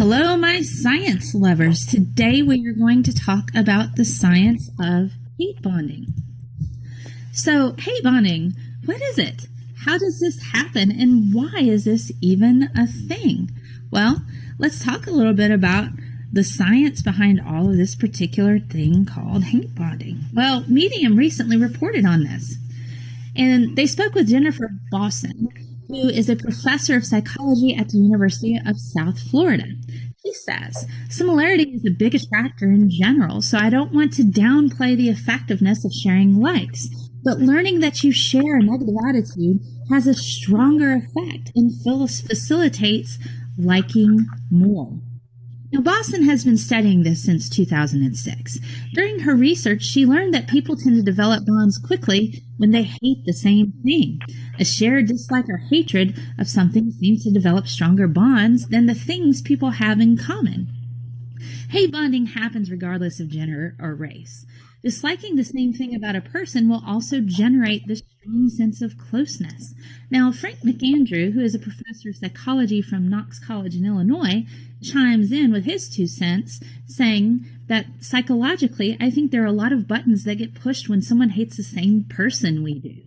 Hello, my science lovers. Today we are going to talk about the science of hate bonding. So, hate bonding, what is it? How does this happen, and why is this even a thing? Well, let's talk a little bit about the science behind all of this particular thing called hate bonding. Well, Medium recently reported on this, and they spoke with Jennifer Bosson, who is a professor of psychology at the University of South Florida. She says, similarity is the biggest factor in general, so I don't want to downplay the effectiveness of sharing likes, but learning that you share a negative attitude has a stronger effect and facilitates liking more. Now, Boston has been studying this since 2006. During her research, she learned that people tend to develop bonds quickly when they hate the same thing. A shared dislike or hatred of something seems to develop stronger bonds than the things people have in common. Hate bonding happens regardless of gender or race. Disliking the same thing about a person will also generate this strong sense of closeness. Now, Frank McAndrew, who is a professor of psychology from Knox College in Illinois, chimes in with his 2 cents, saying that psychologically, I think there are a lot of buttons that get pushed when someone hates the same person we do.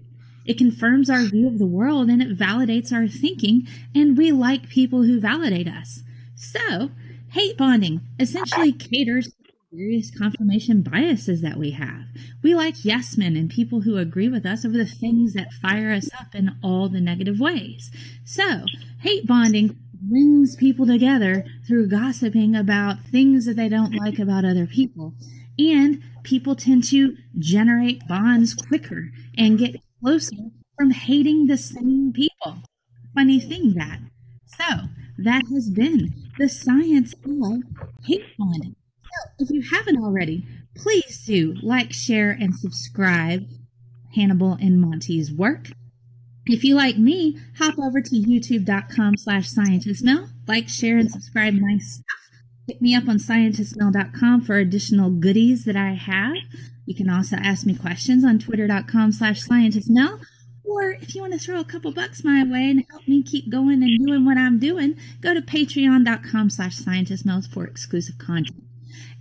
It confirms our view of the world and it validates our thinking, and we like people who validate us. So, hate bonding essentially caters to various confirmation biases that we have. We like yes men and people who agree with us over the things that fire us up in all the negative ways. So, hate bonding brings people together through gossiping about things that they don't like about other people. And people tend to generate bonds quicker and get closer from hating the same people. Funny thing that. So, that has been the science of hate bonding. So, if you haven't already, please do like, share, and subscribe Hannibal and Monty's work. If you like me, hop over to youtube.com/Scientist Mel. Like, share, and subscribe my stuff. Hit me up on scientistmel.com for additional goodies that I have. You can also ask me questions on twitter.com/ScientistMel. Or if you want to throw a couple bucks my way and help me keep going and doing what I'm doing, go to patreon.com/ScientistMel for exclusive content.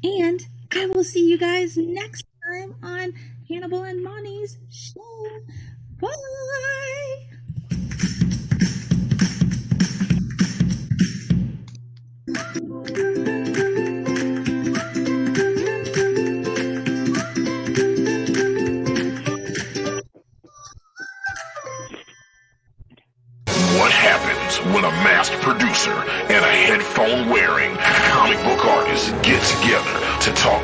And I will see you guys next time on Hannibal and Monty's show. Bye! What happens when a masked producer and a headphone-wearing comic book artist get together to talk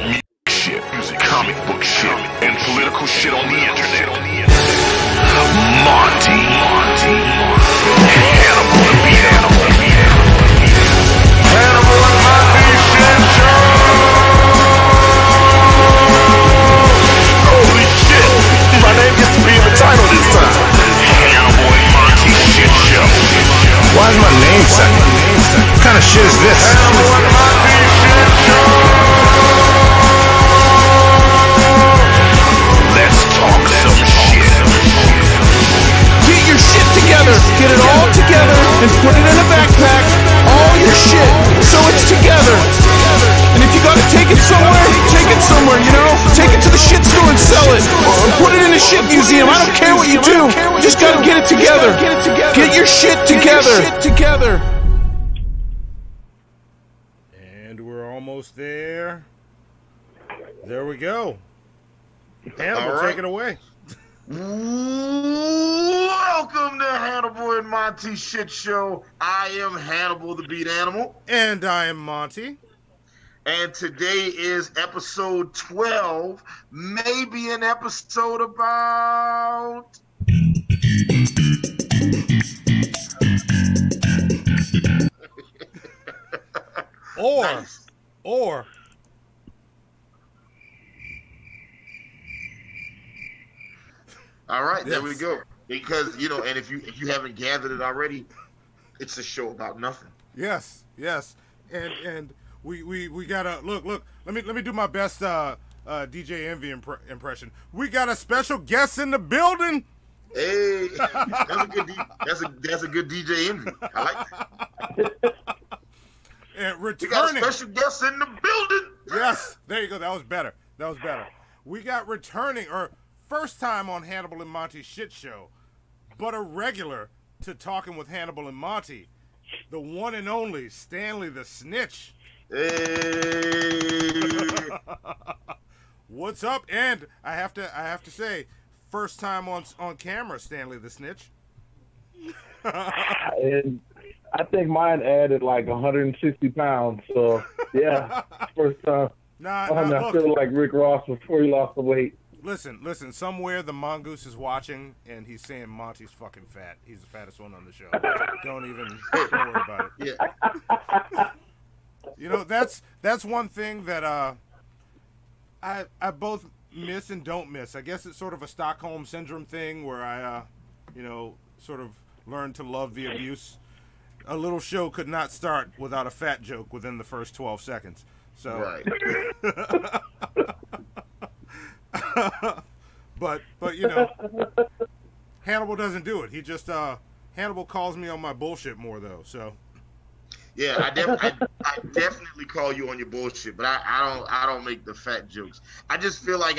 shit, comic book shit, and political shit on the internet? Monty, Hannibal and beat Hannibal. Hannibal and Monty shit show. Holy shit, my name gets to be in the title this time. Hannibal and Monty shit show. Why is my name second? What kind of shit is this? Hannibal and Monty shit show. Let's talk some shit. Get your shit together. Get it all together and put it in a backpack. All your shit, so it's together. And if you gotta take it somewhere, you know? Take it to the shit store and sell it. Or put it in a shit museum. I don't care what you do. You just gotta get it together. Get your shit together. And we're almost there. There we go. Hannibal, take it away. Welcome to Hannibal and Monty Shit Show. I am Hannibal the Beat Animal. And I am Monty. And today is episode 12. Maybe an episode about... Nice. Or... All right, there we go. Because, you know, and if you haven't gathered it already, it's a show about nothing. Yes. And we gotta look. Let me do my best DJ Envy impression. We got a special guest in the building. Hey, that's a good DJ Envy. I like that. And We got a returning. special guest in the building. Yes, there you go. That was better. That was better. We got returning, or first time on Hannibal and Monty's shit show, but a regular to Talking with Hannibal and Monty, the one and only Stanley the Snitch. Hey. What's up? And I have to say, first time on camera, Stanley the Snitch. And I think mine added like 160 pounds. So yeah, first time. Nah, I look. feel like Rick Ross before he lost the weight. Listen. Somewhere the mongoose is watching, and he's saying Monty's fucking fat. He's the fattest one on the show. Don't worry about it. Yeah. You know, that's one thing that I both miss and don't miss. I guess it's sort of a Stockholm syndrome thing where I sort of learned to love the abuse. A little show could not start without a fat joke within the first 12 seconds. So, Right. but you know, Hannibal doesn't do it. He just Hannibal calls me on my bullshit more though. So Yeah, I definitely call you on your bullshit, but I don't make the fat jokes. I just feel like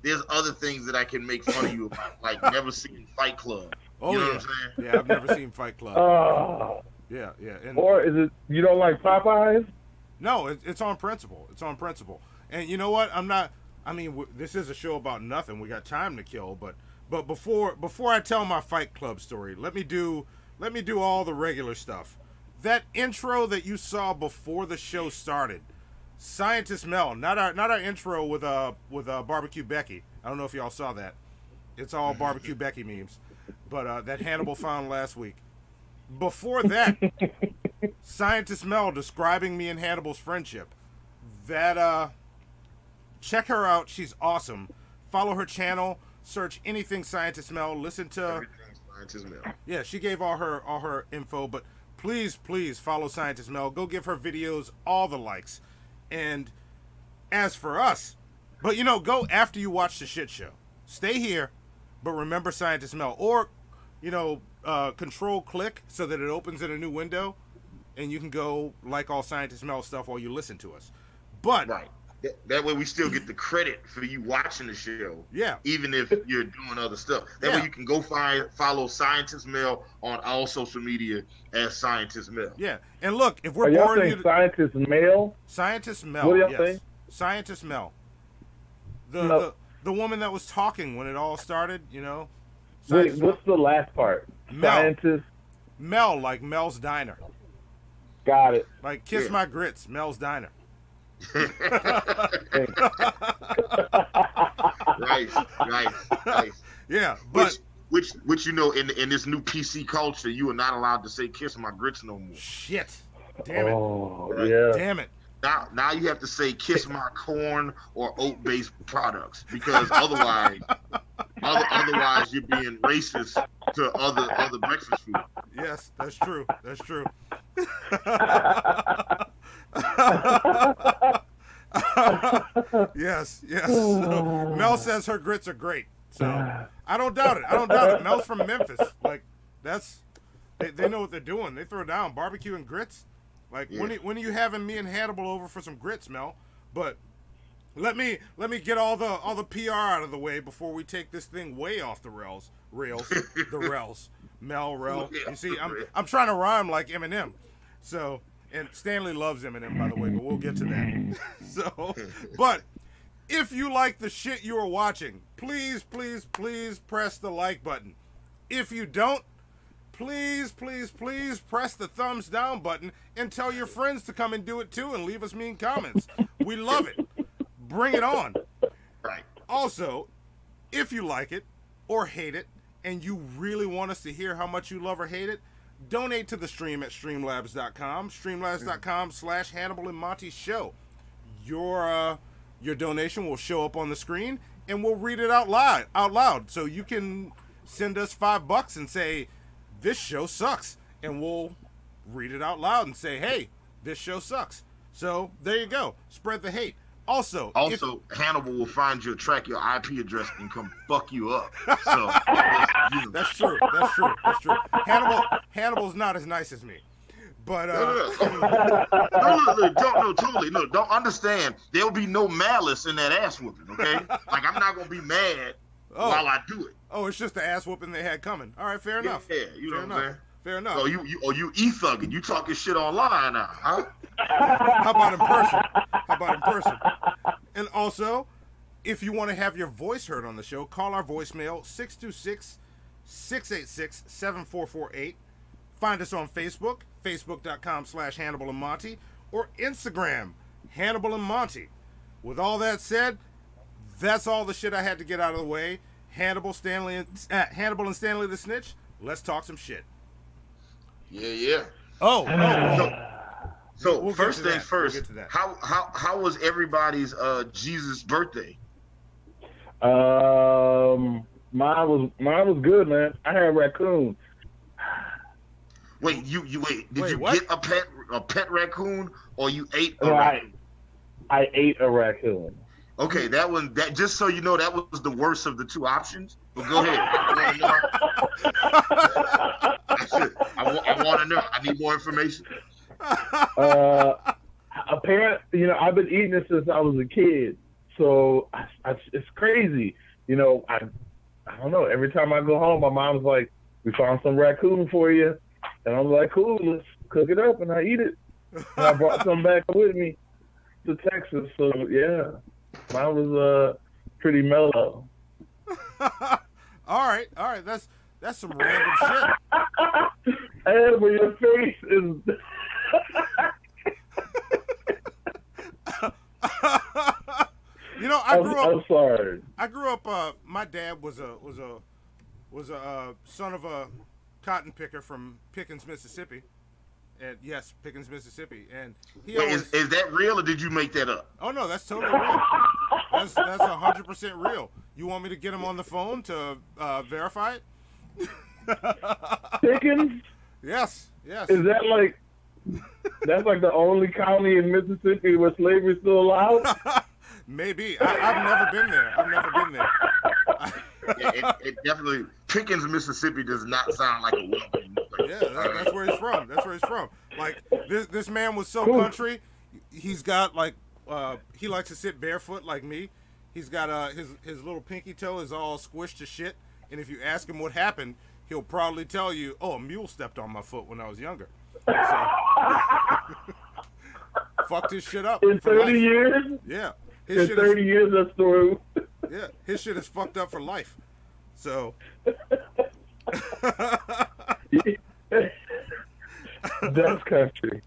there's other things that I can make fun of you about, like never seen Fight Club. oh You know yeah, what I'm saying? yeah. I've never seen Fight Club. Oh. Yeah. And Or is it you don't like Popeyes? no, it's on principle. It's on principle. And you know what? This is a show about nothing. We got time to kill, but before I tell my Fight Club story, let me do all the regular stuff. That intro that you saw before the show started, Scientist Mel, not our intro with Barbecue Becky. I don't know if y'all saw that. It's all Barbecue Becky memes, but that Hannibal found last week. Before that, Scientist Mel describing me and Hannibal's friendship. That check her out. She's awesome. Follow her channel. Search anything Scientist Mel. Listen to Everything Scientist Mel. Yeah, she gave all her info, but please follow Scientist Mel. Go give her videos all the likes. And as for us, but go after you watch the shit show. Stay here, but remember Scientist Mel, or control click so that it opens in a new window, and you can go like all Scientist Mel stuff while you listen to us. But Right. That way we still get the credit for you watching the show. Yeah. Even if you're doing other stuff. That way you can go follow Scientist Mel on all social media as Scientist Mel. Yeah, and look, if we're Are y'all boring saying you, Scientist Male? Scientist Mel. What are y'all yes. saying? Scientist Mel. No. The woman that was talking when it all started, Wait, Scientist what's the last part? Mel. Scientist. Mel, like Mel's Diner. Got it. Like Kiss Yeah. My Grits, Mel's Diner. Right. Yeah, but Which in this new PC culture, you are not allowed to say "kiss my grits" no more. shit. Damn it. Oh, Right. yeah. Damn it. Now you have to say "kiss my corn" or oat-based products, because otherwise you're being racist to other breakfast food. Yes, that's true. That's true. Yes. So, Mel says her grits are great. So I don't doubt it. Mel's from Memphis. Like they know what they're doing. They throw down barbecue and grits. Like Yeah. when are you having me and Hannibal over for some grits, Mel? But let me get all the PR out of the way before we take this thing way off the rails. The rails. Mel, rel. You see, I'm trying to rhyme like Eminem. So, and Stanley loves Eminem, by the way, but we'll get to that. So, but if you like the shit you are watching, please press the like button. If you don't, please press the thumbs down button and tell your friends to come and do it too and leave us mean comments. We love it. Bring it on. Right. Also, if you like it or hate it and you really want us to hear how much you love or hate it, donate to the stream at streamlabs.com, streamlabs.com/Hannibal and Monty Show. Your donation will show up on the screen and we'll read it out loud. So you can send us $5 and say, this show sucks. And we'll read it out loud and say, hey, this show sucks. So there you go. Spread the hate. Also, Hannibal will find you, track your IP address, and come fuck you up. So That's true. Hannibal's not as nice as me. But don't understand. There'll be no malice in that ass whooping, okay? Like I'm not gonna be mad while I do it. Oh, it's just the ass whooping they had coming. All right, fair enough. Yeah, you know what I'm saying? Fair enough. Oh, you e-thugging. You talking shit online now, huh? How about in person? And also, if you want to have your voice heard on the show, call our voicemail 626-686-7448. Find us on Facebook, facebook.com/Hannibal and Monty, or Instagram, Hannibal and Monty. With all that said, that's all the shit I had to get out of the way. Hannibal and Stanley the Snitch, let's talk some shit. Yeah. So We'll first things first. We'll get to that. How was everybody's Jesus birthday? Mine was good, man. I had raccoons. Wait, did you what? get a pet raccoon or you ate a Right. raccoon? I ate a raccoon. Okay, that just so you know, that was the worst of the two options. But go ahead. I want to know. I need more information. Apparently, I've been eating it since I was a kid, so it's crazy. I don't know. Every time I go home, my mom's like, "We found some raccoon for you," and I'm like, "Cool, let's cook it up," and I eat it. And I brought some back with me to Texas, so yeah, mine was pretty mellow. All right, that's some random shit. Hey, but your face is. I'm sorry. I grew up. My dad was a son of a cotton picker from Pickens, Mississippi. And yes, Pickens, Mississippi. And is that real or did you make that up? Oh no, that's totally real. That's 100% real. You want me to get him on the phone to verify it? Pickens? Yes. Is that that's like the only county in Mississippi where slavery is still allowed? Maybe. I've never been there. Yeah, it definitely, Pickens, Mississippi does not sound like a welcome place. Yeah, that's where he's from. Like, this man was so country. He's got, he likes to sit barefoot like me. He's got, his little pinky toe is all squished to shit. And if you ask him what happened, he'll probably tell you, "Oh, a mule stepped on my foot when I was younger." So, fucked his shit up. In 30 life. years? Yeah. In 30 years, that story. Yeah, his shit is fucked up for life. So. That's country.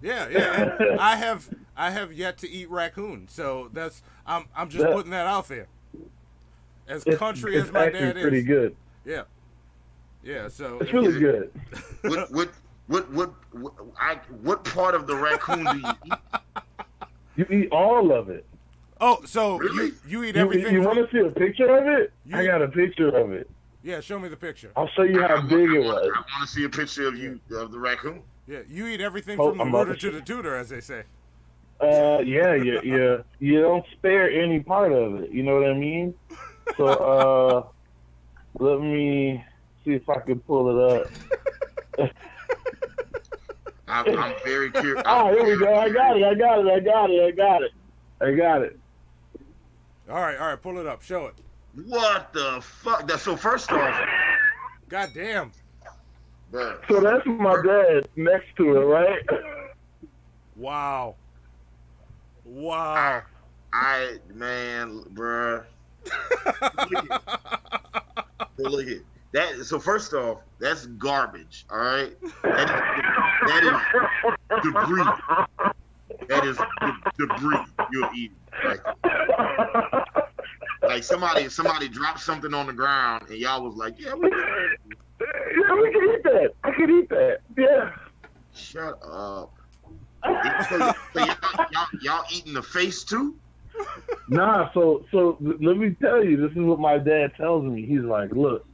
Yeah. And I have yet to eat raccoon, so I'm just putting that out there. As country as my dad is. Pretty good. Yeah. So it's really good. What part of the raccoon do you eat? You eat all of it. Oh, so really? you eat everything. You want to see a picture of it? I got a picture of it. Yeah, show me the picture. I'll show you how big it was. I want to see a picture of the raccoon. Yeah, you eat everything from the rooter to the tutor, as they say. Yeah. You don't spare any part of it. You know what I mean? So, let me see if I can pull it up. I'm very curious. Here we go. I got it. All right, pull it up. Show it. What the fuck? So first off, goddamn. So that's my dad next to it, right? Wow. Man, bruh. Look at that. So first off, that's garbage. All right, that is debris. That is debris you're eating. Like somebody dropped something on the ground and y'all was like, "Yeah, we can eat that. I can eat that. Yeah." Shut up. So y'all eating the face too? Nah, so let me tell you, this is what my dad tells me. He's like, "Look,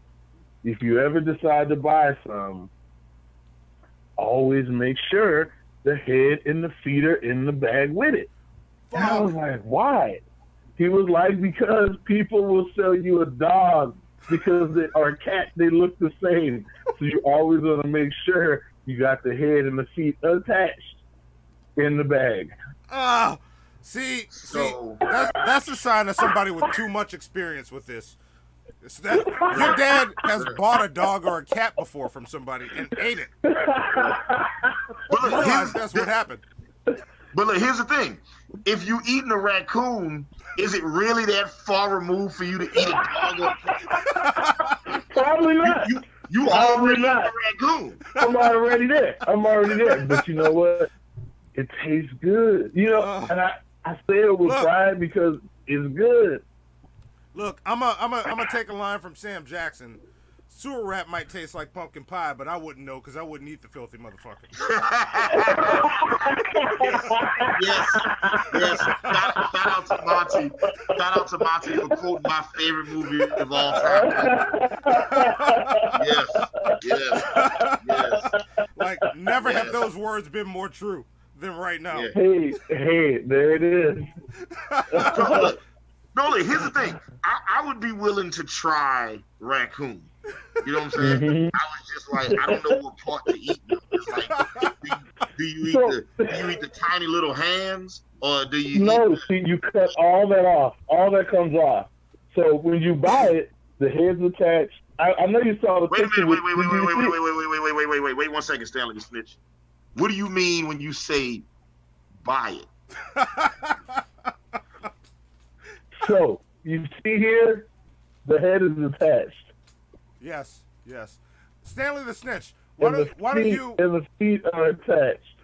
if you ever decide to buy some, always make sure the head and the feet are in the bag with it." And I was like, "Why?" He was like, "Because people will sell you a dog or a cat, they look the same. So you always want to make sure you got the head and the feet attached in the bag. See, So- that's a sign of somebody with too much experience with this. It's that your dad has bought a dog or a cat before from somebody and ate it. But You look, realize that's what happened. But look, here's the thing: if you eating a raccoon, is it really that far removed for you to eat a dog? Or Probably not. you Probably already not. a raccoon. I'm already there. But you know what? It tastes good. You know, and I say it with Look. pride because it's good. Look, I'm a take a line from Sam Jackson. Sewer rat might taste like pumpkin pie, but I wouldn't know because I wouldn't eat the filthy motherfucker. Yes. Shout out to Monty. Shout out to Monty for quoting my favorite movie of all time. Yes. Like, never have those words been more true than right now. Yeah. Hey, there it is. No, look, here's the thing. I would be willing to try raccoon. You know what I'm saying? Mhm. I was just like, I don't know what part to eat. Though. It's like, do you eat the tiny little hands, or do you? No, eat see, you cut all that off. All that comes off. So when you buy it, the head's attached. I know you saw the Wait a picture. minute. Wait 1 second, Stanley, you snitch. What do you mean when you say buy it? So you see here, the head is attached. Yes. Stanley the Snitch. Why don't you? And the feet are attached.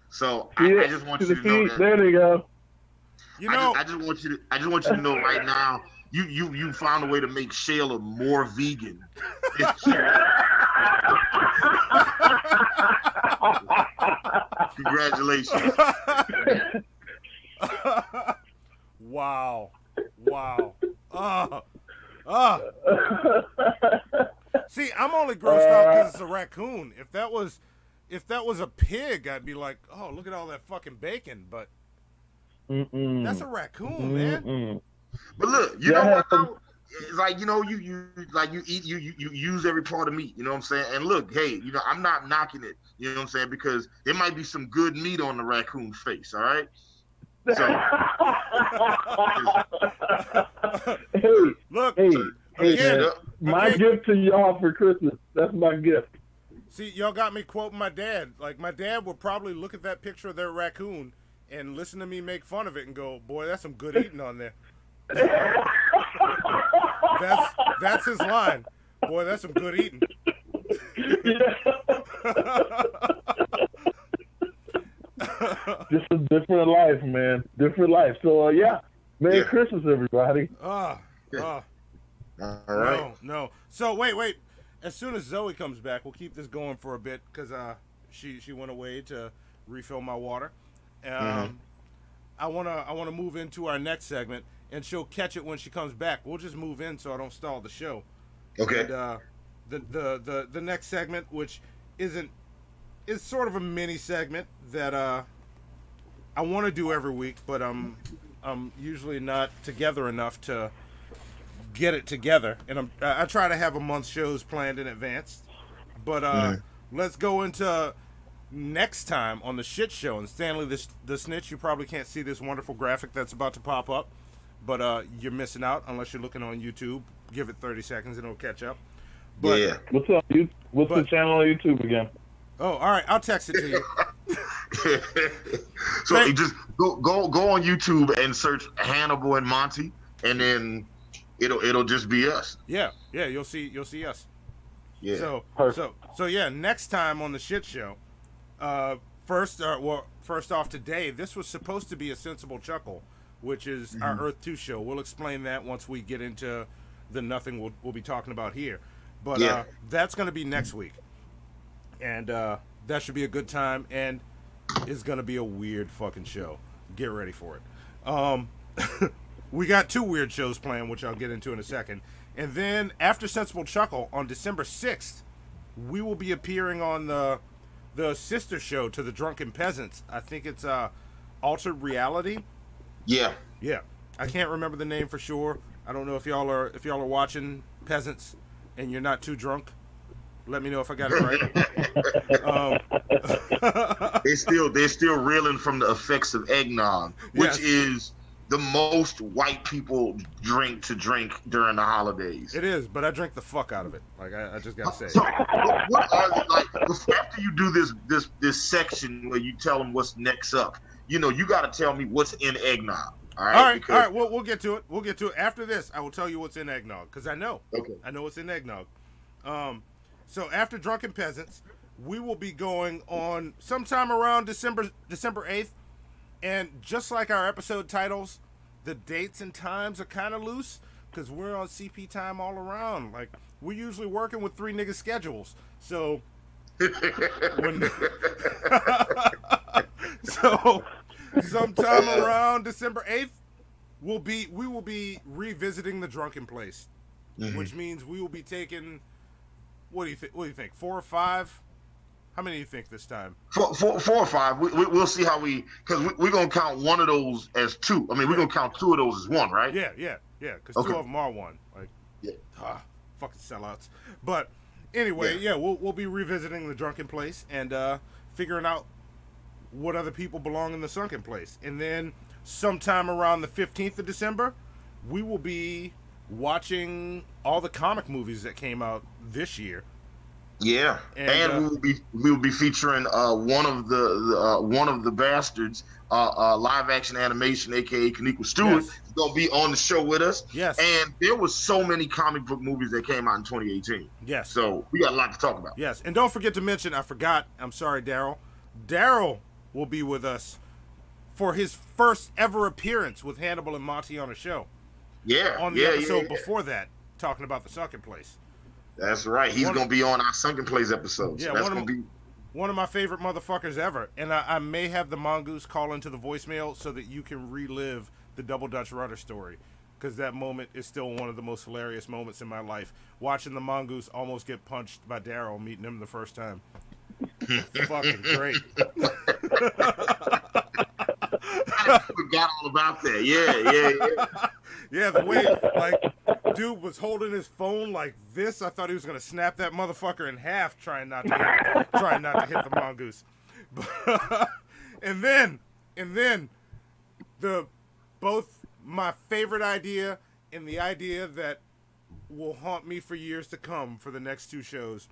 So Yeah, I just want to you the to know feet. that. There they go. You know, I just want you to know right now. You found a way to make Shayla more vegan. Congratulations. Wow. See, I'm only grossed out because it's a raccoon. If that was a pig, I'd be like, oh, look at all that fucking bacon. But that's a raccoon, man. But look, you know what though? It's like, you know, you use every part of meat, you know what I'm saying? And look, hey, you know, I'm not knocking it, you know what I'm saying? Because there might be some good meat on the raccoon face, all right? So, Hey, again, man, my gift to y'all for Christmas. That's my gift. See, y'all got me quoting my dad. Like, my dad would probably look at that picture of their raccoon and listen to me make fun of it and go, boy, that's some good eating on there. That's his line. Boy, that's some good eating. Just a different life, man. Different life. So, Merry Christmas, everybody. all right. No. So, wait. As soon as Zoe comes back, we'll keep this going for a bit because she went away to refill my water. I wanna move into our next segment, and she'll catch it when she comes back. We'll just move in so I don't stall the show. Okay. And, the next segment, which is sort of a mini segment that I want to do every week, but I'm usually not together enough to get it together, and I try to have a month's shows planned in advance. But let's go into next time on the shit show. And Stanley the Snitch, you probably can't see this wonderful graphic that's about to pop up, but you're missing out unless you're looking on YouTube. Give it 30 seconds and it'll catch up. But, What's up? What's the channel on YouTube again? Oh, all right. I'll text it to you. So you just go on YouTube and search Hannibal and Monty, and then it'll just be us. Yeah. You'll see us. Yeah. So yeah. Next time on the shit show. First off, today this was supposed to be a Sensible Chuckle, which is our Earth 2 show. We'll explain that once we get into the nothing we'll be talking about here. But that's going to be next week, and that should be a good time. And it's going to be a weird fucking show. Get ready for it. We got 2 weird shows planned, which I'll get into in a second. And then after Sensible Chuckle on December 6th, we will be appearing on the sister show to the Drunken Peasants. I think it's Altered Reality. Yeah. I can't remember the name for sure. I don't know if y'all are watching Peasants and you're not too drunk. Let me know if I got it right. They're still reeling from the effects of eggnog, which is the most white people drink during the holidays. It is, but I drink the fuck out of it. Like I just gotta say. So, what are the, like after you do this section where you tell them what's next up? You know, you got to tell me what's in eggnog. All right. All right. We'll get to it. We'll get to it after this. I will tell you what's in eggnog because I know. Okay. I know what's in eggnog. So after Drunken Peasants, we will be going on sometime around December 8th. And just like our episode titles, the dates and times are kind of loose because we're on CP time all around. Like, we're usually working with 3 niggas schedules. So, so sometime around December 8th, we will be revisiting the Drunken Place, which means we will be taking, what do you think, 4 or 5? How many do you think this time? 4 or 5. We'll see how because we're going to count one of those as 2. I mean, we're going to count 2 of those as 1, right? Yeah, because 2 of them are 1. Like, fucking sellouts. But anyway, we'll be revisiting the Drunken Place and figuring out what other people belong in the Sunken Place. And then sometime around the 15th of December, we will be watching all the comic movies that came out this year. Yeah, and we will be featuring one of the bastards, live action animation, aka Kaniqua Stewart, is gonna be on the show with us. Yes, and there was so many comic book movies that came out in 2018. Yes, so we got a lot to talk about. Yes, and don't forget to mention, I'm sorry, Daryl. Daryl will be with us for his first ever appearance with Hannibal and Monty on a show. Yeah, on the episode before that, talking about the Sunken Place. That's right. He's going to be on our Sunken Place episode. Yeah, so that's going to be one of my favorite motherfuckers ever. And I may have the mongoose call into the voicemail so that you can relive the Double Dutch Rudder story. Because that moment is still one of the most hilarious moments in my life. Watching the mongoose almost get punched by Daryl, meeting him the first time. Fucking great. I forgot all about that. Yeah. Yeah, the way, like, dude was holding his phone like this. I thought he was going to snap that motherfucker in half trying not to hit the mongoose. and then both my favorite idea and the idea that will haunt me for years to come for the next 2 shows.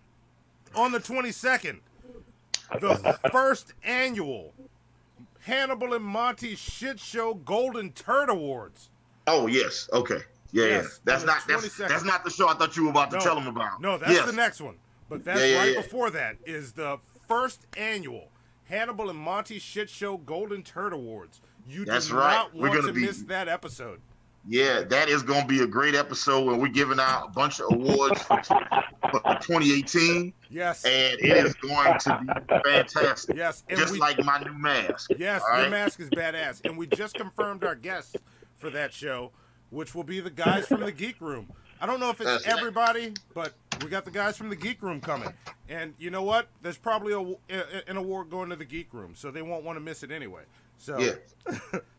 On the 22nd, the first annual Hannibal and Monty Shit Show Golden Turd Awards. Oh yes, okay, yeah. That's not the show I thought you were about to tell them about. No, that's the next one. But that's before that is the first annual Hannibal and Monty Shit Show Golden Turd Awards. You do not want to miss that episode. Yeah, that is going to be a great episode where we're giving out a bunch of awards for 2018. Yes. And it is going to be fantastic. Yes. And just like my new mask. Yes, your mask is badass. And we just confirmed our guests for that show, which will be the guys from the Geek Room. I don't know if it's everybody, but we got the guys from the Geek Room coming. And you know what? There's probably an award going to the Geek Room, so they won't want to miss it anyway. So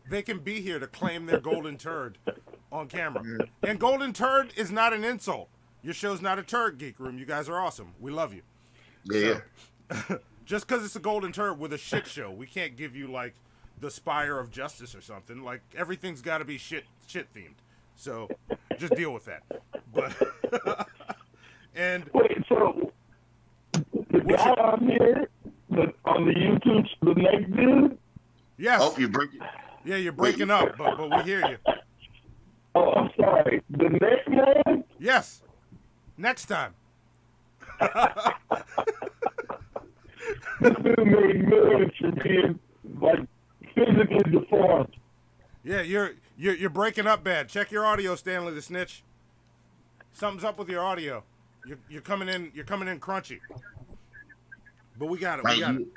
they can be here to claim their golden turd on camera. And golden turd is not an insult. Your show's not a turd, Geek Room. You guys are awesome. We love you. Yeah. So, just because it's a golden turd with a shit show, we can't give you, like, the Spire of Justice or something. Like, everything's got to be shit themed. So just deal with that. But and wait, so the guy on here on the YouTube, the next dude. Yes. Oh, you're breaking. Yeah, you're breaking up, but we hear you. Oh, I'm sorry. The next man? Yes. Next time. This dude made millions from being, like, physically deformed. Yeah, you're breaking up bad. Check your audio, Stanley the Snitch. Something's up with your audio. You're coming in crunchy. But we got it. We got it.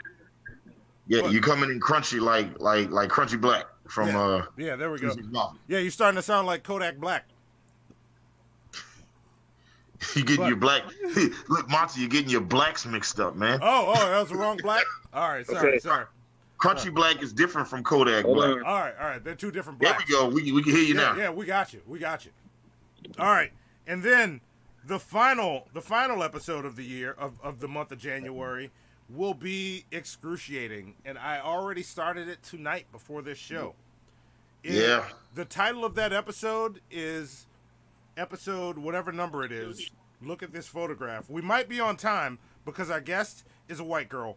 Yeah, you coming in crunchy like Crunchy Black from yeah, there we go. Yeah, you're starting to sound like Kodak Black. You getting your black. Look, Monty, you're getting your blacks mixed up, man. Oh, that was the wrong black? All right, sorry. Crunchy Black is different from Kodak Black. All right, they're 2 different blacks. There we go. We can hear you now. Yeah, we got you. All right, and then the final episode of the year of the month of January will be excruciating, and I already started it tonight before this show. The title of that episode is episode whatever number it is. Look at this photograph. We might be on time because our guest is a white girl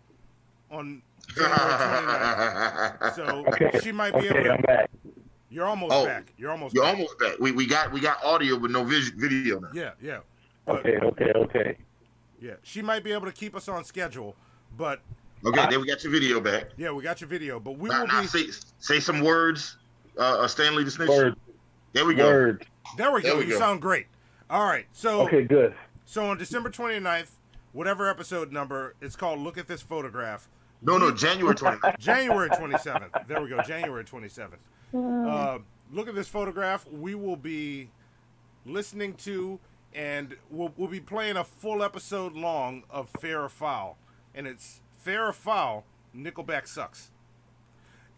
on January 29th. So she might be able to. I'm back. You're almost back. You're almost back. We got audio but no video now. Yeah. But, okay. Yeah, she might be able to keep us on schedule, but. Okay, then we got your video back. Yeah, we got your video, but we now, will be. Say some words. Stanley the Snitch. Words. There we go. Words. There we go. You sound great. All right, so. Okay, good. So on December 29th, whatever episode number, it's called Look at This Photograph. No, January 29th. January 27th. There we go, January 27th. Look at This Photograph. We will be listening to, and we'll be playing a full episode long of Fair or Foul. And it's Fair or Foul, Nickelback sucks.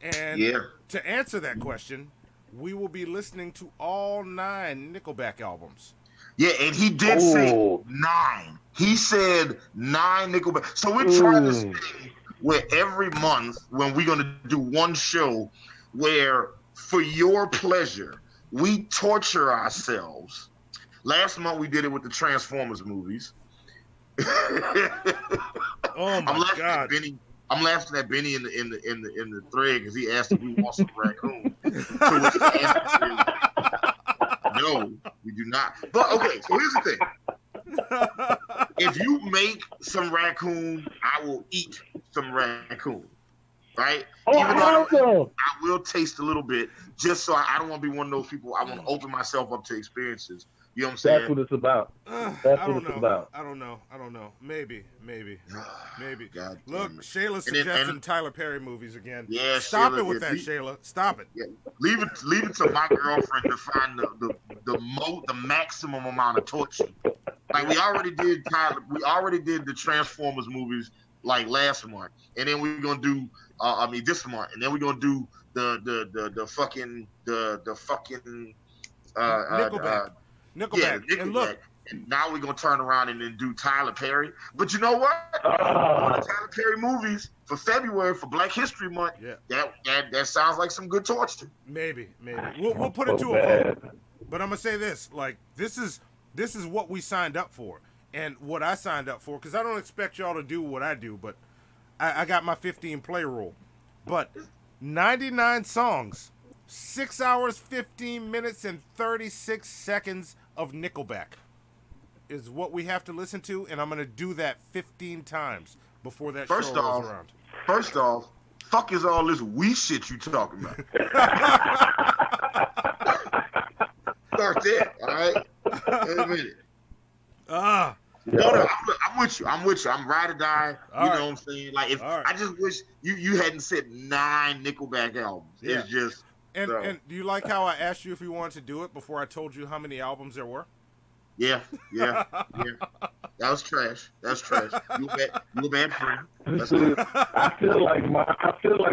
And to answer that question, we will be listening to all 9 Nickelback albums. Yeah, and he did say 9. He said 9 Nickelback. So we're trying to stay where every month when we're going to do one show where, for your pleasure, we torture ourselves. Last month we did it with the Transformers movies. Oh my God! I'm laughing at Benny in the thread because he asked if we want some raccoon. So which the answer is, no, we do not. But okay, so here's the thing: if you make some raccoon, I will eat some raccoon. Right? Even though I will taste a little bit, just so I don't want to be one of those people. I want to open myself up to experiences. You know what I'm saying? That's what it's about. I don't know. Maybe. God Look, Shayla's suggesting Tyler Perry movies again. Yeah, Stop it with that, Shayla. Stop it. Yeah. Leave it to my girlfriend to find the maximum amount of torture. Like we already did the Transformers movies like last month, and then we're gonna do this month, and then we're gonna do the fucking Nickelback. And look, and now we're gonna turn around and then do Tyler Perry. But you know what? One of the Tyler Perry movies for February for Black History Month. Yeah. That sounds like some good torture. Maybe. We'll put it to a vote. But I'm gonna say this: like this is what we signed up for, and what I signed up for, because I don't expect y'all to do what I do, but I got my 15 play rule. But 99 songs, 6 hours, 15 minutes, and 36 seconds of Nickelback is what we have to listen to, and I'm going to do that 15 times before that show rolls around. First off, fuck is all this we shit you talking about? Start there, all right? Wait a minute. No, I'm with you. I'm ride or die. You know what I'm saying? Like, I just wish you hadn't said 9 Nickelback albums. Yeah. It's just... And do you like how I asked you if you wanted to do it before I told you how many albums there were? Yeah. That was trash. You a bad friend. That's good. I feel like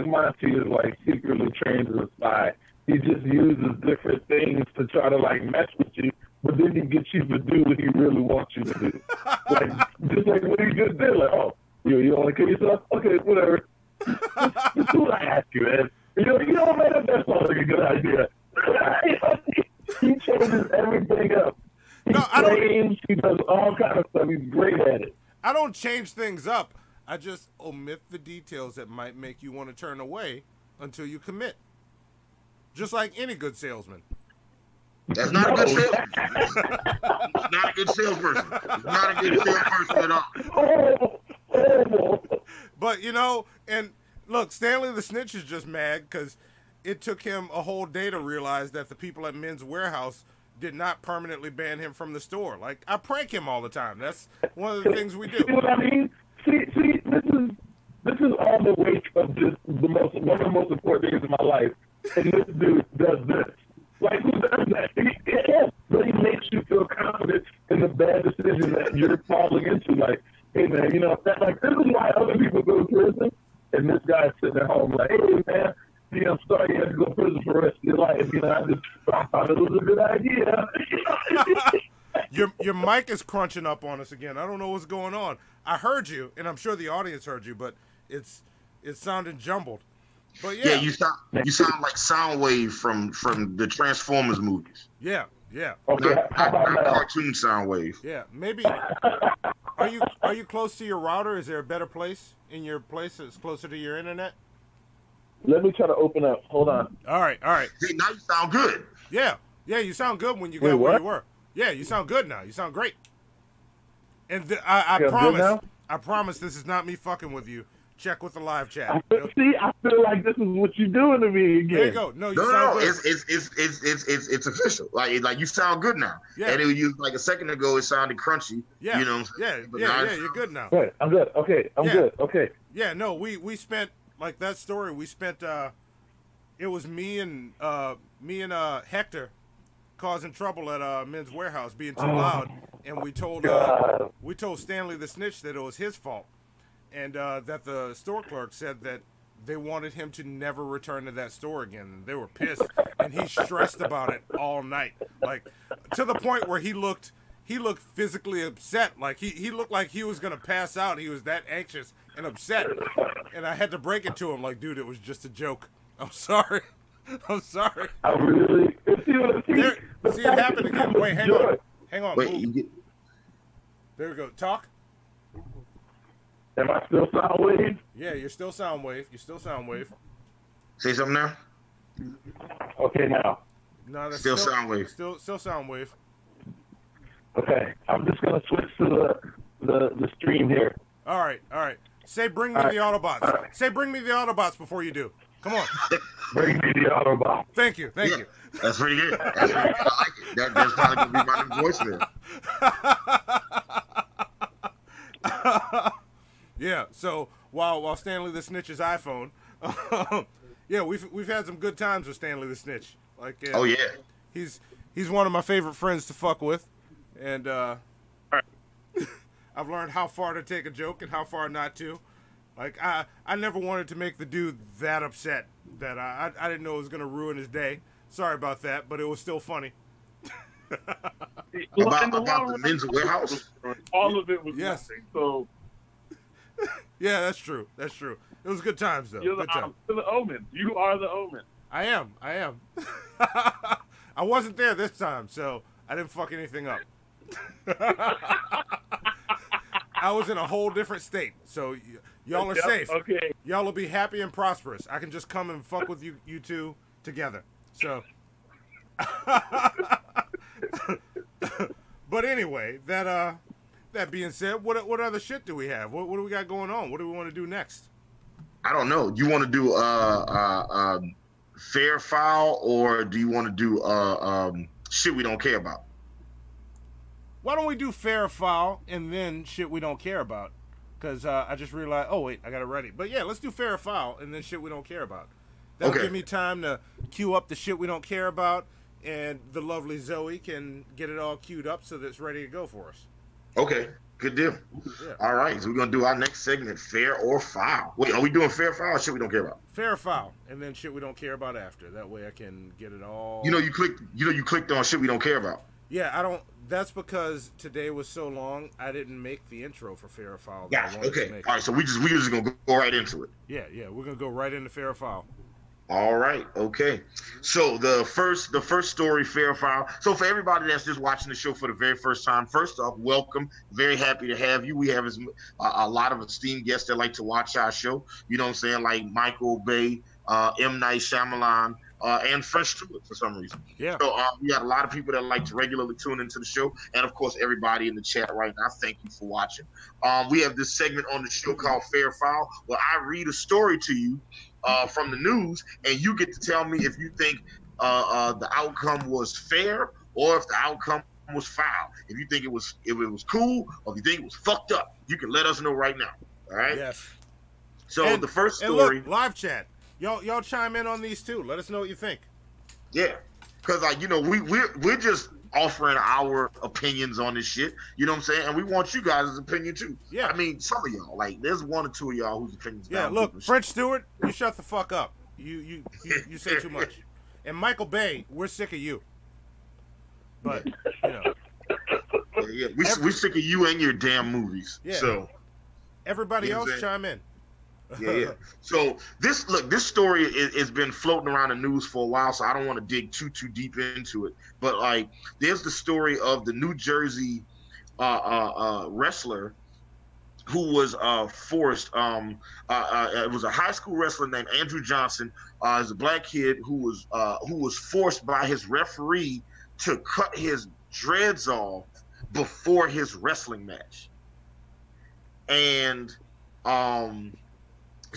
Monty is like secretly trained as a spy. He just uses different things to try to like mess with you, but then he gets you to do what he really wants you to do. Like just like what he just did. Like, oh, you want to kill yourself? Okay, whatever. Just do what I ask you, man. You know, man, that sounds like a good idea. He changes everything up. He does all kind of stuff. He's great at it. I don't change things up. I just omit the details that might make you want to turn away until you commit. Just like any good salesman. That's not a good salesman. It's not a good salesperson. It's not a good salesperson at all. But, and look, Stanley the Snitch is just mad because it took him a whole day to realize that the people at Men's Warehouse did not permanently ban him from the store. Like, I prank him all the time. That's one of the things we do. See what I mean? See, this is all the weight of just one of the most important things in my life. And this dude does this. Like, who does that? But he makes you feel confident in the bad decision that you're falling into. Like, hey, man, this is why other people go to prison. And this guy's sitting at home like, hey, man, I'm sorry you have to go to prison for the rest of your life. I thought it was a good idea. Your mic is crunching up on us again. I don't know what's going on. I heard you, and I'm sure the audience heard you, but it's sounding jumbled. But yeah, you sound like Soundwave from the Transformers movies. Yeah. Okay. Not cartoon Soundwave. Yeah, maybe. Are you close to your router? Is there a better place in your place that's closer to your internet? Let me try to open up. Hold on. All right. See, now you sound good. Yeah, you sound good when you got where you were. Yeah, you sound good now. You sound great. And I promise this is not me fucking with you. Check with the live chat. I feel like this is what you're doing to me again. There you go. No, good. It's official. Like you sound good now. Yeah. And like a second ago, it sounded crunchy. Yeah. You know what I'm saying? Yeah, you're good now. Right, I'm good. Okay, I'm good. Okay. Yeah, no, we spent like that story. We spent it was me and Hector causing trouble at Men's Warehouse, being too loud, and we told Stanley the Snitch that it was his fault. And that the store clerk said that they wanted him to never return to that store again. They were pissed, and he stressed about it all night, like to the point where he looked physically upset. Like he looked like he was gonna pass out. He was that anxious and upset, and I had to break it to him, like, dude, it was just a joke. I'm sorry. I really See it happen again. Wait, hang on. Wait, there we go. Talk. Am I still Soundwave? Yeah, you're still Soundwave. Say something now. Okay, now. No, that's still Soundwave. Still Soundwave. Okay, I'm just gonna switch to the stream here. All right. Say, bring me the Autobots. Right. Say, bring me the Autobots before you do. Come on. Bring me the Autobots. Thank you. That's pretty good. I like it. That's probably gonna be my new voice there. Yeah. So while Stanley the Snitch's iPhone, yeah, we've had some good times with Stanley the Snitch. Like, oh yeah, he's one of my favorite friends to fuck with, and I've learned how far to take a joke and how far not to. Like, I never wanted to make the dude that upset that I didn't know it was gonna ruin his day. Sorry about that, but it was still funny. about the Men's Warehouse. All of it was nothing. So. Yeah, that's true. It was good times, though. You're the Omen. You are the Omen. I am. I wasn't there this time, so I didn't fuck anything up. I was in a whole different state, so y'all are safe. Okay. Y'all will be happy and prosperous. I can just come and fuck with you two together. So. But anyway, that being said, what other shit do we have? What do we got going on? What do we want to do next? I don't know. You want to do fair foul, or do you want to do shit we don't care about? Why don't we do fair foul and then shit we don't care about? Because I just realized, oh wait, I got it ready. But yeah, let's do fair foul and then shit we don't care about. That'll give me time to queue up the shit we don't care about, and the lovely Zoe can get it all queued up so that it's ready to go for us. Okay, good deal. Yeah. All right, so we're gonna do our next segment, fair or foul. Wait, are we doing fair foul or shit we don't care about? Fair foul, and then shit we don't care about after. That way I can get it all. You clicked on shit we don't care about. Yeah, I don't. That's because today was so long, I didn't make the intro for fair or foul. Yeah. Okay. All right, so we just gonna go right into it. Yeah, we're gonna go right into fair or foul. All right. Okay. So the first story, fair or foul. So for everybody that's just watching the show for the very first time, first off, welcome. Very happy to have you. We have a lot of esteemed guests that like to watch our show. You know what I'm saying? Like Michael Bay, M. Night Shyamalan, and Fresh Stewart for some reason. Yeah. So we got a lot of people that like to regularly tune into the show, and of course everybody in the chat right now. Thank you for watching. We have this segment on the show called Fair Foul, where I read a story to you from the news, and you get to tell me if you think the outcome was fair or if the outcome was foul. If you think it was cool or if you think it was fucked up, you can let us know right now. All right. Yes. So the first story. And look, live chat. Y'all chime in on these too. Let us know what you think. Yeah, because we're just offering our opinions on this shit. You know what I'm saying? And we want you guys' opinion too. Yeah. I mean, some of y'all, like, there's one or two of y'all whose opinions. Yeah. Look, French Stewart, you shut the fuck up. You say too much. And Michael Bay, we're sick of you. But we're sick of you and your damn movies. Yeah. So everybody You know else what I'm chime in. yeah. So this story has been floating around the news for a while, so I don't want to dig too deep into it. But like, there's the story of the New Jersey wrestler who was forced. It was a high school wrestler named Andrew Johnson. Is a black kid who was forced by his referee to cut his dreads off before his wrestling match, and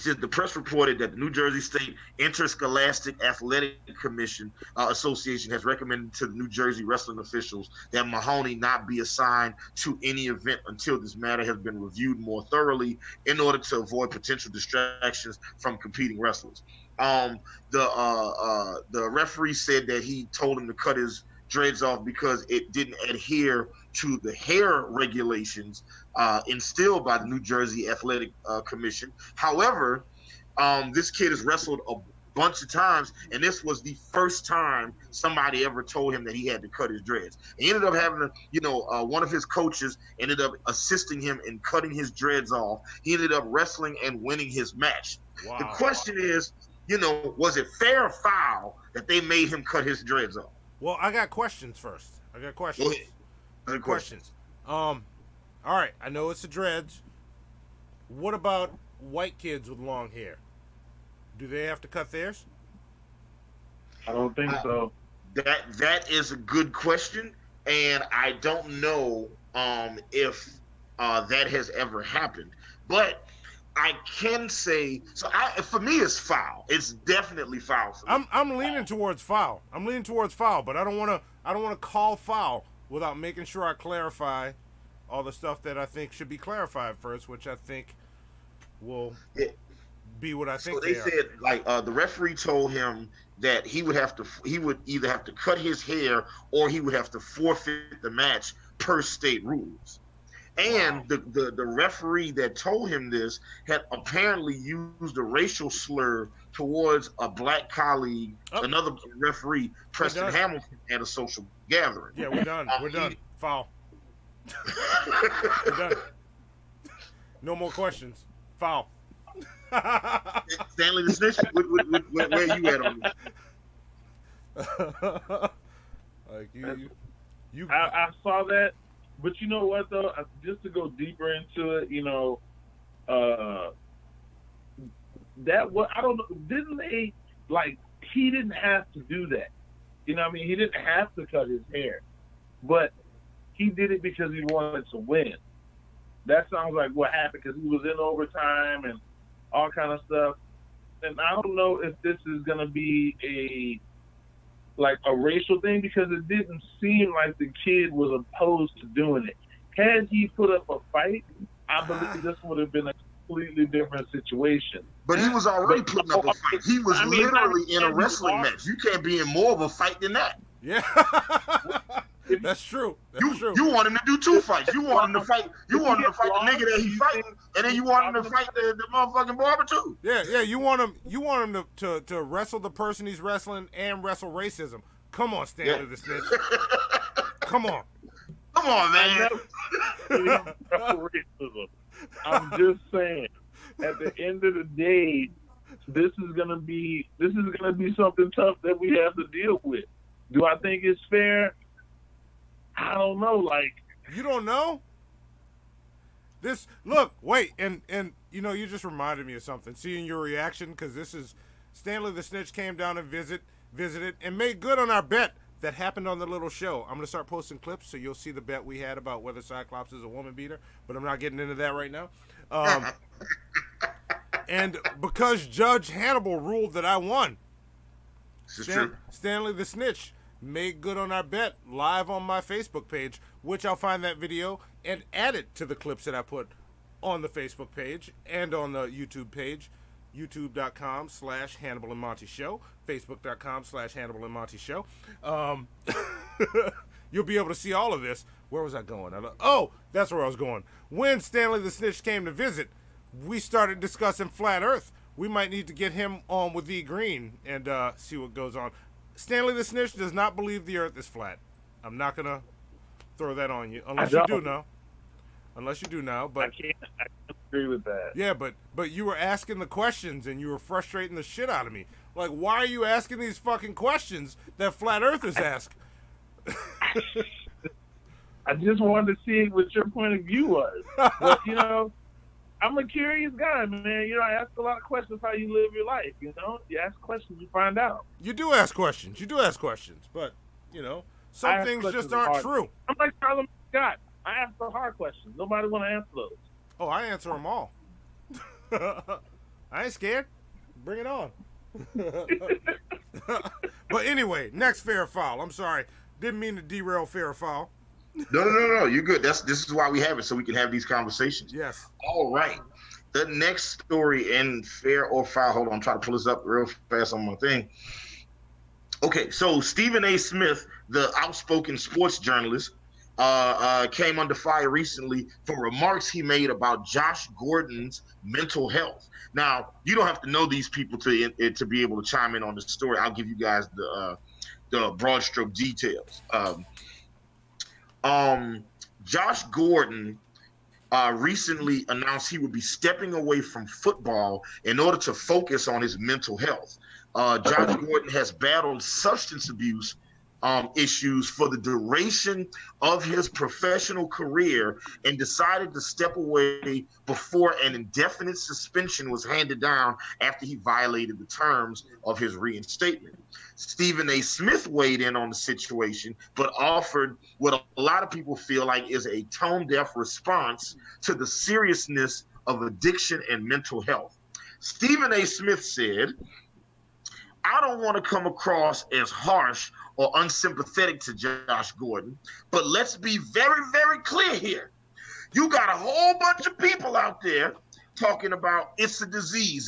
the press reported that the New Jersey State Interscholastic Athletic Commission Association has recommended to the New Jersey wrestling officials that Mahoney not be assigned to any event until this matter has been reviewed more thoroughly in order to avoid potential distractions from competing wrestlers. The referee said that he told him to cut his dreads off because it didn't adhere to the hair regulations instilled by the New Jersey Athletic Commission. However, this kid has wrestled a bunch of times, and this was the first time somebody ever told him that he had to cut his dreads. He ended up having one of his coaches ended up assisting him in cutting his dreads off. He ended up wrestling and winning his match. Wow. The question is, was it fair or foul that they made him cut his dreads off? Well, I got questions first. Go ahead. Questions. All right. I know it's the dreads. What about white kids with long hair? Do they have to cut theirs? I don't think so. That is a good question, and I don't know if that has ever happened. But I can say for me it's foul. It's definitely foul for me. I'm leaning towards foul. But I don't want to call foul without making sure I clarify all the stuff that I think should be clarified first, which I think will be what I think. So they said the referee told him that he would either have to cut his hair or he would have to forfeit the match per state rules. And wow. the referee that told him this had apparently used a racial slur towards a black colleague, another referee, Preston Hamilton, at a social gathering. Yeah, we're done. We're done. Foul. We're done. No more questions. Foul. Stanley the Snitch, where you at on this? I saw that. But you know what, though? Just to go deeper into it, I don't know. Didn't they, he didn't have to do that. You know what I mean? He didn't have to cut his hair. But he did it because he wanted to win. That sounds like what happened because he was in overtime and all kind of stuff. And I don't know if this is going to be a racial thing because it didn't seem like the kid was opposed to doing it. Had he put up a fight, I believe this would have been a completely different situation. But he was already putting up a fight. He was literally in a wrestling match. You can't be in more of a fight than that. Yeah. That's true. You want him to do two fights. You want him to fight. You want him to fight the nigga that he's fighting, and then you want him to fight the motherfucking barber too. Yeah. You want him to wrestle the person he's wrestling and wrestle racism. Come on, Stanley the Snitch. Come on, man. Racism. I'm just saying. At the end of the day, this is gonna be something tough that we have to deal with. Do I think it's fair? I don't know. You don't know? Wait, and you just reminded me of something. Seeing your reaction, because this is Stanley the Snitch came down and visited and made good on our bet that happened on the little show. I'm gonna start posting clips so you'll see the bet we had about whether Cyclops is a woman beater, but I'm not getting into that right now. And because Judge Hannibal ruled that I won, Stanley the Snitch made good on our bet live on my Facebook page, which I'll find that video and add it to the clips that I put on the Facebook page and on the YouTube page, youtube.com/Hannibal and Monty Show, facebook.com/Hannibal and Monty Show. You'll be able to see all of this. Where was I going? That's where I was going. When Stanley the Snitch came to visit, we started discussing Flat Earth. We might need to get him on with E Green and see what goes on. Stanley the Snitch does not believe the Earth is flat. I'm not gonna throw that on you. Unless you do now. Unless you do now, but I can't agree with that. Yeah, but you were asking the questions and you were frustrating the shit out of me. Like, why are you asking these fucking questions that flat earthers ask? I just wanted to see what your point of view was. But, you know, I'm a curious guy, man. You know, I ask a lot of questions how you live your life, you know? You ask questions, you find out. You do ask questions. But, you know, some things just aren't true. I'm like Charlamagne Scott. I ask the hard questions. Nobody want to answer those. Oh, I answer them all. I ain't scared. Bring it on. But anyway, next fair or foul. I'm sorry. Didn't mean to derail fair or foul. No. You're good. This is why we have it, so we can have these conversations. Yes. All right. The next story in fair or foul. Hold on, I'm trying to pull this up real fast on my thing. Okay, so Stephen A. Smith, the outspoken sports journalist, came under fire recently for remarks he made about Josh Gordon's mental health. Now, you don't have to know these people to be able to chime in on the story. I'll give you guys the broad stroke details. Josh Gordon recently announced he would be stepping away from football in order to focus on his mental health. Josh Gordon has battled substance abuse issues for the duration of his professional career and decided to step away before an indefinite suspension was handed down after he violated the terms of his reinstatement. Stephen A. Smith weighed in on the situation, but offered what a lot of people feel like is a tone-deaf response to the seriousness of addiction and mental health. Stephen A. Smith said, "I don't want to come across as harsh or unsympathetic to Josh Gordon, but let's be very, very clear here. You got a whole bunch of people out there talking about it's a disease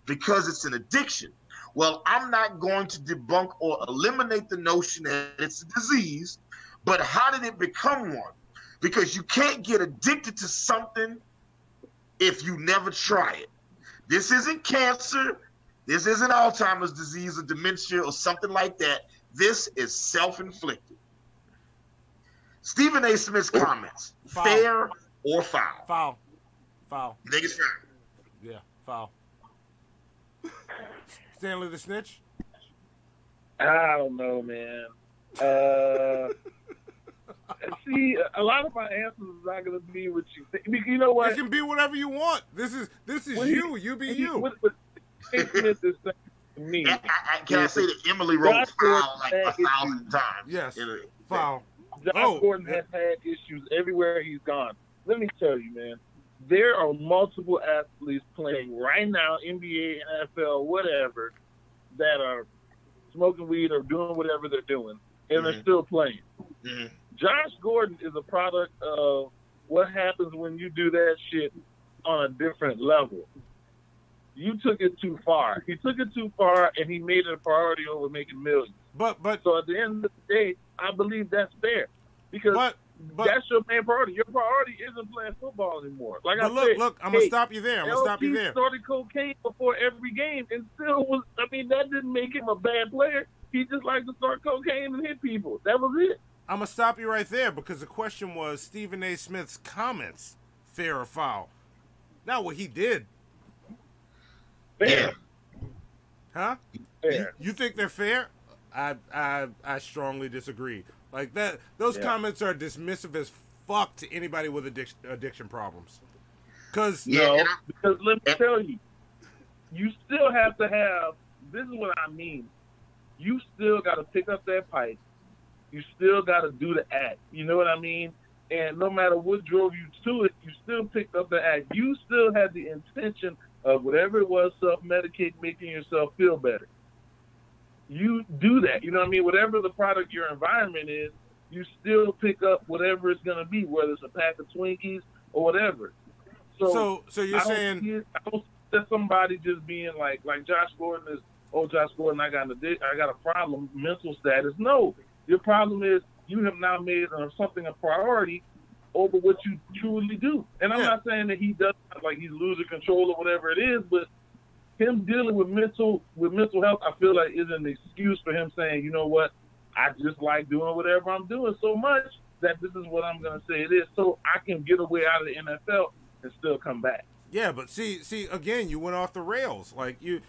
because it's an addiction. Well, I'm not going to debunk or eliminate the notion that it's a disease, but how did it become one? Because you can't get addicted to something if you never try it. This isn't cancer. This isn't Alzheimer's disease or dementia or something like that. This is self-inflicted." Stephen A. Smith's comments, Foul. fair or foul? Foul. You think it's fair? Yeah, foul. Stanley the Snitch? I don't know, man. See, a lot of my answers is not going to be what you think. You know what? It can be whatever you want. This is you. You be you. What Smith is saying to me. Can I say that Emily wrote foul like 1,000 times? Yes. Foul. Josh Gordon has had issues everywhere he's gone. Let me tell you, man. There are multiple athletes playing right now, NBA, NFL, whatever, that are smoking weed or doing whatever they're doing, and they're still playing. Mm-hmm. Josh Gordon is a product of what happens when you do that shit on a different level. You took it too far. He took it too far, and he made it a priority over making millions. But so at the end of the day, I believe that's fair because that's your main priority. Your priority isn't playing football anymore. Like I said, look, I'm gonna stop you there. He started cocaine before every game, and still was. I mean, that didn't make him a bad player. He just liked to start cocaine and hit people. That was it. I'm gonna stop you right there because the question was Stephen A. Smith's comments, fair or foul? Not what he did. Fair. Huh? Fair. You think they're fair? I strongly disagree. Like that, those comments are dismissive as fuck to anybody with addiction problems. Because because let me tell you, you still have to have. This is what I mean. You still got to pick up that pipe. You still got to do the act. You know what I mean? And no matter what drove you to it, you still picked up the act. You still had the intention of whatever it was, self-medicate, making yourself feel better. You do that. You know what I mean? Whatever the product your environment is, you still pick up whatever it's going to be, whether it's a pack of Twinkies or whatever. So you're saying... I don't see that somebody just being like Josh Gordon is, oh, Josh Gordon, I got a problem, mental status. No. Your problem is you have now made something a priority over what you truly do. And I'm not saying that he does, like he's losing control or whatever it is, but him dealing with mental health, I feel like is an excuse for him saying, you know what, I just like doing whatever I'm doing so much that this is what I'm going to say it is, so I can get away out of the NFL and still come back. Yeah, but see, again, you went off the rails. Like you're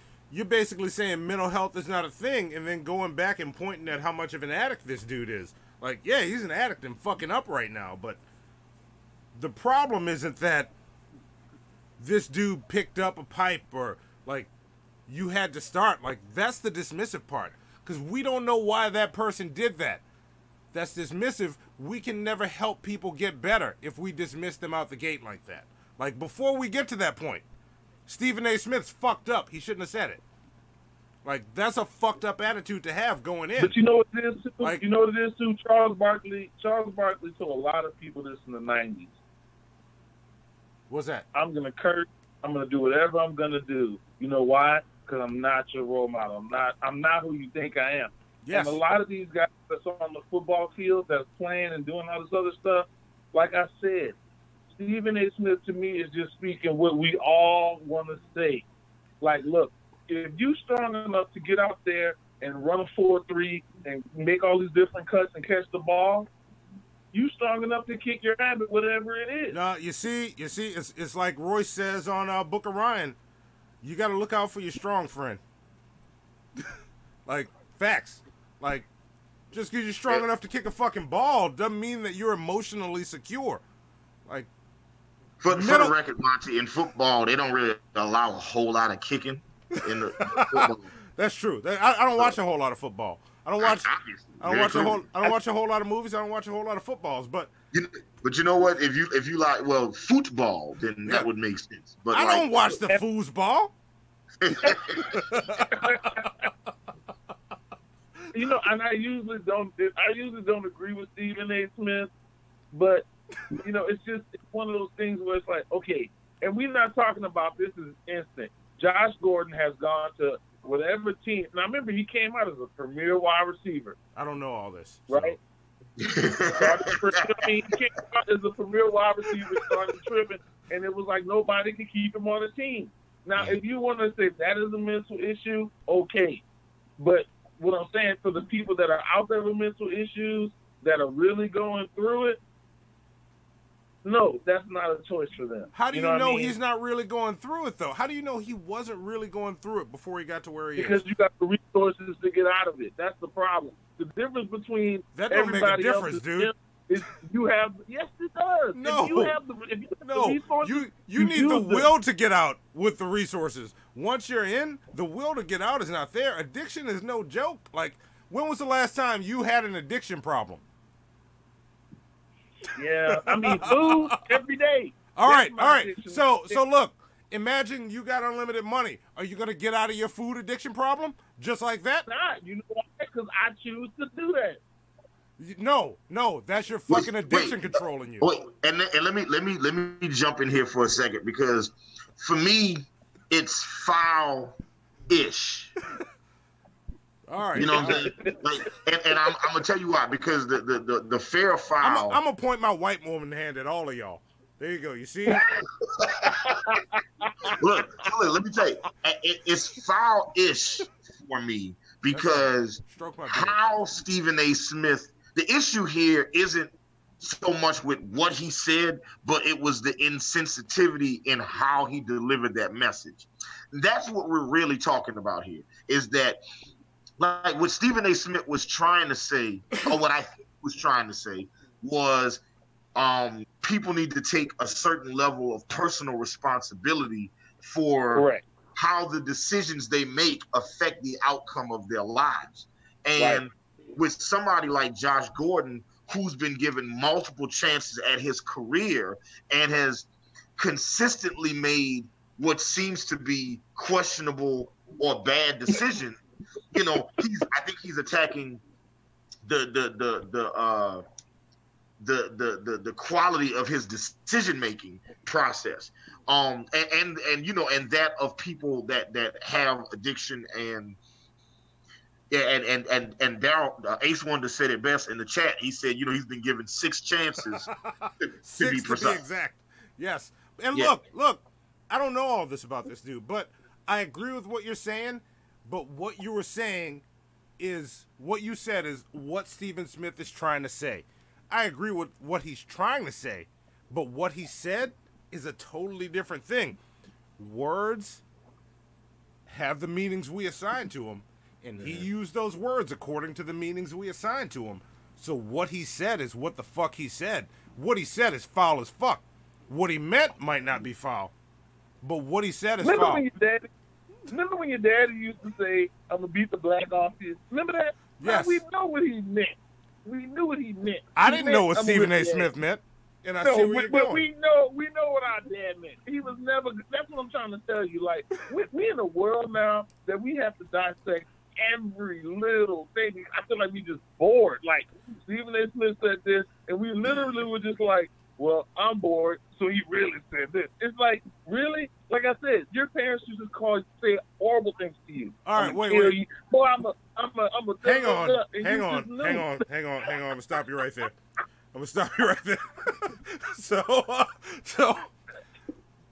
basically saying mental health is not a thing, and then going back and pointing at how much of an addict this dude is. Like, yeah, he's an addict and fucking up right now, but the problem isn't that this dude picked up a pipe or, like, you had to start. Like, that's the dismissive part. Because we don't know why that person did that. That's dismissive. We can never help people get better if we dismiss them out the gate like that. Like, before we get to that point, Stephen A. Smith's fucked up. He shouldn't have said it. Like, that's a fucked up attitude to have going in. But you know what it is, too? Like, you know what it is, too? Charles Barkley told a lot of people this in the 90s. What's that? I'm going to curse. I'm going to do whatever I'm going to do. You know why? Because I'm not your role model. I'm not who you think I am. Yes. And a lot of these guys that's on the football field that's playing and doing all this other stuff, like I said, Stephen A. Smith to me is just speaking what we all want to say. Like, look, if you strong enough to get out there and run a 4-3 and make all these different cuts and catch the ball, you strong enough to kick your habit, whatever it is. No, you see, it's like Royce says on Book of Ryan. You got to look out for your strong friend. Like, facts. Like, just because you're strong enough to kick a fucking ball doesn't mean that you're emotionally secure. Like, for the record, Monty, in football, they don't really allow a whole lot of kicking in the football. That's true. I don't watch a whole lot of football. I don't watch a whole lot of movies. I don't watch a whole lot of footballs. But you know what? If you like football, then that would make sense. But I don't watch the foosball. You know, and I usually don't agree with Stephen A. Smith, but you know, it's one of those things where it's like, okay, and we're not talking about this as instant. Josh Gordon has gone to whatever team. Now, remember, he came out as a premier wide receiver. I don't know all this, right? He came out as a premier wide receiver, started tripping, and it was like nobody could keep him on the team. Now, if you want to say that is a mental issue, okay. But what I'm saying, for the people that are out there with mental issues, that are really going through it, no, that's not a choice for them. How do you know he's not really going through it, though? How do you know he wasn't really going through it before he got to where he is? Because you got the resources to get out of it. That's the problem. The difference between that don't make a difference, dude. Is you have, yes, it does. No, you need the will to get out with the resources. Once you're in, the will to get out is not there. Addiction is no joke. Like, when was the last time you had an addiction problem? Yeah, I mean, food every day. All right. So look, imagine you got unlimited money. Are you gonna get out of your food addiction problem just like that? Not, you know why? Because I choose to do that. No, that's your fucking addiction controlling you. Wait, and let me jump in here for a second, because for me, it's foul-ish. All right. You know what I'm saying? Like, and I'm gonna tell you why, because the fair foul. I'm gonna point my white woman hand at all of y'all. There you go. You see? Look, let me tell you, it's foul-ish for me, because how Stephen A. Smith. The issue here isn't so much with what he said, but it was the insensitivity in how he delivered that message. That's what we're really talking about here, is that, like, what Stephen A. Smith was trying to say, or what I think was trying to say, was people need to take a certain level of personal responsibility for how the decisions they make affect the outcome of their lives. And with somebody like Josh Gordon, who's been given multiple chances at his career and has consistently made what seems to be questionable or bad decisions, you know, I think he's attacking the quality of his decision making process, and you know, and that of people that have addiction. And and Daryl Ace wanted to say it best in the chat. He said, you know, he's been given 6 chances to be precise. To be exact. Yes. And look, I don't know all this about this dude, but I agree with what you're saying. But what you were saying is what you said is what Stephen Smith is trying to say. I agree with what he's trying to say, but what he said is a totally different thing. Words have the meanings we assign to them, and he used those words according to the meanings we assign to him. So what he said is what the fuck he said. What he said is foul as fuck. What he meant might not be foul, but what he said is foul. Remember when your daddy used to say, "I'm gonna beat the black off you"? Remember that? Yes. We know what he meant. We knew what he meant. I didn't know what Stephen A. Smith meant, and I see where you're going. We know what our dad meant. He was never. That's what I'm trying to tell you. Like we in a world now that we have to dissect every little thing. I feel like we just bored. Like Stephen A. Smith said this, and we literally were just like, "Well, I'm bored, so he really said this." It's like, really? Like I said, your parents used to say horrible things to you. All right, wait. You. Boy, I'm a. Hang on. I'm gonna stop you right there.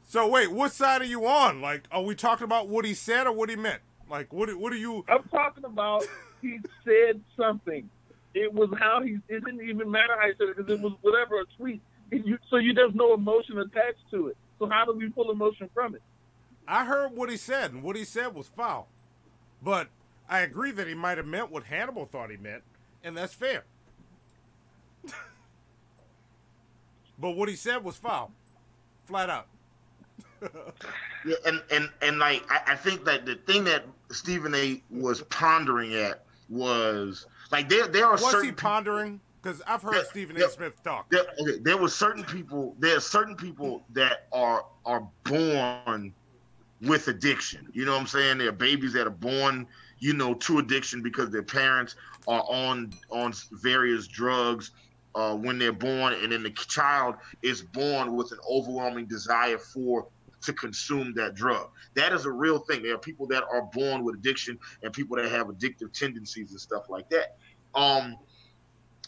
So wait, what side are you on? Like, are we talking about what he said or what he meant? Like, what are you? I'm talking about he said something. It was how he. It didn't even matter how he said it because it was whatever a tweet. There's no emotion attached to it. So how do we pull emotion from it? I heard what he said, and what he said was foul. But I agree that he might have meant what Hannibal thought he meant, and that's fair. But what he said was foul, flat out. Yeah, and like I think that the thing that Stephen A. was pondering at was like there are certain. Was he pondering? Because I've heard Stephen A. Smith talk. There were certain people. There are certain people that are born with addiction. You know what I'm saying? There are babies that are born, to addiction because their parents are on various drugs when they're born, and then the child is born with an overwhelming desire to consume that drug. That is a real thing. There are people that are born with addiction and people that have addictive tendencies and stuff like that.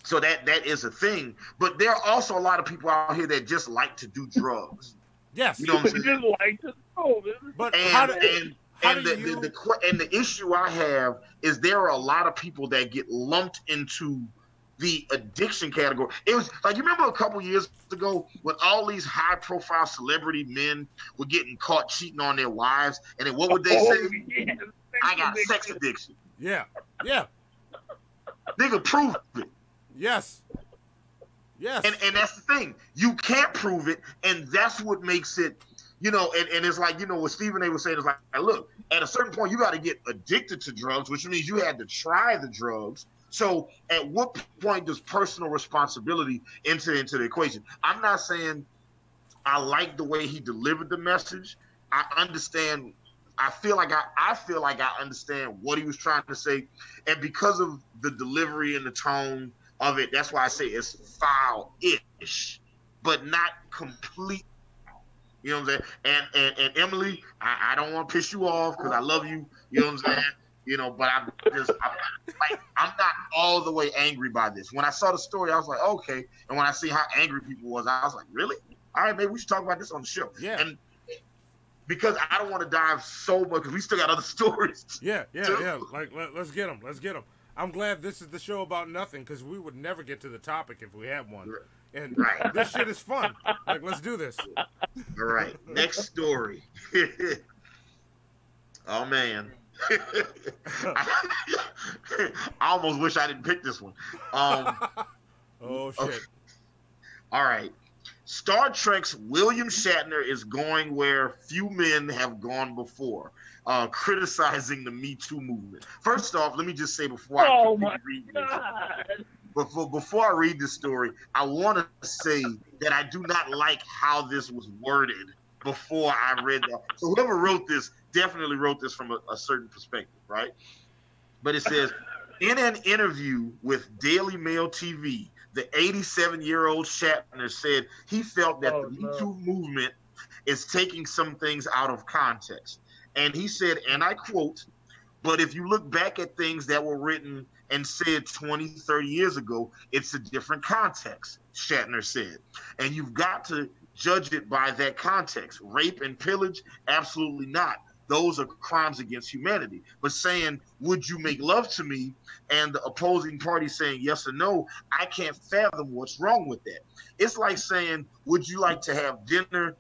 So that is a thing, but there are also a lot of people out here that just like to do drugs. Yes, you know what I'm saying. Just like to know. But the issue I have is there are a lot of people that get lumped into the addiction category. It was like, you remember a couple years ago when all these high-profile celebrity men were getting caught cheating on their wives, and then what would they say? Yeah, I got a sex addiction. Yeah. Nigga, prove it. Yes. And that's the thing. You can't prove it, and that's what makes it, and it's like, what Stephen A. was saying is like, look, at a certain point, you got to get addicted to drugs, which means you had to try the drugs. So at what point does personal responsibility enter into the equation? I'm not saying I like the way he delivered the message. I understand. I feel like I understand what he was trying to say, and because of the delivery and the tone of it, that's why I say it's foul-ish, but not complete. You know what I'm saying? And Emily, I don't want to piss you off because I love you. You know what I'm saying? But I'm not all the way angry by this. When I saw the story, I was like, okay. And when I see how angry people was, I was like, really? All right, maybe we should talk about this on the show. Yeah. And because I don't want to dive so much, because we still got other stories. Yeah. Like, let's get them. I'm glad this is the show about nothing, because we would never get to the topic if we had one. And this shit is fun. Like, let's do this. All right. Next story. Oh, man. I almost wish I didn't pick this one. Oh, shit. Okay. All right. Star Trek's William Shatner is going where few men have gone before, criticizing the Me Too movement. First off, let me just say before I read this, before I read this story, I want to say that I do not like how this was worded before I read that. So whoever wrote this definitely wrote this from a certain perspective, right? But it says, in an interview with Daily Mail TV, the 87-year-old Shatner said he felt that the Me Too movement is taking some things out of context. And he said, and I quote, "But if you look back at things that were written and said 20, 30 years ago, it's a different context," Shatner said. "And you've got to judge it by that context. Rape and pillage? Absolutely not. those are crimes against humanity. But saying, would you make love to me? And the opposing party saying yes or no, I can't fathom what's wrong with that. It's like saying, would you like to have dinner?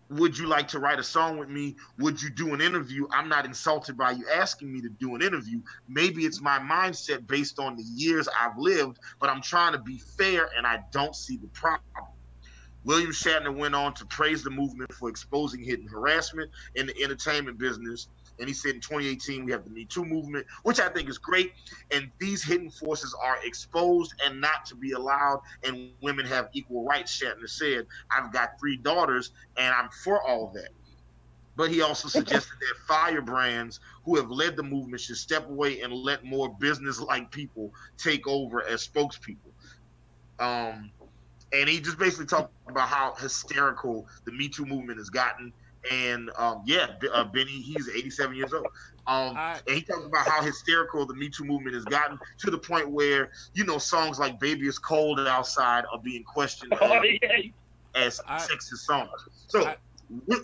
Would you like to write a song with me? Would you do an interview? I'm not insulted by you asking me to do an interview. Maybe it's my mindset based on the years I've lived, but I'm trying to be fair and I don't see the problem. William Shatner went on to praise the movement for exposing hidden harassment in the entertainment business. And he said in 2018, we have the Me Too movement, which I think is great. And these hidden forces are exposed and not to be allowed. And women have equal rights, Shatner said. I've got 3 daughters, and I'm for all of that. But he also suggested that firebrands who have led the movement should step away and let more business-like people take over as spokespeople. And he just basically talked about how hysterical the Me Too movement has gotten. And Benny, he's 87 years old. And he talks about how hysterical the Me Too movement has gotten to the point where, songs like Baby It's Cold Outside are being questioned as sexist songs. So,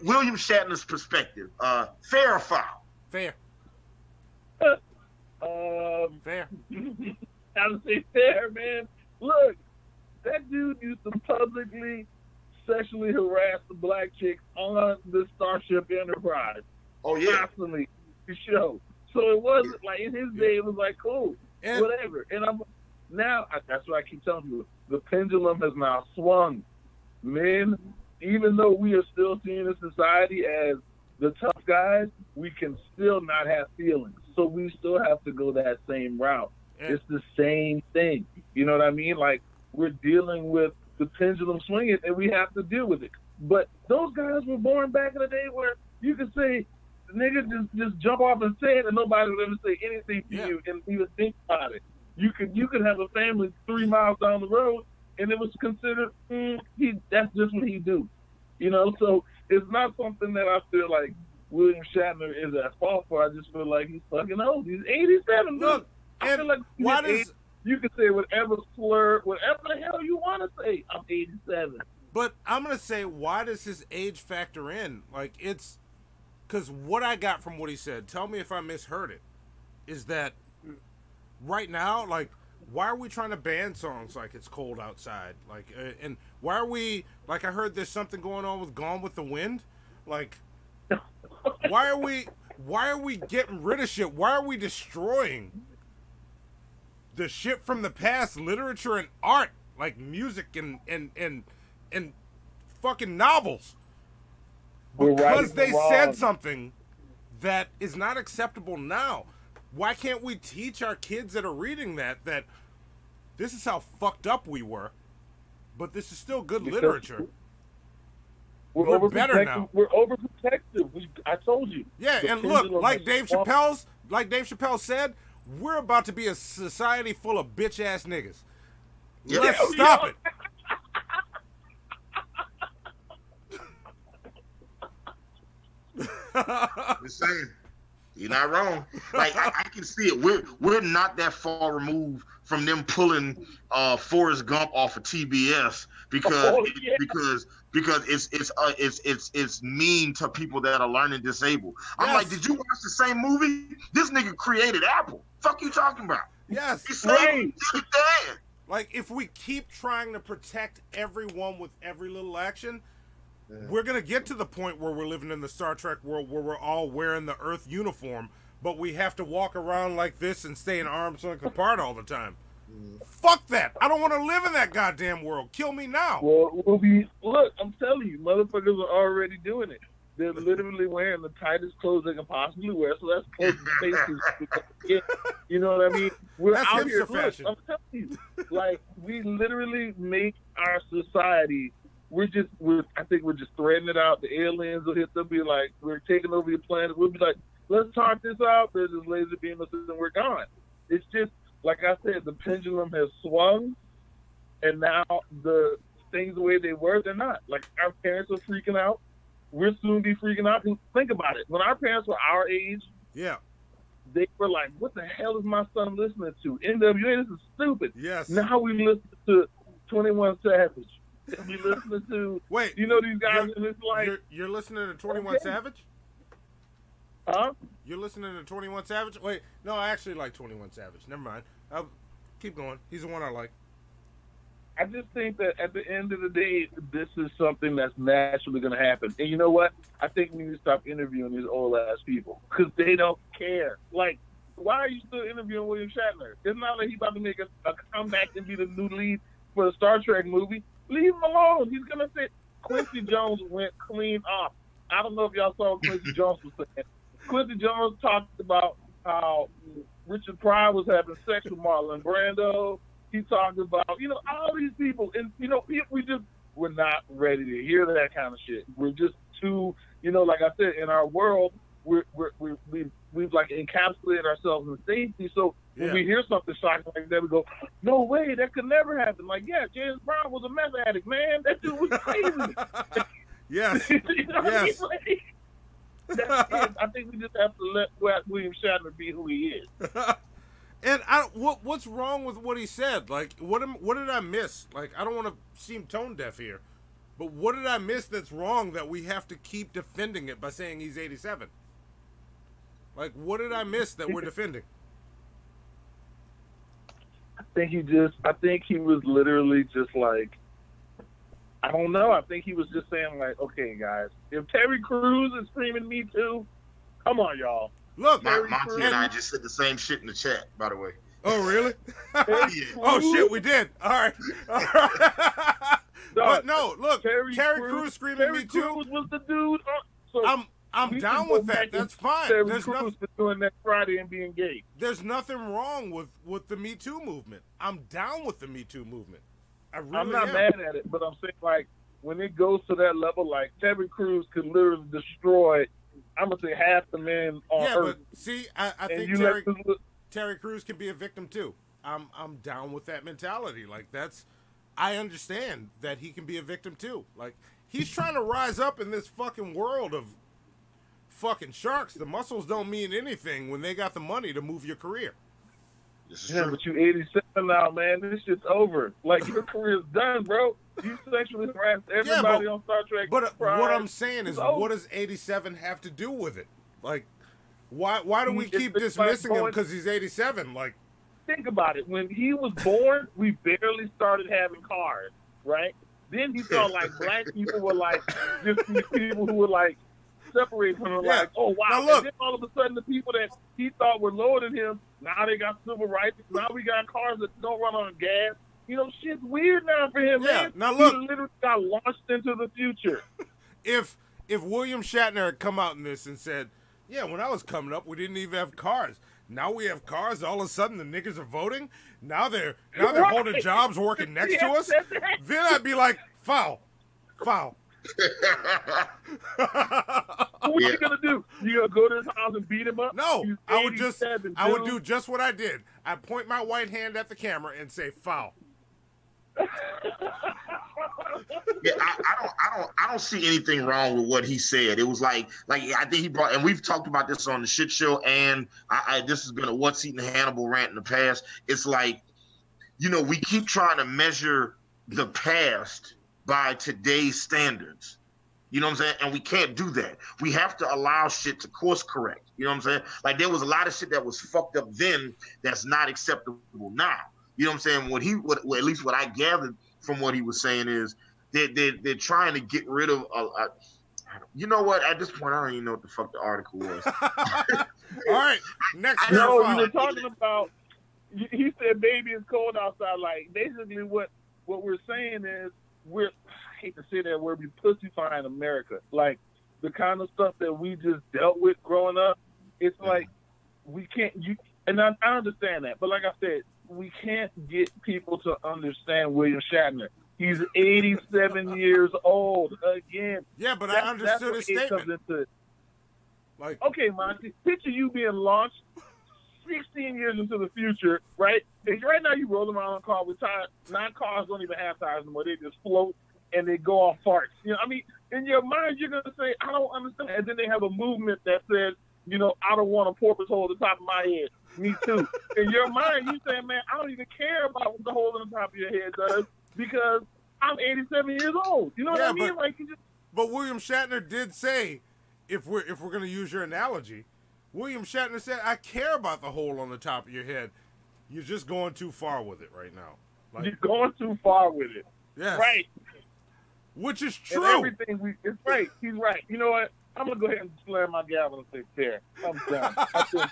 William Shatner's perspective, fair or foul? Fair. Fair. I would say fair, man. Look, that dude used to publicly sexually harass the black chick on the Starship Enterprise. Oh, yeah. Constantly. The show. So it wasn't like, in his day, it was like, cool, whatever. And that's what I keep telling you. The pendulum has now swung. Men, even though we are still seen in society as the tough guys, we can still not have feelings. So we still have to go that same route. It's the same thing. You know what I mean? Like, we're dealing with the pendulum swinging, and we have to deal with it. But those guys were born back in the day where you could say, nigga, just jump off and say it, and nobody would ever say anything to you and even think about it. You could have a family 3 miles down the road, and it was considered that's just what he do. So it's not something that I feel like William Shatner is at fault for. I just feel like he's fucking old. He's 87. Look, I feel like you can say whatever slur, whatever the hell you want to say. I'm 87. But I'm going to say, why does his age factor in? Like, it's... Because what I got from what he said, tell me if I misheard it, is that right now, like, why are we trying to ban songs like It's Cold Outside? Like, and why are we... Like, I heard there's something going on with Gone with the Wind. Like, why are we getting rid of shit? Why are we destroying the shit from the past, literature and art, like music and fucking novels, because they said something that is not acceptable now? Why can't we teach our kids that are reading that this is how fucked up we were, but this is still good literature? We're better now. We're overprotective. I told you. Yeah, and look, like Dave Chappelle said, we're about to be a society full of bitch-ass niggas. Let's stop it. Just saying. You're not wrong. Like, I can see it. We're not that far removed from them pulling Forrest Gump off of TBS because it's mean to people that are learning disabled. I'm like, did you watch the same movie? This nigga created Apple. Fuck you talking about? Yes. He saved it. Like, if we keep trying to protect everyone with every little action, we're going to get to the point where we're living in the Star Trek world where we're all wearing the Earth uniform, but we have to walk around like this and stay in arm's length apart all the time. Fuck that. I don't want to live in that goddamn world. Kill me now. Well, look, I'm telling you, motherfuckers are already doing it. They're literally wearing the tightest clothes they can possibly wear, so that's close to spaces. You know what I mean? We're that's out here. Look, I'm telling you, like, we literally make our society. I think we're just threading it out. The aliens will hit them, be like, we're taking over your planet. We'll be like, let's talk this out. There's this laser beam us and we're gone. It's just, like I said, the pendulum has swung, and now the things the way they were, they're not. Like, our parents are freaking out. We'll soon be freaking out. Think about it. When our parents were our age, they were like, what the hell is my son listening to? NWA, this is stupid. Yes. Now we listen to 21 Savage. We listening to, wait, these guys, and it's like, you're listening to 21 Savage? Huh? You're listening to 21 Savage? Wait, no, I actually like 21 Savage. Never mind. Keep going. He's the one I like. I just think that at the end of the day, this is something that's naturally going to happen. And you know what? I think we need to stop interviewing these old-ass people because they don't care. Like, why are you still interviewing William Shatner? It's not like he's about to make a comeback and be the new lead for the Star Trek movie. Leave him alone. He's going to say Quincy Jones went clean off. I don't know if y'all saw what Quincy Jones was saying. Quincy Jones talked about how Richard Pryor was having sex with Marlon Brando. He talked about, all these people. And, we're not ready to hear that kind of shit. We're just too, like I said, in our world, we've like encapsulated ourselves in safety. So when we hear something shocking like that, we go, no way, that could never happen. Like, yeah, James Brown was a meth addict, man. That dude was crazy. Yes. Yes. That's it. I think we just have to let William Shatner be who he is. And what's wrong with what he said? Like, what did I miss? Like, I don't want to seem tone deaf here, but what did I miss that's wrong that we have to keep defending it by saying he's 87? Like, what did I miss that we're defending? I think he was literally just like, I don't know. I think he was just saying like, okay, guys, if Terry Crews is screaming "Me Too," come on, y'all. Look, Monty and I just said the same shit in the chat, by the way. Oh, really? Yeah. Oh, shit, we did. All right. But no, look, Terry Crews screaming "Me Too" was the dude. So I'm down with that. That's fine. Terry Crews for doing that Friday and being gay. There's nothing wrong with the Me Too movement. I'm down with the Me Too movement. I'm not mad at it, but I'm saying like when it goes to that level, like Terry Crews could literally destroy, I'm gonna say half the men on Earth. Yeah, but see, I think Terry Crews can be a victim too. I'm down with that mentality. Like I understand that he can be a victim too. Like he's trying to rise up in this fucking world of fucking sharks. The muscles don't mean anything when they got the money to move your career. But you 87 now, man. This shit's over. Like your career's done, bro. You sexually harassed everybody on Star Trek. But what I'm saying is, what does 87 have to do with it? Like, why do we keep dismissing him because he's 87? Like, think about it. When he was born, we barely started having cars, right? Then he saw like black people were like just these people who were like separated from him, like, oh wow. Now, look, and then all of a sudden the people that he thought were lower than him, now they got civil rights. Now we got cars that don't run on gas. Shit's weird now for him, man. Now look, he literally got launched into the future. If William Shatner had come out in this and said, yeah, when I was coming up, we didn't even have cars. Now we have cars. All of a sudden, the niggas are voting. Now they're holding jobs, working next to us. Then I'd be like, foul. What you gonna do? You gonna go to his house and beat him up? No, I would do just what I did. I'd point my white hand at the camera and say foul. Yeah, I don't see anything wrong with what he said. It was like I think he brought, and we've talked about this on the shit show, and this has been a What's Eating Hannibal rant in the past. It's like, we keep trying to measure the past by today's standards. You know what I'm saying? And we can't do that. We have to allow shit to course correct. You know what I'm saying? Like there was a lot of shit that was fucked up then that's not acceptable now. You know what I'm saying? At least what I gathered from what he was saying is they're trying to get rid of you know what? At this point, I don't even know what the fuck the article was. All right, next. No, we were talking about. He said, "Baby, it's cold outside." Like basically, what we're saying is I hate to say that word, we pussifying America. Like the kind of stuff that we just dealt with growing up. It's like we can't. And I understand that, but like I said, we can't get people to understand William Shatner. He's 87 years old again. Yeah, but I understood his statement. Like, okay, Monty, picture you being launched 16 years into the future, right? And right now you roll around on a car with tires. Now cars don't even have tires anymore. They just float and they go off farts. In your mind, you're going to say, I don't understand. And then they have a movement that says, I don't want a porpoise hole at the top of my head. Me too. In your mind, you say, man, I don't even care about what the hole on the top of your head does because I'm 87 years old. You know what I mean? But William Shatner did say, if we're going to use your analogy, William Shatner said, I care about the hole on the top of your head. You're just going too far with it right now. Like, You're going too far with it. yes. Right. Which is true. And it's right. He's right. You know what? I'm going to go ahead and slam my gavel and say, fair. I'm done. I think,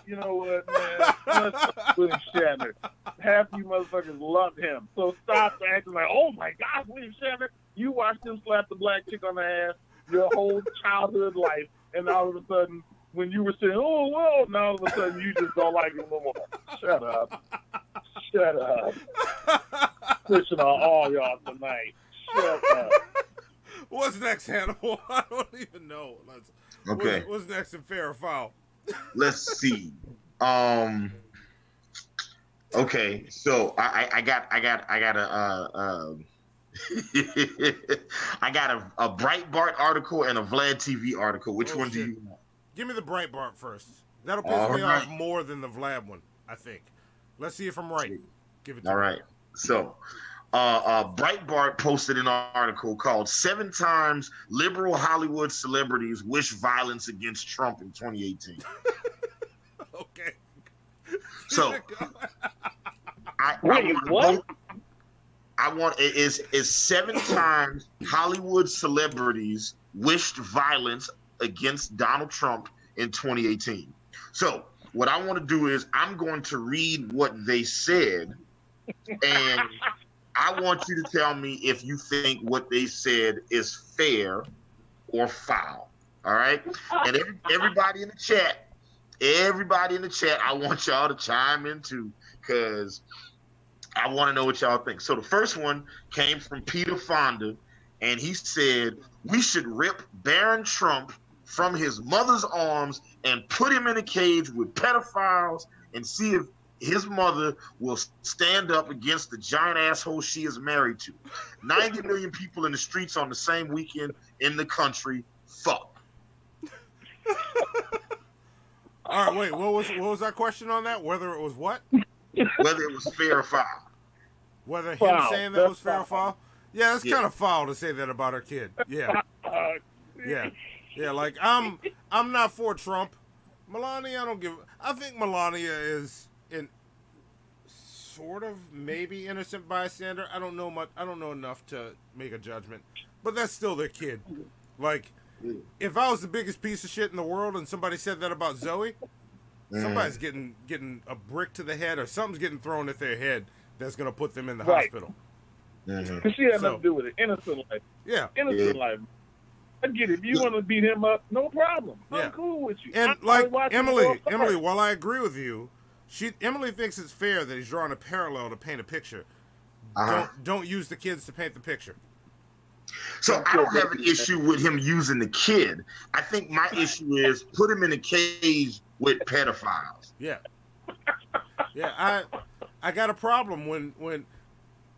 you know what, man? Let's William Shatner. Half you motherfuckers love him. So stop acting like, oh my gosh, William Shatner. You watched him slap the black chick on the ass your whole childhood life, and all of a sudden, when you were saying, oh, well, now all of a sudden you just don't like him no more. Shut up. Shut up. Pushing on all y'all tonight. Shut up. What's next, Hannibal? I don't even know. Okay. What's next in fair or foul? Let's see. Okay, so I got a Breitbart article and a Vlad TV article. Which one do you want? Give me the Breitbart first. That'll piss me off more than the Vlad one, I think. Let's see if I'm right. Give it to me. All right. So, Breitbart posted an article called 7 Times Liberal Hollywood Celebrities Wish Violence Against Trump in 2018. Okay. So, is 7 times Hollywood celebrities wished violence against Donald Trump in 2018. So what I want to do is I'm going to read what they said, and I want you to tell me if you think what they said is fair or foul. All right? And everybody in the chat, I want y'all to chime in too, because I want to know what y'all think. So the first one came from Peter Fonda, and he said, we should rip Baron Trump from his mother's arms and put him in a cage with pedophiles and see if his mother will stand up against the giant asshole she is married to. 90 million people in the streets on the same weekend in the country. Fuck. All right, wait, what was our question on that? Whether it was what? Whether it was fair or foul. Whether him saying that was fair or foul? Yeah, it's kind of foul to say that about our kid. Yeah. Yeah, like I'm not for Trump. Melania, I think Melania is in sort of maybe innocent bystander. I don't know much. I don't know enough to make a judgment. But that's still their kid. Like, if I was the biggest piece of shit in the world and somebody said that about Zoe, somebody's getting a brick to the head or something's getting thrown at their head that's going to put them in the hospital. Because she had nothing to do with it. Innocent life. Yeah. Innocent life. I get it. If you want to beat him up, no problem. I'm cool with you. And like Emily, while I agree with you, Emily thinks it's fair that he's drawing a parallel to paint a picture. Don't use the kids to paint the picture. So I don't have an issue with him using the kid. I think my issue is put him in a cage with pedophiles. Yeah. Yeah, I got a problem when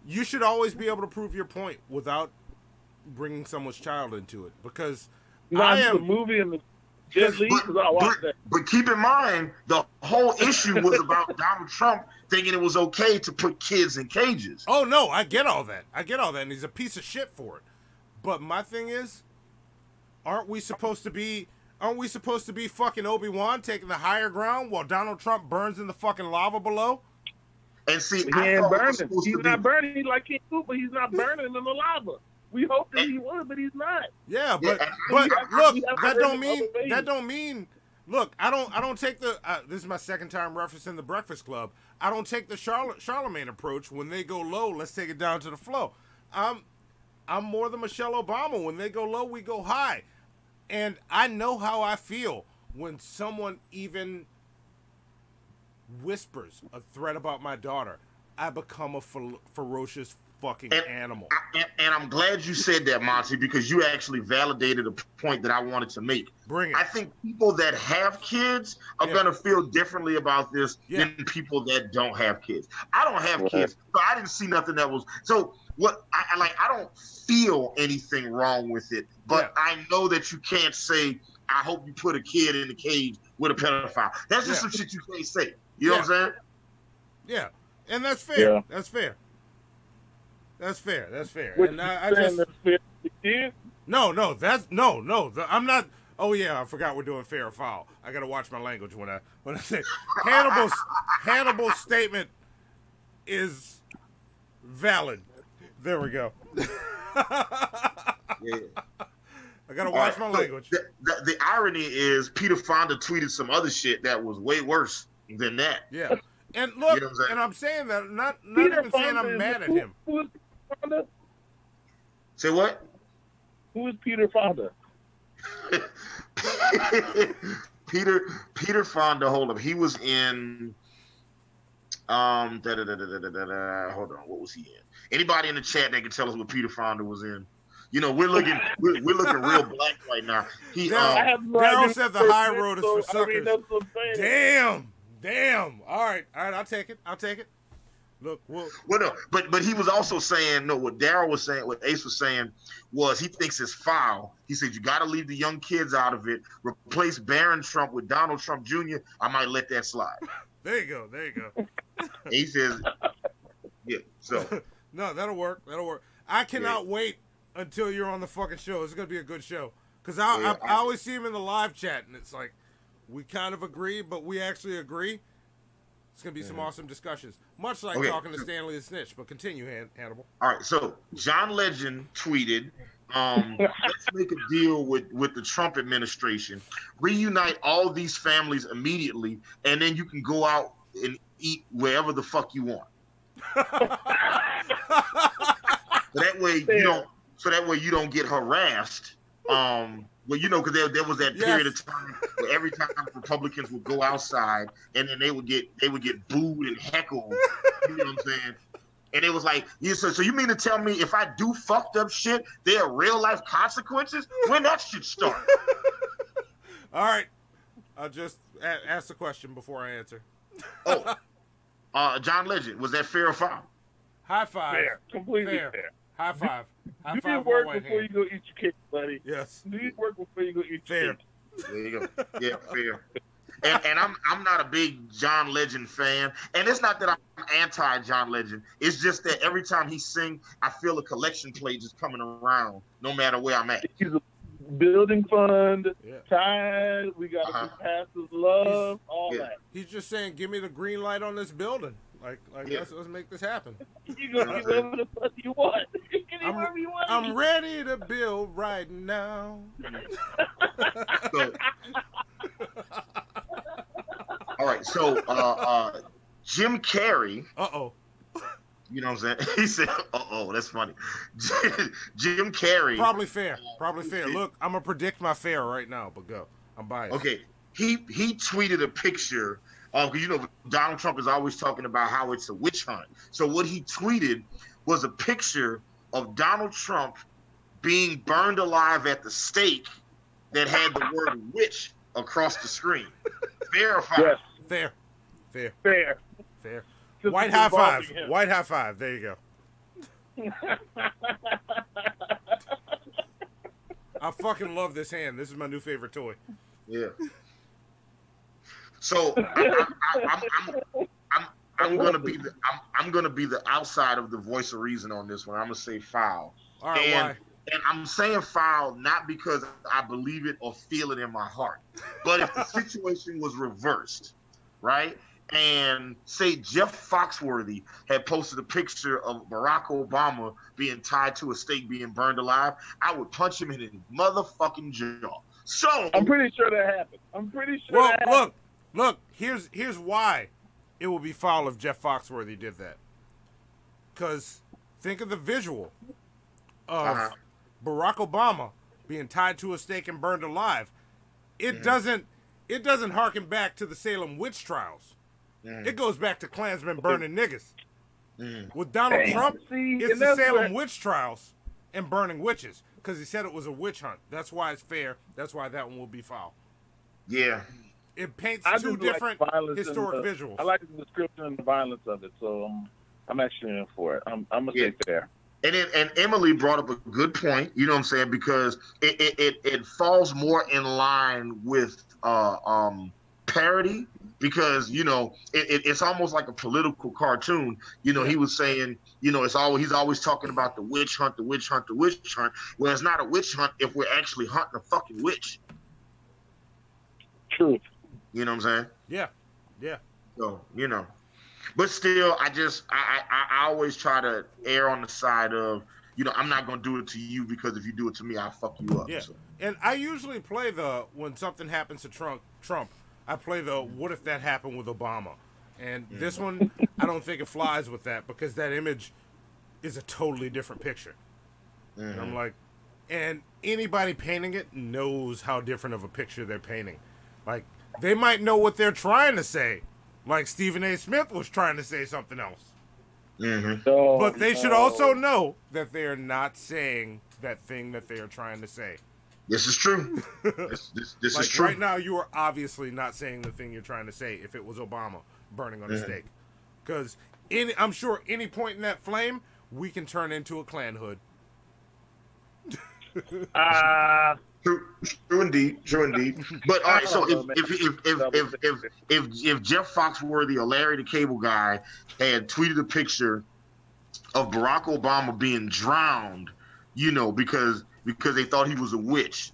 you should always be able to prove your point without bringing someone's child into it, because the movie and the Jet Li, but keep in mind the whole issue was about Donald Trump thinking it was okay to put kids in cages. Oh no, I get all that, and he's a piece of shit for it. But my thing is, aren't we supposed to be fucking Obi-Wan taking the higher ground while Donald Trump burns in the fucking lava below? And see, he ain't burning. He's not burning. He's like King Koopa. He's not burning in the lava. We hope that he would, but he's not. Yeah, but look, that don't mean. Look, I don't take the. This is my second time referencing the Breakfast Club. I don't take the Charlemagne approach. When they go low, let's take it down to the flow. I'm more than Michelle Obama. When they go low, we go high, and I know how I feel when someone even whispers a threat about my daughter. I become a ferocious fucking animal. And I'm glad you said that, Monty, because you actually validated a point that I wanted to make. Bring it. I think people that have kids are going to feel differently about this than people that don't have kids. I don't have kids, so I didn't see nothing that was so. What I don't feel anything wrong with it, but I know that you can't say, I hope you put a kid in the cage with a pedophile. That's just some shit you can't say. You know what I'm saying? Yeah, and that's fair. Yeah. That's fair. That's fair. That's fair. And I just that's fair. no. I'm not. Oh yeah, I forgot we're doing fair or foul. I gotta watch my language when I say Hannibal's statement is valid. There we go. Yeah. I gotta watch my language. The irony is Peter Fonda tweeted some other shit that was way worse than that. Yeah. And look, You know what I'm saying? and I'm saying that not Peter even saying Fonda I'm is- mad at him. Who is Peter Fonda? Say what? Who is Peter Fonda? Peter Fonda, hold up. He was in hold on, what was he in? Anybody in the chat that can tell us what Peter Fonda was in? You know, we're looking real black right now. Daryl said the high road is for suckers. that's what I'm saying. Damn. All right, I'll take it. Look, well, no, but he was also saying, no, what Daryl was saying, what Ace was saying was he thinks it's foul. He said, you got to leave the young kids out of it. Replace Barron Trump with Donald Trump Jr. I might let that slide. There you go. He says, yeah, so. No, that'll work. I cannot wait until you're on the fucking show. It's going to be a good show. Because I always see him in the live chat, and it's like, we kind of agree, but we actually agree. It's going to be some awesome discussions. Much like talking to Stanley the Snitch, but continue, Hannibal. All right, so John Legend tweeted, let's make a deal with the Trump administration, reunite all these families immediately, and then you can go out and eat wherever the fuck you want. That way you don't get harassed. Well, you know, because there was that period of time where every time Republicans would go outside and then they would get booed and heckled. You know what I'm saying? And it was like, so you mean to tell me if I do fucked up shit, there are real life consequences? When that shit start? All right, I'll just ask the question before I answer. John Legend, was that fair or foul? High five. Fair, completely fair. High five. Do your work before you go eat your cake, buddy. Yes. Do your work before you go eat your cake. There you go. Yeah, fair. And I'm not a big John Legend fan, and it's not that I'm anti John Legend. It's just that every time he sings, I feel a collection plate just coming around, no matter where I'm at. He's a building fund, tired. We got to pass his love, all that. He's just saying, give me the green light on this building. Like let's make this happen. You go whatever the fuck you want. You can eat whatever you want. I'm ready to build right now. All right, so Jim Carrey. You know what I'm saying? He said, that's funny. Jim Carrey. Probably fair. Look, I'm gonna predict my fair right now, but go. I'm biased. Okay, he tweeted a picture. Because you know Donald Trump is always talking about how it's a witch hunt. So what he tweeted was a picture of Donald Trump being burned alive at the stake that had the word witch across the screen. Fair or foul? Yes. Fair. White high five. White high five. There you go. I fucking love this hand. This is my new favorite toy. Yeah. So I'm gonna be the outside of the voice of reason on this one. I'm gonna say foul. All right, why? And I'm saying foul not because I believe it or feel it in my heart, but if the situation was reversed, right? And say Jeff Foxworthy had posted a picture of Barack Obama being tied to a stake, being burned alive, I would punch him in his motherfucking jaw. So I'm pretty sure that happened. Look, here's why it will be foul if Jeff Foxworthy did that. Because think of the visual of Barack Obama being tied to a stake and burned alive. It doesn't harken back to the Salem witch trials. It goes back to Klansmen burning niggas. With Donald Trump, it's the Salem witch trials and burning witches. Because he said it was a witch hunt. That's why it's fair. That's why that one will be foul. Yeah. It paints two different historic visuals. I like the description and the violence of it, so I'm actually in for it. I'm gonna say fair. And Emily brought up a good point. You know what I'm saying? Because it falls more in line with parody. Because you know it's almost like a political cartoon. You know, he was saying, you know, he's always talking about the witch hunt, the witch hunt, the witch hunt. Well, it's not a witch hunt if we're actually hunting a fucking witch. True. You know what I'm saying? Yeah. Yeah. So, you know. But still, I always try to err on the side of, you know, I'm not going to do it to you because if you do it to me, I'll fuck you up. Yeah. So. And I usually play when something happens to Trump, I play what if that happened with Obama? And this one, I don't think it flies with that because that image is a totally different picture. And I'm like, and anybody painting it knows how different of a picture they're painting. Like, they might know what they're trying to say. Like Stephen A. Smith was trying to say something else. But they should also know that they are not saying that thing that they are trying to say. This is true. This like is true. Right now, you are obviously not saying the thing you're trying to say if it was Obama burning on a stake. Because I'm sure any point in that flame, we can turn into a Klan hood. True indeed. But all right, so if Jeff Foxworthy or Larry the Cable Guy had tweeted a picture of Barack Obama being drowned, you know, because they thought he was a witch,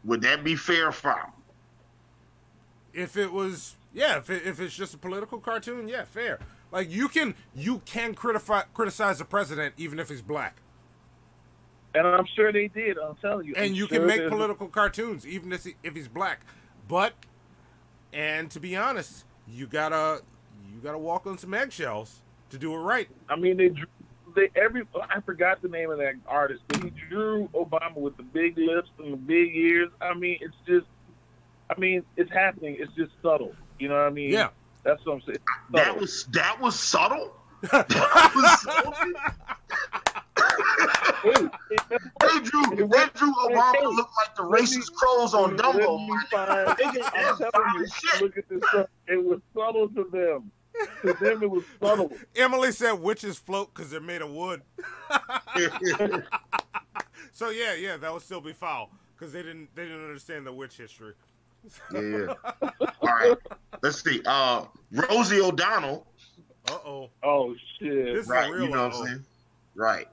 would that be fair or foul? If it was, yeah, if it's just a political cartoon, yeah, fair. Like you can criticize the president even if he's black. And I'm sure they did. I'm telling you. And you can make political cartoons even if he's black. But, and to be honest, you gotta walk on some eggshells to do it right. I mean, I forgot the name of that artist, but he drew Obama with the big lips and the big ears. I mean, it's happening. It's just subtle. You know what I mean? Yeah. That's what I'm saying. That was subtle. That was subtle. They drew Obama look like the racist crows on Dumbo. Look at this stuff. It was subtle to them. To them, it was subtle. Emily said witches float because they're made of wood. So yeah, that would still be foul because they didn't understand the witch history. Yeah. All right. Let's see. Rosie O'Donnell. Oh shit. This right. Is a real you know what I'm saying? Right.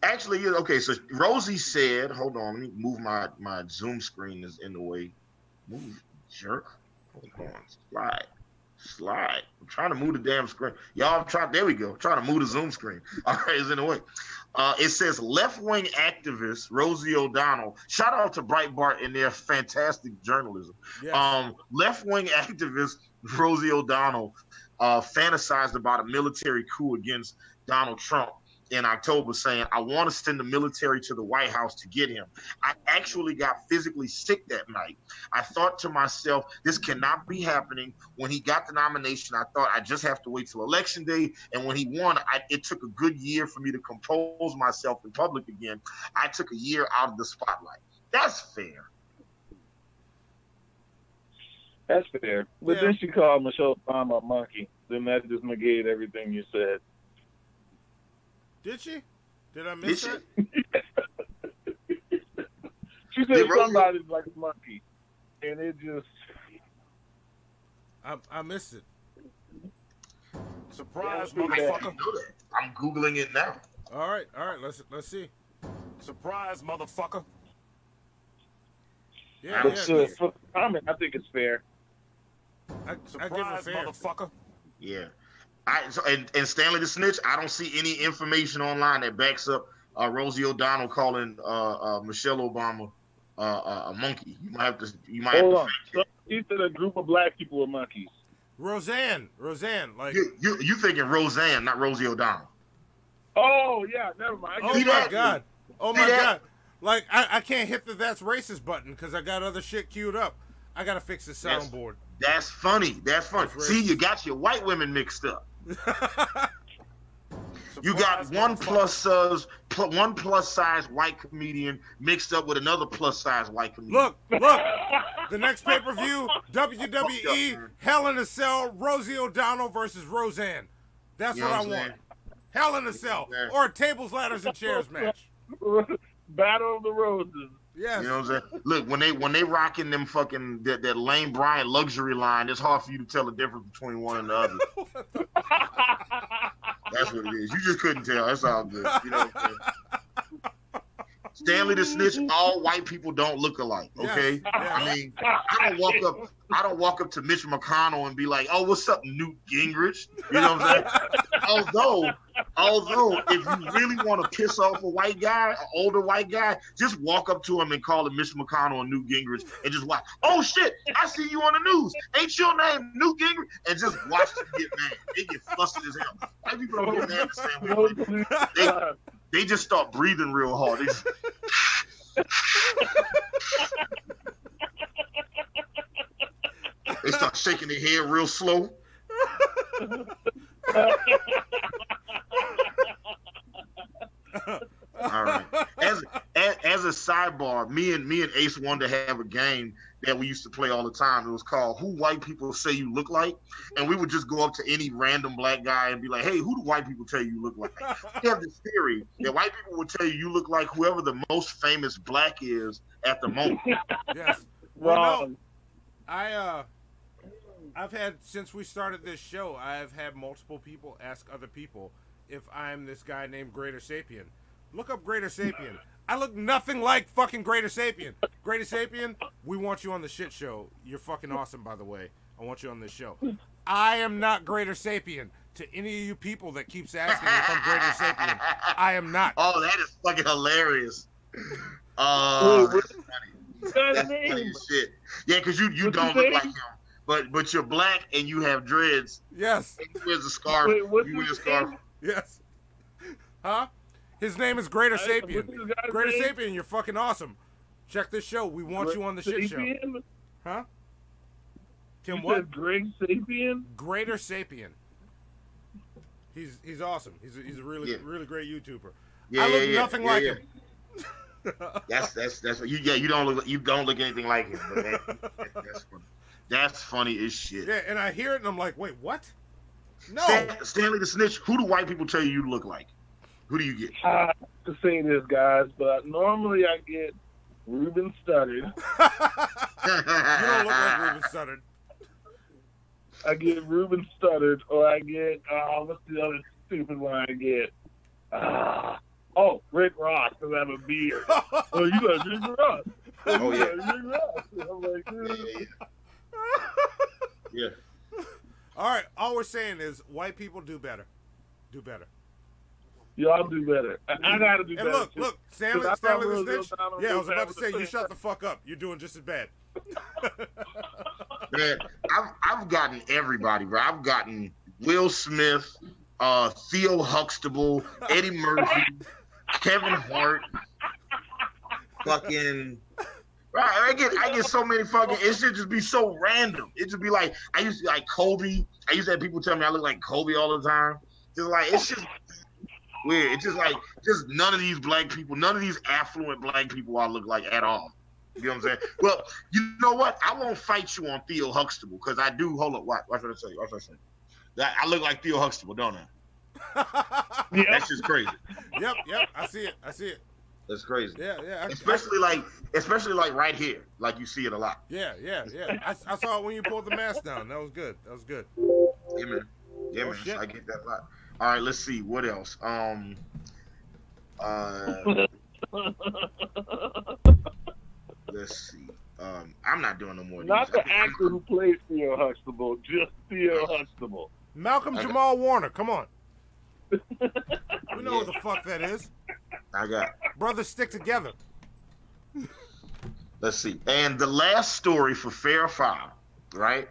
Actually, okay. So Rosie said, "Hold on. Let me move my Zoom screen is in the way. Move, jerk. Hold on. Slide. I'm trying to move the damn screen. Y'all, there we go. I'm trying to move the Zoom screen. All right, it's in the way. It says left-wing activist Rosie O'Donnell. Shout out to Breitbart and their fantastic journalism. Yes. Left-wing activist Rosie O'Donnell fantasized about a military coup against Donald Trump in October, saying, I want to send the military to the White House to get him. I actually got physically sick that night. I thought to myself, this cannot be happening. When he got the nomination, I thought I just have to wait till Election Day. And when he won, it took a good year for me to compose myself in public again. I took a year out of the spotlight. That's fair. That's fair. But then she called Michelle Obama a monkey. Then that just negated everything you said. Did she? Did I miss that? She said somebody's like a monkey. And it just... I missed it. Surprise, motherfucker. I'm Googling it now. All right. Let's see. Surprise, motherfucker. Yeah. For the comment, I think it's fair. I give her fair. Motherfucker. Yeah. And Stanley the Snitch, I don't see any information online that backs up Rosie O'Donnell calling Michelle Obama a monkey. You might have to. Hold on. So you said a group of black people were monkeys. Roseanne, like you thinking Roseanne, not Rosie O'Donnell. Oh yeah, never mind. Oh my god. Like I can't hit the that's racist button because I got other shit queued up. I gotta fix the soundboard. That's funny. See, you got your white women mixed up. You got one plus size white comedian mixed up with another plus size white comedian. Look, the next pay-per-view, WWE, Hell in a Cell, Rosie O'Donnell versus Roseanne. That's what I want. Hell in a Cell, or a tables, ladders, and chairs match. Battle of the Roses. Yes. You know what I'm saying? Look, when they rocking them fucking that Lane Bryant luxury line, it's hard for you to tell the difference between one and the other. That's what it is. You just couldn't tell. That's all good. You know what I'm saying? Stanley the Snitch, all white people don't look alike, okay? Yes, yes. I mean, I don't walk up to Mitch McConnell and be like, "Oh, what's up, Newt Gingrich?" You know what I'm saying? Although, if you really want to piss off a white guy, an older white guy, just walk up to him and call him Mitch McConnell and Newt Gingrich and just watch. "Oh shit, I see you on the news. Ain't your name Newt Gingrich?" And just watch them get mad. They get flustered as hell. White people don't get mad the same way. They just start breathing real hard. They just... They start shaking their head real slow. All right. As a sidebar, me and Ace wanted to have a game that we used to play all the time. It was called "Who White People Say You Look Like," and we would just go up to any random black guy and be like, "Hey, who do white people tell you look like?" We have this theory that white people will tell you look like whoever the most famous black is at the moment. Yes. Well, no, I've had, since we started this show, I've had multiple people ask other people if I'm this guy named Greater Sapien. Look up Greater Sapien. I look nothing like fucking Greater Sapien. Greater Sapien, we want you on the shit show. You're fucking awesome, by the way. I want you on this show. I am not Greater Sapien. To any of you people that keeps asking if I'm Greater Sapien, I am not. Oh, that is fucking hilarious. That's funny. That's funny as shit. Yeah, because you don't look like him. But you're black and you have dreads. Yes. And he wears a scarf. Wait, you wear a scarf. Yes. Huh? His name is Greater Sapien. Greater Sapien, you're fucking awesome. Check this show. We want you on the shit show. Huh? Tim, you what? said Greg Sapien? Greater Sapien. He's awesome. He's a really great YouTuber. Yeah, I look nothing like him. That's you don't look anything like him. But that's funny. That's funny as shit. Yeah, and I hear it and I'm like, wait, what? No. Stanley the Snitch, who do white people tell you look like? Who do you get? I have to say this, guys, but normally I get Ruben Studdard. You don't look like Ruben Studdard. I get Ruben Studdard, or I get, what's the other stupid one I get? Rick Ross, because I have a beard. Oh, you got Rick Ross. Oh, yeah. Rick Ross. I'm like, Yeah. All right, all we're saying is white people do better. Do better. Y'all do better. I gotta do better. And look, Stanley the Snitch. Yeah, I was about to say, you say. shut the fuck up. You're doing just as bad. Man, I've gotten everybody, bro. I've gotten Will Smith, Theo Huxtable, Eddie Murphy, Kevin Hart, fucking. Right, I get so many fucking. It should just be so random. It just be like I used to like Kobe. I used to have people tell me I look like Kobe all the time. Just like it's just weird. It's just like none of these black people, none of these affluent black people I look like at all. You know what I'm saying? Well, you know what? I won't fight you on Theo Huxtable because I do. Hold up, watch what I say. Watch what I say. I look like Theo Huxtable, don't I? Yeah. That's just crazy. Yep. I see it. That's crazy. Yeah. Especially like right here, like you see it a lot. Yeah. I saw it when you pulled the mask down. That was good. Yeah, man. Oh, shit. I get that a lot. All right, let's see what else. Let's see. I'm not doing no more. Not the actor who played Theo Huxtable, just Theo Huxtable. Malcolm Jamal Warner, come on. We know who the fuck that is. I got. Brothers stick together. Let's see. And the last story for Fair File, right?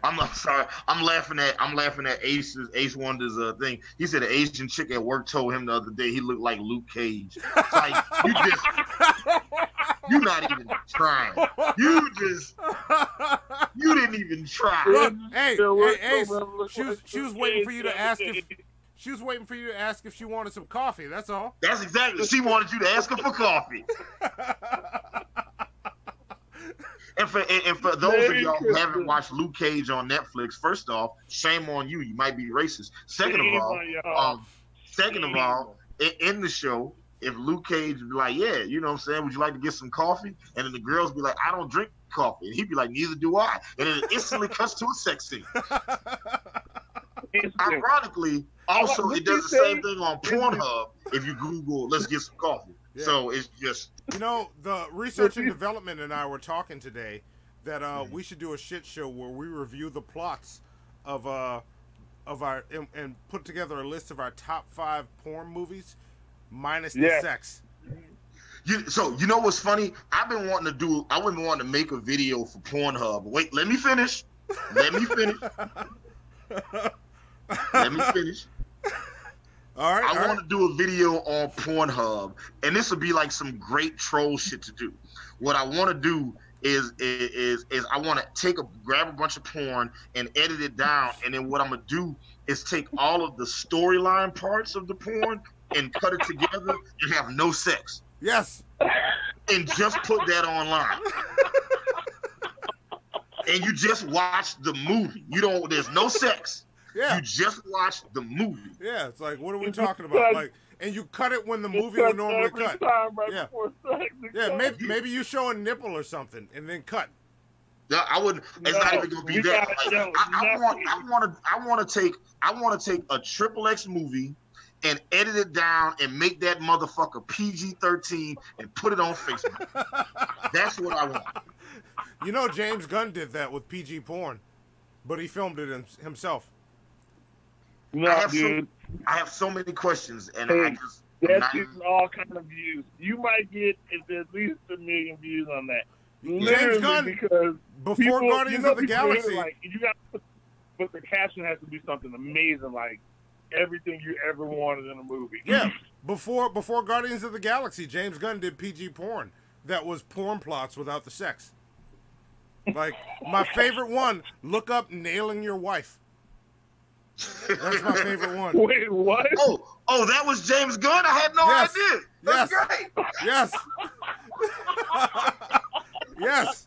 I'm sorry. I'm laughing at Ace Wonder's thing. He said an Asian chick at work told him the other day he looked like Luke Cage. It's like you're not even trying. You didn't even try. Hey, Ace. She was waiting for you to ask if. She was waiting for you to ask if she wanted some coffee. That's all. That's exactly. She wanted you to ask her for coffee. And for those of y'all who haven't watched Luke Cage on Netflix, first off, shame on you. You might be racist. Second of all, in the show, if Luke Cage be like, yeah, you know what I'm saying, would you like to get some coffee? And then the girls be like, I don't drink coffee. And he'd be like, neither do I. And then it instantly cuts to a sex scene. Also, What it you does the say? same thing on Pornhub if you Google "let's get some coffee." Yeah. So it's just You know, the research and development and I were talking today that we should do a shit show where we review the plots of our and put together a list of our top 5 porn movies minus the sex. so you know what's funny? I've been wanting to make a video for Pornhub. Wait, let me finish. Let me finish. All right. I want to do a video on Pornhub, and this would be like some great troll shit to do. What I want to do is I want to grab a bunch of porn and edit it down, and then what I'm gonna do is take all of the storyline parts of the porn and cut it together and have no sex. Yes. And just put that online. And you just watch the movie. There's no sex. Yeah. You just watch the movie. Yeah, it's like, what are we talking about? Like, and you cut it when the movie would normally cut. Yeah, maybe you show a nipple or something and then cut. No, I wouldn't. It's not even gonna be that. Like, I want to take a XXX movie and edit it down and make that motherfucker PG-13 and put it on Facebook. That's what I want. You know, James Gunn did that with PG porn, but he filmed it himself. No, I have so many questions, and that's getting all kind of views. You might get at least 1 million views on that. James Gunn, because before Guardians of the Galaxy, like, you got to but the caption has to be something amazing, like everything you ever wanted in a movie. Yeah, before Guardians of the Galaxy, James Gunn did PG porn that was porn plots without the sex. Like, my favorite one, look up Nailing Your Wife. That's my favorite one. Wait, what? Oh, that was James Gunn? I had no idea. That's great. Yes. Yes.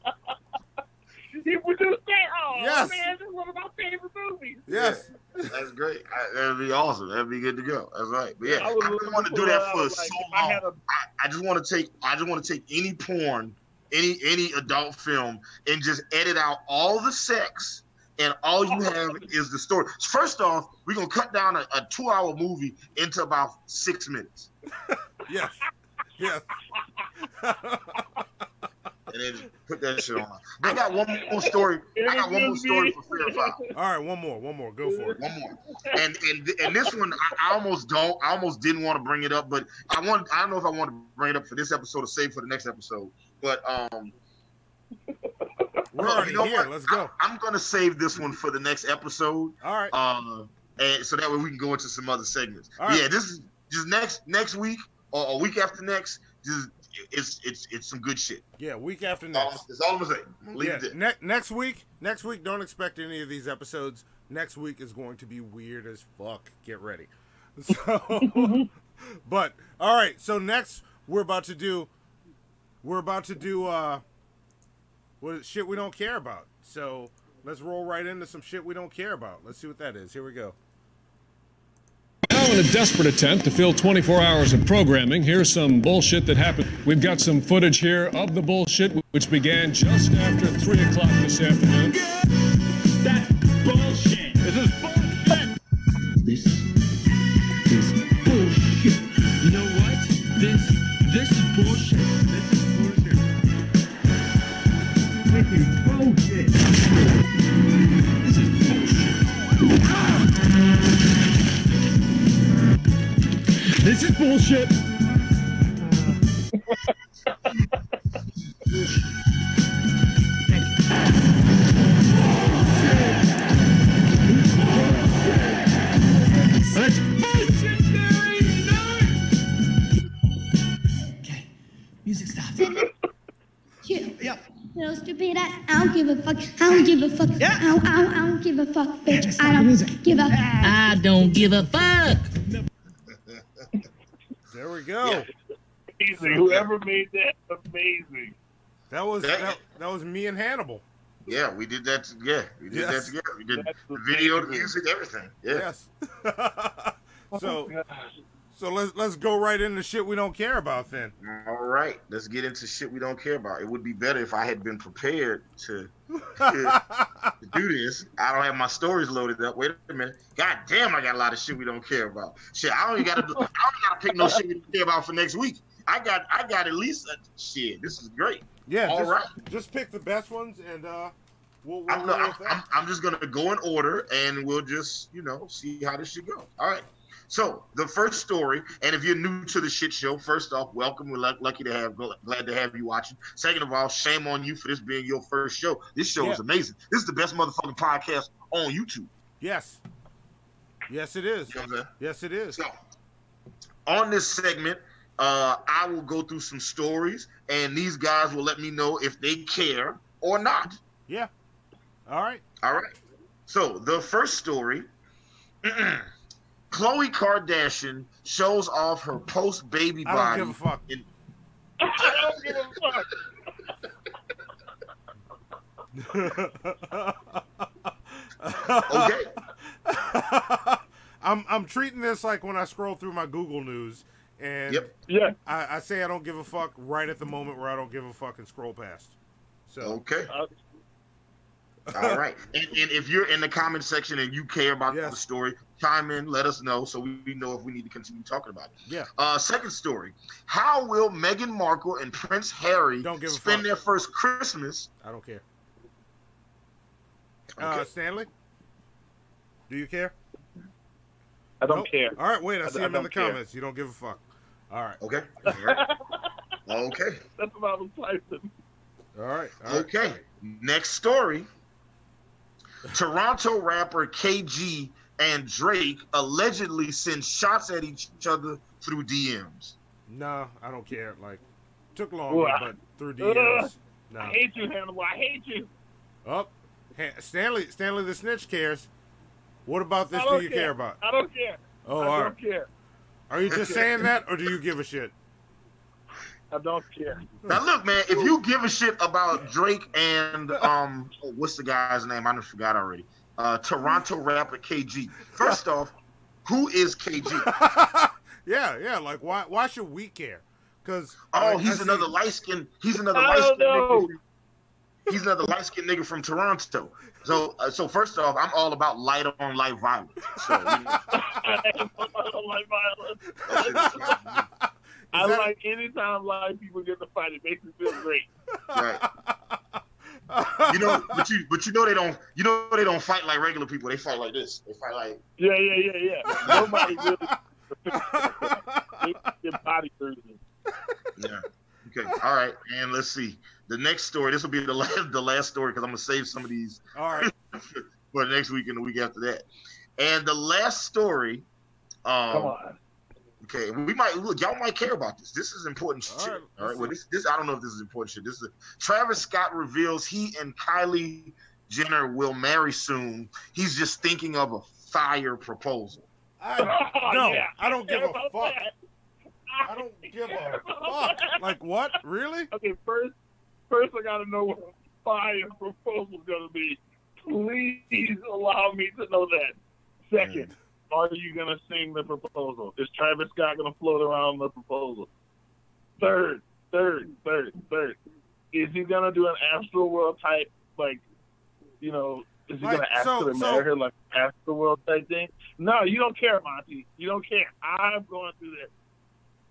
He produced that? Oh, yes. Man, this is one of my favorite movies. Yes. Yeah, that's great. That'd be awesome. That'd be good to go. That's right. But yeah, I've been wanting to do that for so long. I just want to take any porn, any adult film, and just edit out all the sex, and all you have is the story. First off, we're gonna cut down a 2-hour movie into about 6 minutes. Yes. Yes. And then put that shit on. I got one more story. For Fair Foul. All right, one more. Go for it. One more. And this one, I almost didn't want to bring it up, but I don't know if I want to bring it up for this episode or save for the next episode. But we're already here. What? Let's go. I'm gonna save this one for the next episode. All right. And so that way we can go into some other segments. All right. Yeah, this is just next week or a week after next. It's some good shit. Yeah, week after next. That's all I'm gonna say. Leave it there. Next week, don't expect any of these episodes. Next week is going to be weird as fuck. Get ready. So, but all right. So next, we're about to do what is shit we don't care about. So let's roll right into some shit we don't care about. Let's see what that is. Here we go. Now, in a desperate attempt to fill 24 hours of programming, here's some bullshit that happened. We've got some footage here of the bullshit, which began just after 3 o'clock this afternoon. That's bullshit. This is bullshit. This is bullshit. You know what? This is bullshit. This is bullshit. This is bullshit. This is bullshit. This is bullshit. That's bullshit, Barry! Okay, music stops. You. Yep. Little stupid ass. I don't give a fuck. I don't give a fuck. Yeah. I don't give a fuck, bitch. Just I don't give a. I don't give a fuck. There we go. Yeah. Amazing. Whoever made that, amazing. That was me and Hannibal. Yeah, we did that. Yeah, we did that together. We did the video, the music, everything. Yeah. Yes. So let's go right into shit we don't care about then. All right, let's get into shit we don't care about. It would be better if I had been prepared to to do this. I don't have my stories loaded up. Wait a minute. God damn, I got a lot of shit we don't care about. Shit, I don't even gotta pick no shit we don't care about for next week. I got at least shit. This is great. Yeah, just pick the best ones and we'll I'm just gonna go in order and we'll just see how this shit goes. All right. So the first story, and if you're new to the shit show, first off, welcome. We're glad to have you watching. Second of all, shame on you for this being your first show. This show is amazing. This is the best motherfucking podcast on YouTube. Yes. Yes, it is. You know what I'm saying? Yes, it is. So on this segment, I will go through some stories, and these guys will let me know if they care or not. Yeah. All right. All right. So the first story. Khloe Kardashian shows off her post-baby body. I don't give a fuck. I don't give a fuck. Okay. I'm treating this like when I scroll through my Google News and I say I don't give a fuck right at the moment where I don't give a fuck and scroll past. So okay. All right. And if you're in the comment section and you care about the story, chime in, let us know so we know if we need to continue talking about it. Yeah. Second story. How will Meghan Markle and Prince Harry spend their first Christmas? I don't care. Okay. Stanley? Do you care? I don't care. All right, wait. I see him in the comments. You don't give a fuck. All right. Okay. All right. Okay. That's what I was typing. All right. Okay. Next story. Toronto rapper KG and Drake allegedly send shots at each other through DMs. No, I don't care. Like, took longer, but through DMs. No. I hate you, Hannibal. I hate you. Oh, Stanley the Snitch cares. What about this do you care about? I don't care. Oh, I don't care. Are you just saying that, or do you give a shit? I don't care. Now look, man, if you give a shit about Drake and what's the guy's name? I just forgot already. Toronto rapper KG. First off, who is KG? yeah. Like why should we care? Because he's another light skinned. He's another light skinned nigga. He's another light skinned nigga from Toronto. So first off, I'm all about light on light violence. So, light violence. I like anytime live people get to fight. It makes me feel great. Right. But you know they don't. You know they don't fight like regular people. They fight like this. They fight like. Yeah. Nobody really. Their body version. Yeah. Okay. All right. And let's see the next story. This will be the last story because I'm gonna save some of these. All right. For next week and the week after that. And the last story. Come on. Okay, y'all might care about this. This is important shit. All right. Well, this I don't know if this is important shit. This is Travis Scott reveals he and Kylie Jenner will marry soon. He's just thinking of a fire proposal. I don't give a fuck. I don't give a fuck. Like what? Really? Okay, first I gotta know what a fire proposal is gonna be. Please allow me to know that. Second. Are you going to sing the proposal? Is Travis Scott going to float around the proposal? Third. Is he going to do an Astroworld type, like, is he going to ask her to marry her, like, Astroworld type thing? No, you don't care, Monty. You don't care. I'm going through this.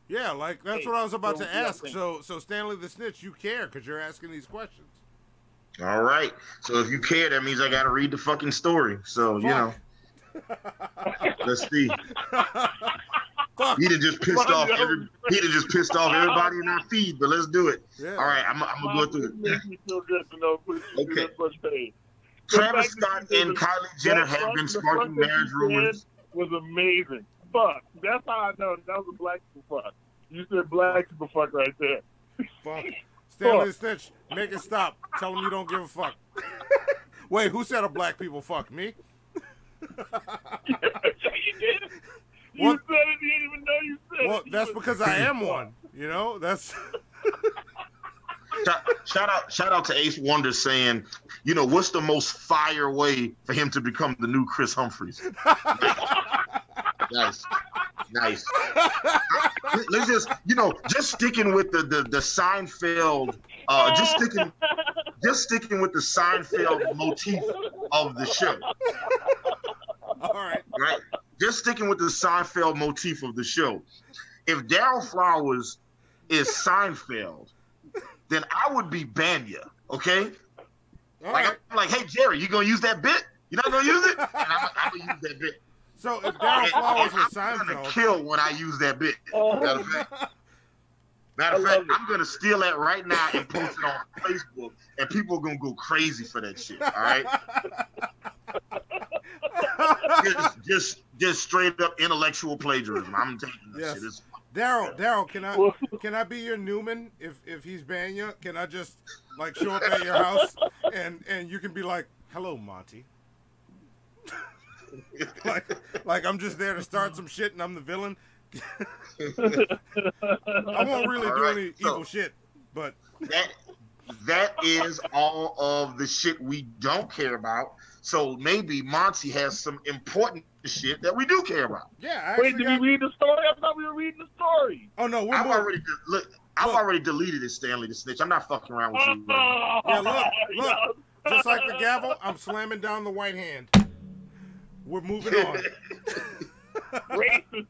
Yeah, like, that's what I was about to ask. So Stanley the Snitch, you care because you're asking these questions. All right. So if you care, that means I got to read the fucking story. So, let's see. He'd have just pissed off everybody in our feed, but let's do it. Yeah. All right, I'm gonna go through it. Makes me feel good to know. Okay. Travis Scott and Kylie Jenner have been sparking marriage rumors. Was amazing. Fuck. That's how I know that was a black people fuck. You said black people fuck right there. Fuck. Stanley Stitch, make it stop. Tell him you don't give a fuck. Wait, who said a black people fuck? Me? You did. You said it. You didn't even know you said it. Well, that's because I am one. That's. Shout out to Ace Wonder saying, what's the most fire way for him to become the new Chris Humphries? Nice. Let's just sticking with the Seinfeld, just sticking with the Seinfeld motif of the show. All right. Right? Just sticking with the Seinfeld motif of the show. If Daryl Flowers is Seinfeld, then I would be Banya, okay? I'm like, hey, Jerry, you gonna use that bit? You're not gonna use it? And I'm gonna use that bit. So if Daryl Flowers was I'm gonna Seinfeld, kill when I use that bit. Matter of fact, I'm gonna steal that right now and post it on Facebook, and people are gonna go crazy for that shit. All right? just straight up intellectual plagiarism. I'm taking that shit. It's Daryl, can I be your Newman if he's Banya? Can I just like show up at your house and you can be like, hello, Monty. like I'm just there to start some shit and I'm the villain. I won't really do any evil shit, but that is all of the shit we don't care about. So maybe Monty has some important shit that we do care about. Yeah. Wait, did we read the story? I thought we were reading the story. Oh no, I've already deleted it, Stanley the Snitch. I'm not fucking around with you. Right? Yeah, look. Just like the gavel, I'm slamming down the white hand. We're moving on. Racist.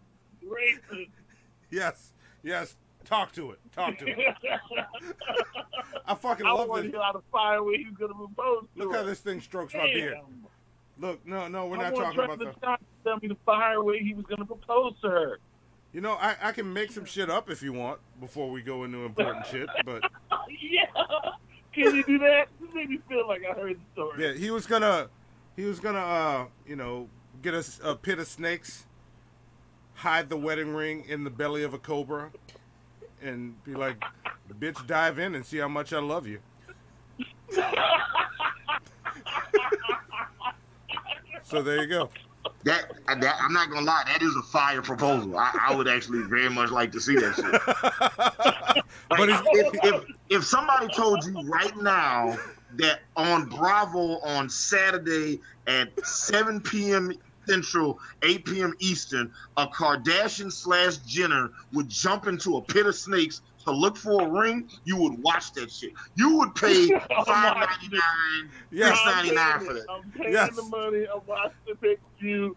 Yes. Talk to it. I fucking I love want this. to hear how the fire way he's gonna propose to Look her. how this thing strokes my beard. Look, no, we're not talking about that. To tell me the fire way he was gonna propose to her. You know, I can make some shit up if you want before we go into important shit, but yeah, can you do that? This made me feel like I heard the story. yeah, he was gonna, you know, get us a pit of snakes, hide the wedding ring in the belly of a cobra, and be like, bitch, dive in and see how much I love you. So there you go. That I'm not gonna lie, that is a fire proposal. I would actually very much like to see that shit. But if somebody told you right now that on Bravo on Saturday at 7 p.m. Central, 8 p.m. Eastern, a Kardashian / Jenner would jump into a pit of snakes to look for a ring, you would watch that shit. You would pay $5.99, $6.99 for that. I'm paying the money. I'm watching the pay-per-view.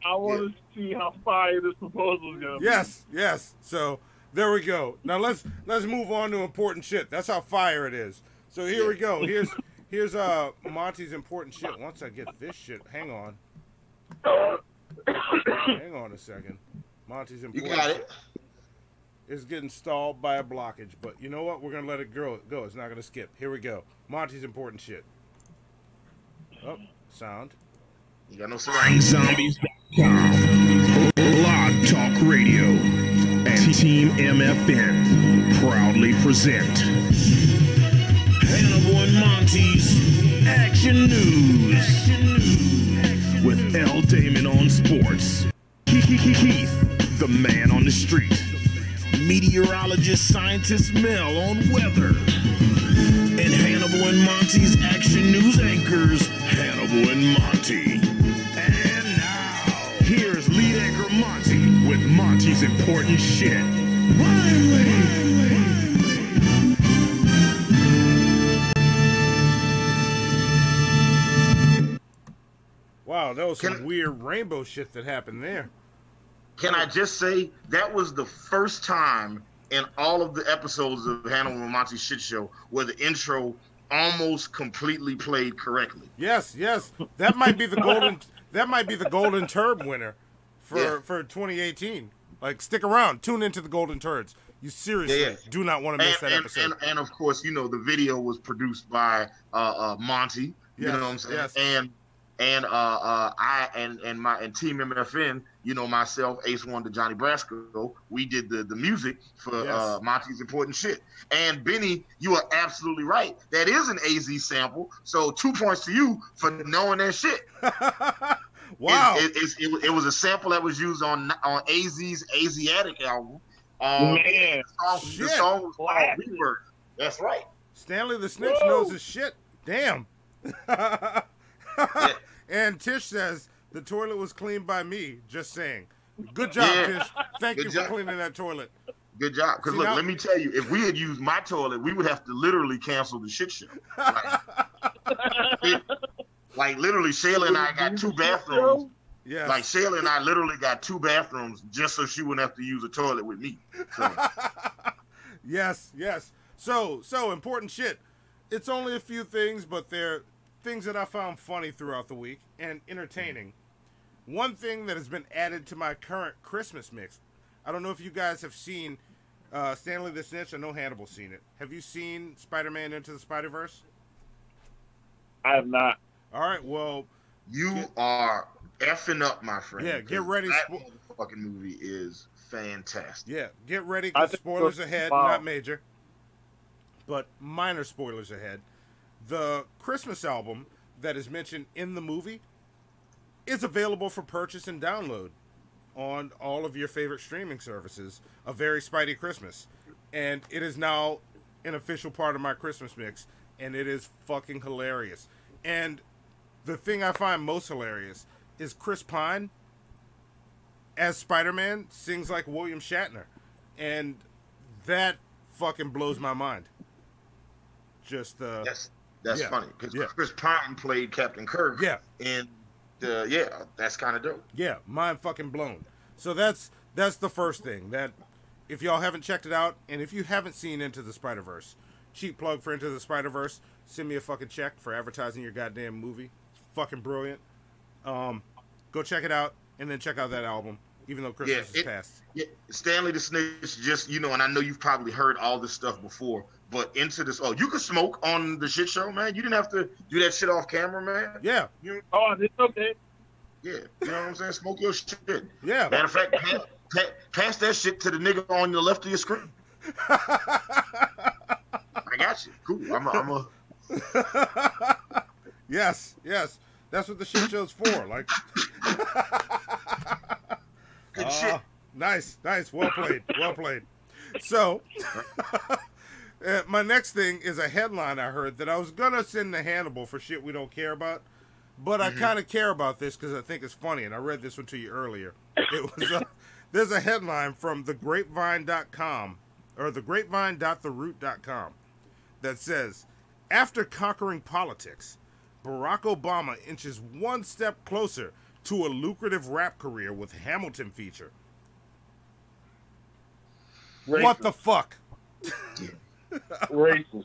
I want to see how fire this proposal is gonna be. Yes. So there we go. Now let's move on to important shit. That's how fire it is. So here we go. Here's Monty's important shit. Once I get this shit, hang on a second. Monty's important. You got it. Is getting stalled by a blockage, but you know what? We're gonna let it go. It's not gonna skip. Here we go. Monty's important shit. Oh, sound. You got no surround. Zombies.com, Blog Talk Radio, and Team MFN proudly present Hannibal and Monty's Action News with L. Damon on sports, Keith, the man on the street, meteorologist Scientist Mel on weather, and Hannibal and Monty's Action News anchors, Hannibal and Monty. And now, here's lead anchor Monty with Monty's important shit. Wow, that was some weird rainbow shit that happened there. Can I just say that was the first time in all of the episodes of Hannibal and Monty's shit show where the intro almost completely played correctly. Yes. That might be the golden. That might be the golden turd winner for 2018. Like, stick around, tune into the Golden Turds. You seriously do not want to miss that episode. And of course, you know, the video was produced by Monty. You know what I'm saying? Yes. And I and Team MFN, you know, myself, Ace One to Johnny Brasco, we did the music for Monty's important shit. And Benny, you are absolutely right. That is an AZ sample. So 2 points to you for knowing that shit. Wow. It was a sample that was used on AZ's Asiatic album. Man, the song was called Rebirth. That's right. Stanley the Snitch knows his shit. Damn. And Tish says the toilet was cleaned by me. Just saying. Good job, Tish. Thank you for cleaning that toilet. Good job. Because See, look, now- let me tell you, if we had used my toilet, we would have to literally cancel the shit show. Like literally, Shayla and I got 2 bathrooms. Yes. Like Shayla and I literally got 2 bathrooms just so she wouldn't have to use a toilet with me. So. Yes. So important shit. It's only a few things, but they're things that I found funny throughout the week and entertaining. One thing that has been added to my current Christmas mix. I don't know if you guys have seen Stanley the Snitch. I know Hannibal's seen it. Have you seen Spider-Man Into the Spider-Verse? I have not. All right, well... You are effing up, my friend. Yeah, get ready. That motherfucking movie is fantastic. Yeah, get ready, because spoilers ahead, not major, but minor spoilers ahead. The Christmas album that is mentioned in the movie is available for purchase and download on all of your favorite streaming services. A Very Spidey Christmas. And it is now an official part of my Christmas mix, and it is fucking hilarious. And the thing I find most hilarious is Chris Pine as Spider-Man sings like William Shatner. And that fucking blows my mind. Just That's yeah, funny because yeah. Chris Pine played Captain Kirk. Yeah. And that's kind of dope. Yeah, mind fucking blown. So that's the first thing. That if y'all haven't checked it out, and if you haven't seen Into the Spider-Verse, cheap plug for Into the Spider-Verse, send me a fucking check for advertising your goddamn movie. It's fucking brilliant. Go check it out, and then check out that album, even though Christmas is past. Yeah, Stanley the Snitch, just, and I know you've probably heard all this stuff before, but Into this, you could smoke on the shit show, man. You didn't have to do that shit off camera, man. Yeah. It's okay. Yeah, you know what I'm saying? Smoke your shit. Yeah. Matter of fact, pass that shit to the nigga on the left of your screen. I got you. Cool. I'm a... Yes. That's what the shit show's for. Like, good shit. Nice. Well played. So, my next thing is a headline I heard that I was gonna send to Hannibal for shit we don't care about, but I kind of care about this because I think it's funny, and I read this one to you earlier. It was there's a headline from thegrapevine.com or thegrapevine.theroot.com that says, after conquering politics, Barack Obama inches one step closer to a lucrative rap career with Hamilton feature. Racist. What the fuck? Racist.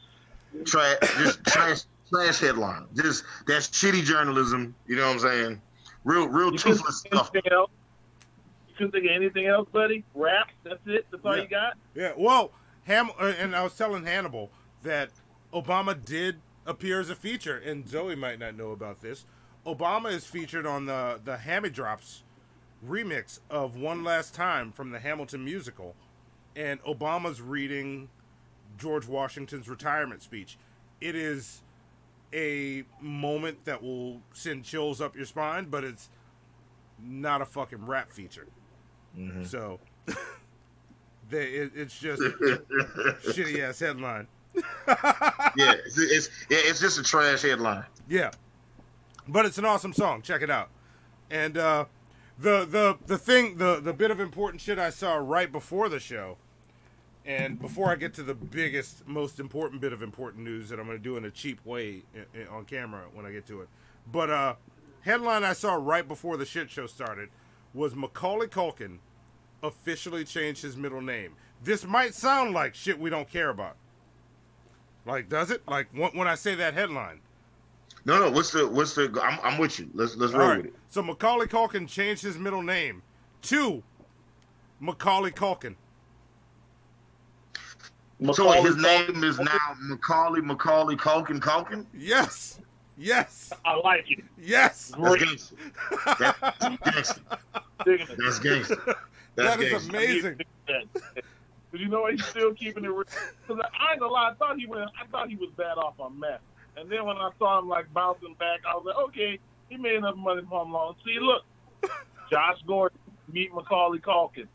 Trash headline. Just that's shitty journalism. You know what I'm saying? Real toothless stuff. You couldn't think of anything else, buddy? Rap? That's it? That's all you got? Yeah. Well, and I was telling Hannibal that Obama did appear as a feature, and Zoe might not know about this. Obama is featured on the Hammy Drops remix of One Last Time from the Hamilton musical, and Obama's reading George Washington's retirement speech. It is a moment that will send chills up your spine, but it's not a fucking rap feature. Mm-hmm. So it's just shitty ass headline. Yeah, it's just a trash headline. Yeah, but it's an awesome song. Check it out. And the bit of important shit I saw right before the show, and before I get to the biggest, most important bit of important news that I'm going to do in a cheap way on camera when I get to it. But headline I saw right before the shit show started was Macaulay Culkin officially changed his middle name. This might sound like shit we don't care about. Like, does it? Like, when I say that headline? No. What's the? I'm with you. Let's roll with it. So Macaulay Culkin changed his middle name to Macaulay Culkin. So his name is now Macaulay Culkin. Yes. I like it. Yes. That's gangster. That's gangster. That is amazing. But you know what? He's still keeping it real. Because I ain't gonna lie, I thought he was bad off on meth. And then when I saw him like bouncing back, I was like, okay, he made enough money for him long. See, look, Josh Gordon meet Macaulay Culkin.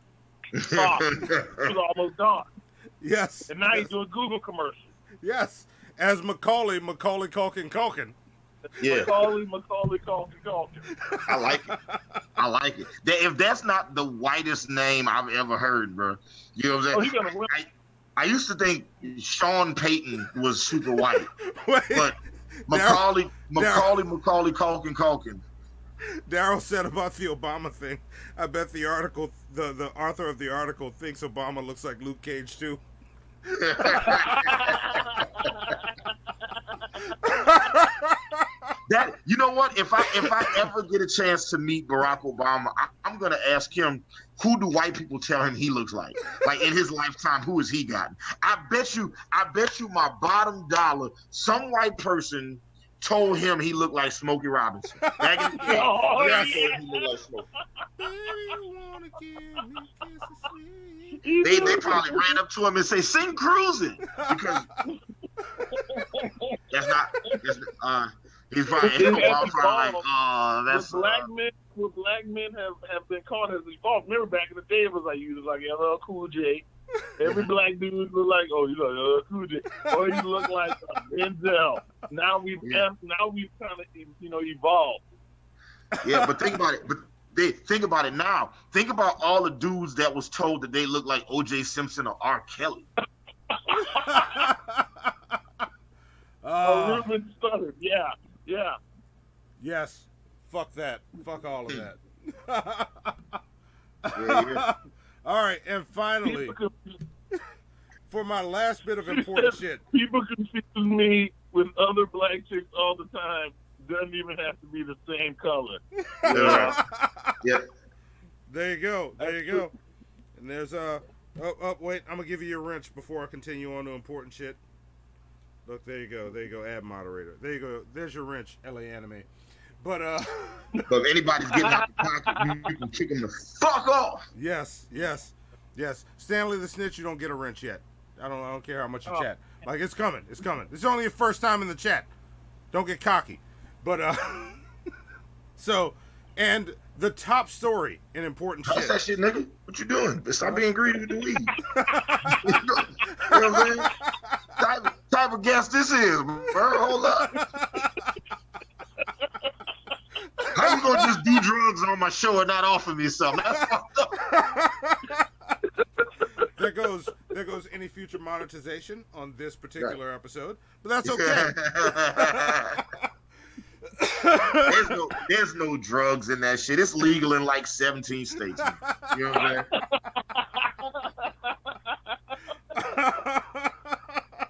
He was almost gone. Yes. And now he's doing Google commercials. Yes. As Macaulay Culkin. Yeah. Macaulay Culkin. I like it. I like it. If that's not the whitest name I've ever heard, bro, you know what I'm saying? He's gonna win. I used to think Sean Payton was super white, Wait, but Macaulay Culkin. Daryl said about the Obama thing. I bet the article, the author of the article thinks Obama looks like Luke Cage too. That, you know what? If I ever get a chance to meet Barack Obama, I'm gonna ask him, who do white people tell him he looks like? Like in his lifetime, who has he gotten? I bet you my bottom dollar, some white person told him he looked like Smokey Robinson. Back in the day, told him he looked like Smokey. They probably ran up to him and say, "Sing Cruising," because that's not. He's probably like, that's what black men have been called has evolved. Remember back in the day, it was like you was like LL Cool J. Every black dude look like, oh, you look LL Cool J, or you look like Denzel. Now we've kind of evolved. Yeah, but think about it. Think about it now. Think about all the dudes that was told that they look like O.J. Simpson or R. Kelly. Ruben Studdard, yeah. Yes. Fuck that. Fuck all of that. Yeah. All right, and finally, for my last bit of important shit. People confuse me with other black chicks all the time. Doesn't even have to be the same color. Yeah. There you go. And there's wait, I'm gonna give you your wrench before I continue on to important shit. Look, there you go. Add moderator. There you go. There's your wrench, LA Anime. But if anybody's getting out the pocket, you can kick them the fuck off. Yes. Stanley the Snitch, you don't get a wrench yet. I don't care how much you chat. Like, it's coming. This is only your first time in the chat. Don't get cocky. But so, and the top story in important shit. That's that shit, nigga. What you doing? Stop being greedy with the weed. You know what I'm saying? Type of guest this is, bro. Hold up. How you gonna just do drugs on my show and not offer me something? That's fucked up. There goes any future monetization on this particular episode, but that's okay. There's no drugs in that shit. It's legal in like 17 states. You know what I'm saying?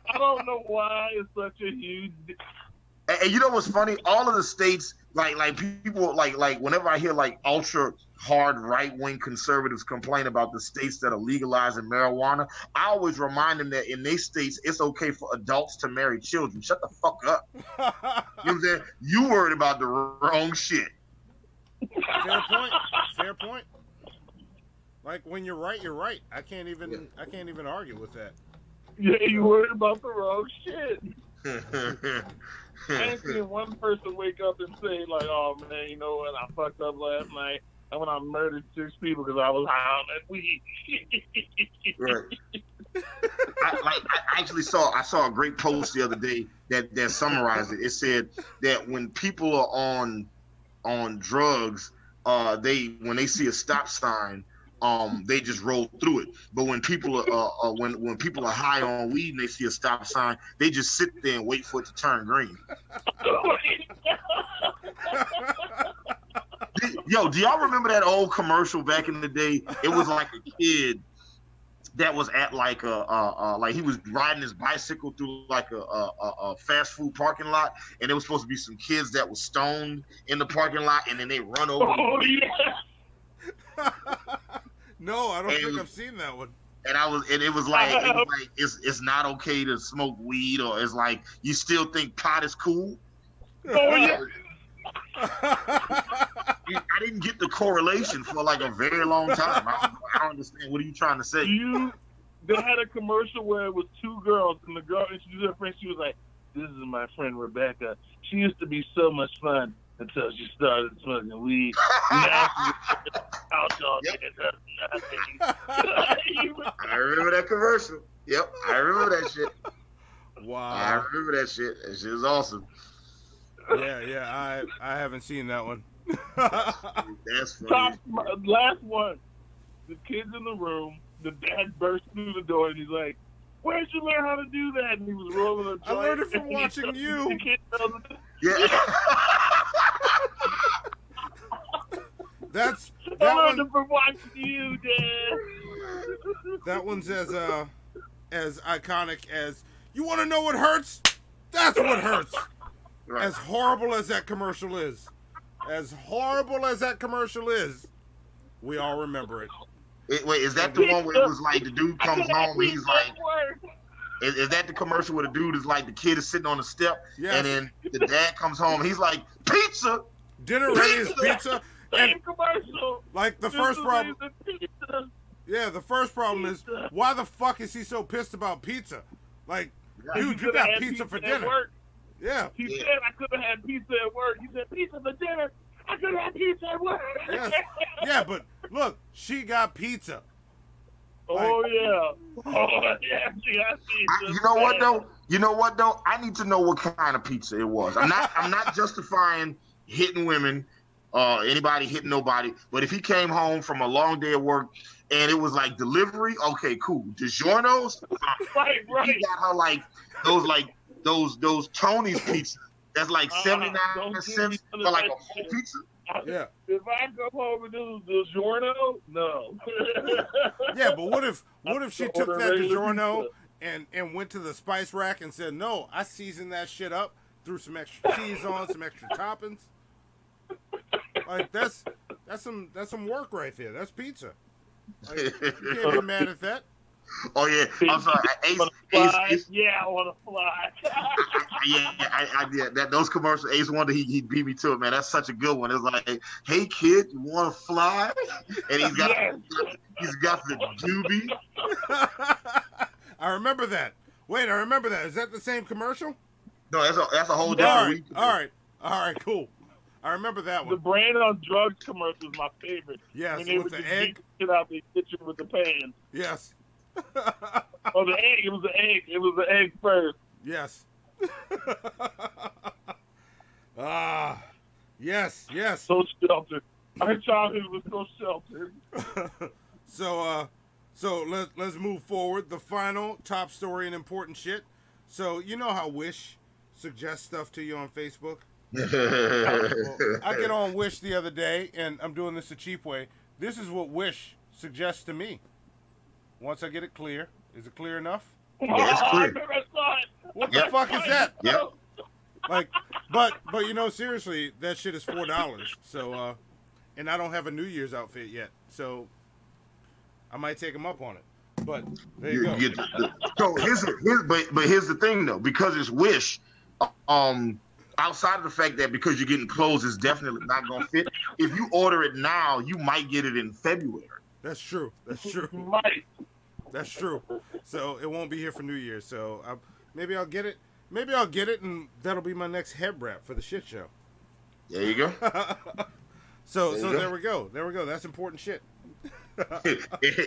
I don't know why it's such a huge. And you know what's funny? All of the states, like people, like whenever I hear like ultra hard right wing conservatives complain about the states that are legalizing marijuana, I always remind them that in these states it's okay for adults to marry children. Shut the fuck up. You know what I'm saying? You worried about the wrong shit. Fair point. Like when you're right, you're right. I can't even argue with that. Yeah, you worried about the wrong shit. I ain't seen one person wake up and say like, "Oh man, you know what? I fucked up last night. And when I murdered 6 people because I was high on that weed." Right. I actually saw a great post the other day that summarized it. It said that when people are on drugs, when they see a stop sign, they just roll through it. But when people are when people are high on weed and they see a stop sign, they just sit there and wait for it to turn green. Yo, do y'all remember that old commercial back in the day? It was like a kid that was at like like he was riding his bicycle through like a fast food parking lot, and there was supposed to be some kids that were stoned in the parking lot, and then they run over. Oh yeah. No, I don't think I've seen that one. And it was like it's not okay to smoke weed, or it's like you still think pot is cool. Oh yeah. I didn't get the correlation for like a very long time. I don't understand. What are you trying to say? They had a commercial where it was 2 girls, and the girl introduced her friend. She was like, "This is my friend Rebecca. She used to be so much fun until she started smoking weed. Now she's out all day and does nothing." I remember that commercial. Yep, I remember that shit. Wow. I remember that shit. That shit was awesome. Yeah. I haven't seen that one. That's funny. Last one. The kid's in the room. The dad bursts through the door and he's like, "Where'd you learn how to do that?" And he was rolling a joint. I learned it from watching you. Yeah. That learned one. it from watching you, Dad. That one's as iconic as "You want to know what hurts? That's what hurts." Right. As horrible as that commercial is, we all remember it. Wait, is that the one where it was like the dude comes home and he's like, is that the commercial where the dude is like, the kid is sitting on the step, Yes. and then the dad comes home and he's like, "Pizza, Dinner ready is pizza. And commercial. like the first problem, the first problem is, why the fuck is he so pissed about pizza? Like, dude, you got pizza for dinner. Work. Yeah. He said I could have had pizza at work. He said pizza for dinner. I could have had pizza at work. Yes. Yeah, but look, she got pizza. Oh yeah. Oh yeah. She got pizza. You know what though? I need to know what kind of pizza it was. I'm not justifying hitting women, anybody hitting nobody. But if he came home from a long day of work and it was like delivery, okay, cool. DiGiorno's, Right. He got her those Tony's pizza. That's like 79 cents for like a whole pizza. Yeah. If I come home and do DiGiorno, no. Yeah, but what if she took that DiGiorno and went to the spice rack and said, "No, I seasoned that shit up, threw some extra cheese on, some extra toppings." Like that's some work right there. That's pizza. Like, you can't be mad at that. Oh yeah, I'm sorry. Ace, yeah, I want to fly. yeah, those commercials. Ace Wonder, he beat me to it, man. That's such a good one. It's like, "Hey kid, you want to fly?" And he's got the doobie. I remember that. Wait, I remember that. Is that the same commercial? No, that's a whole different. All right, cool. I remember that one. The brand on drugs commercial is my favorite. Yes, when they with would the just egg. beat it out the kitchen with the pan. Yes. Oh, the egg. It was the egg. It was the egg first. Yes. Yes. So sheltered. Our childhood was so sheltered. So let's move forward. The final top story and important shit. So you know how Wish suggests stuff to you on Facebook? Well, I get on Wish the other day, and I'm doing this a cheap way. This is what Wish suggests to me. Once I get it clear. Is it clear enough? Yeah, it's clear. I never saw it. What the fuck is that? Yep. Like, but you know, seriously, that shit is $4. So, and I don't have a New Year's outfit yet, so I might take him up on it. But there you go. So here's the thing though, because it's Wish. Outside of the fact that because you're getting clothes, it's definitely not gonna fit. If you order it now, you might get it in February. That's true. Might. That's true. So it won't be here for New Year's. So maybe I'll get it. And that'll be my next head wrap for the shit show. There you go. So there we go. That's important shit.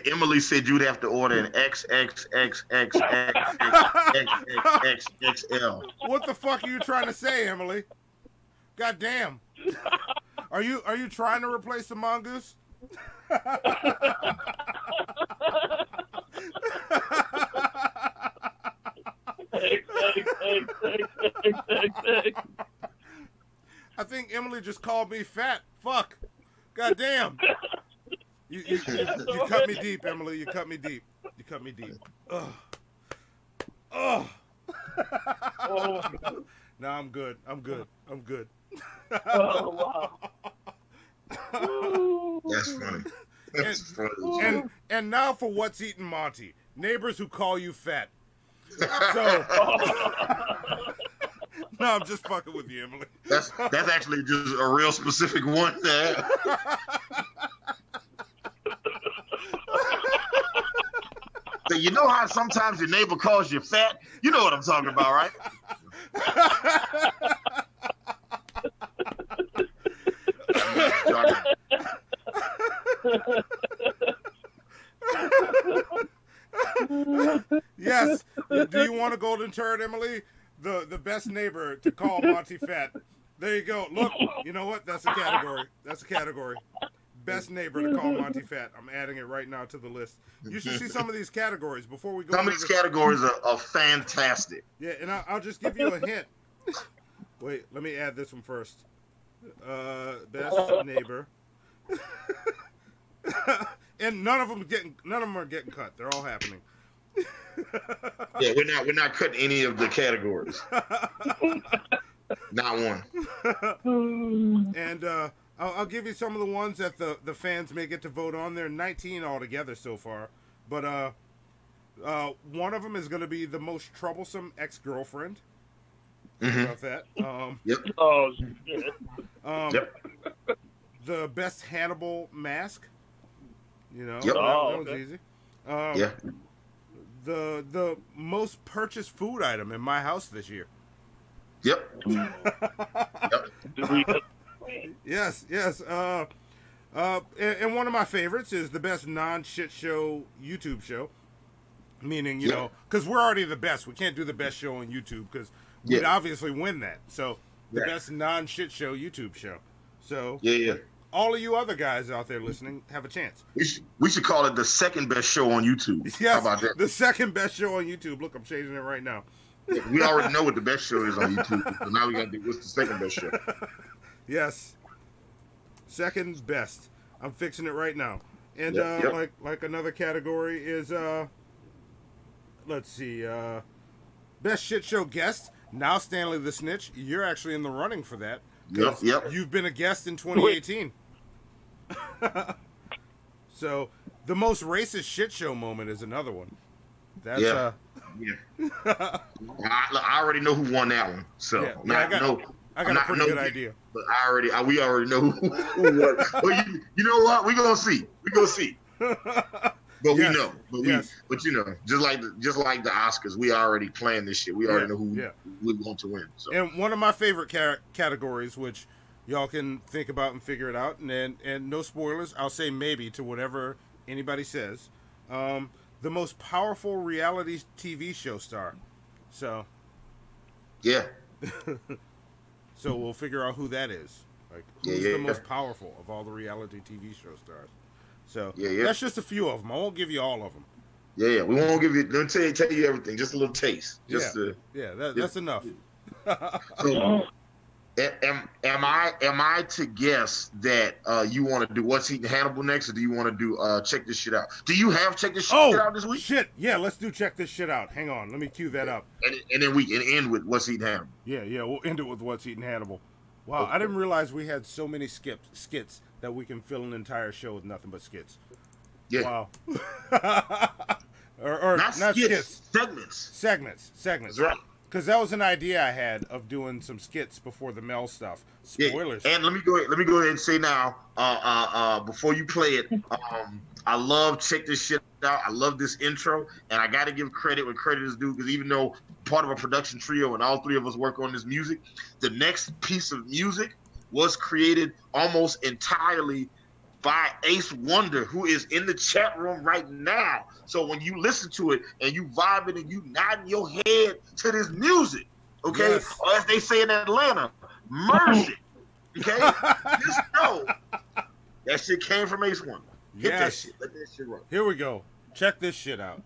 Emily said you'd have to order an XXXXXXXXXL. What the fuck are you trying to say, Emily? God damn. Are you trying to replace the mongoose? I think Emily just called me fat. Fuck. God damn. You cut me deep, Emily. You cut me deep. Ugh. Oh. No, I'm good. Oh, wow. That's funny. That's funny. And now for what's eating Monty. Neighbors who call you fat. So no, I'm just fucking with you, Emily. That's actually just a real specific one there. So you know how sometimes your neighbor calls you fat? You know what I'm talking about, right? Yes. Do you want a golden turd, Emily? The best neighbor to call Monty fat There you go. Look, you know what? That's a category. That's a category. Best neighbor to call Monty fat. I'm adding it right now to the list. You should see some of these categories before we go. Some of these categories are fantastic. Yeah, and I'll just give you a hint. Wait, let me add this one first. Best neighbor. And none of them are getting cut. They're all happening. Yeah, we're not cutting any of the categories. Not one. And I'll give you some of the ones that the fans may get to vote on. There are 19 altogether so far, but one of them is going to be the most troublesome ex-girlfriend. About that. Yep. Oh shit. Yep. The best Hannibal mask. You know, Yep. that was easy. Yeah. The most purchased food item in my house this year. Yep. Yep. Yes. And one of my favorites is the best non-shit show YouTube show. Meaning, you know, because we're already the best. We can't do the best show on YouTube because we'd obviously win that. So the best non-shit show YouTube show. So all of you other guys out there listening have a chance. We should call it the second best show on YouTube. Yes, how about that? The second best show on YouTube. Look, I'm changing it right now. We already know what the best show is on YouTube. So now we got to do what's the second best show. Yes. Second best. I'm fixing it right now. And like another category is let's see, best shit show guest. Now Stanley the Snitch, you're actually in the running for that. Yep. You've been a guest in 2018. So the most racist shit show moment is another one. That's I already know who won that one. So I got a pretty good idea. But we already know who won. Well, you know what? We're gonna see. But we know. But you know, just like the Oscars, we already planned this shit. We already know who we want to win. So. And one of my favorite categories, which y'all can think about and figure it out, and no spoilers, I'll say maybe to whatever anybody says. The most powerful reality TV show star. So. Yeah. So we'll figure out who that is. Like who's the most powerful of all the reality TV show stars. So that's just a few of them. I won't give you all of them. Yeah, we won't give you. Don't tell you everything. Just a little taste. That's enough. So, am I to guess that you want to do What's Eating Hannibal next, or do you want to do Check This Shit Out? Do you have Check This Shit Out this week? Shit, yeah. Let's do Check This Shit Out. Hang on, let me cue that up. And then we can end with What's Eating Hannibal. Yeah, we'll end it with What's Eating Hannibal. Wow, okay. I didn't realize we had so many skits that we can fill an entire show with nothing but skits. Yeah. Wow. or not skits. Segments. That's right. Because that was an idea I had of doing some skits before the Mel stuff. Spoilers. Yeah. And let me go ahead and say now, before you play it, I love Check This Shit Out. I love this intro, and I got to give credit when credit is due, because even though part of a production trio and all three of us work on this music, the next piece of music was created almost entirely by Ace Wonder, who is in the chat room right now. So when you listen to it and you vibing and you nodding your head to this music, okay, or as they say in Atlanta, merge it, okay? Just know that shit came from Ace Wonder. Hit that shit. Let that shit run. Here we go. Check this shit out.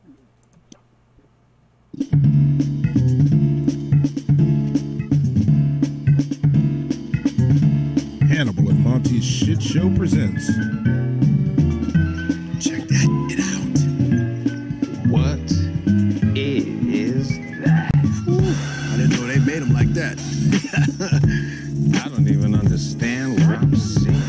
Hannibal and Monty's Shit Show presents. Check that shit out. What is that? I didn't know they made them like that. I don't even understand what I'm seeing.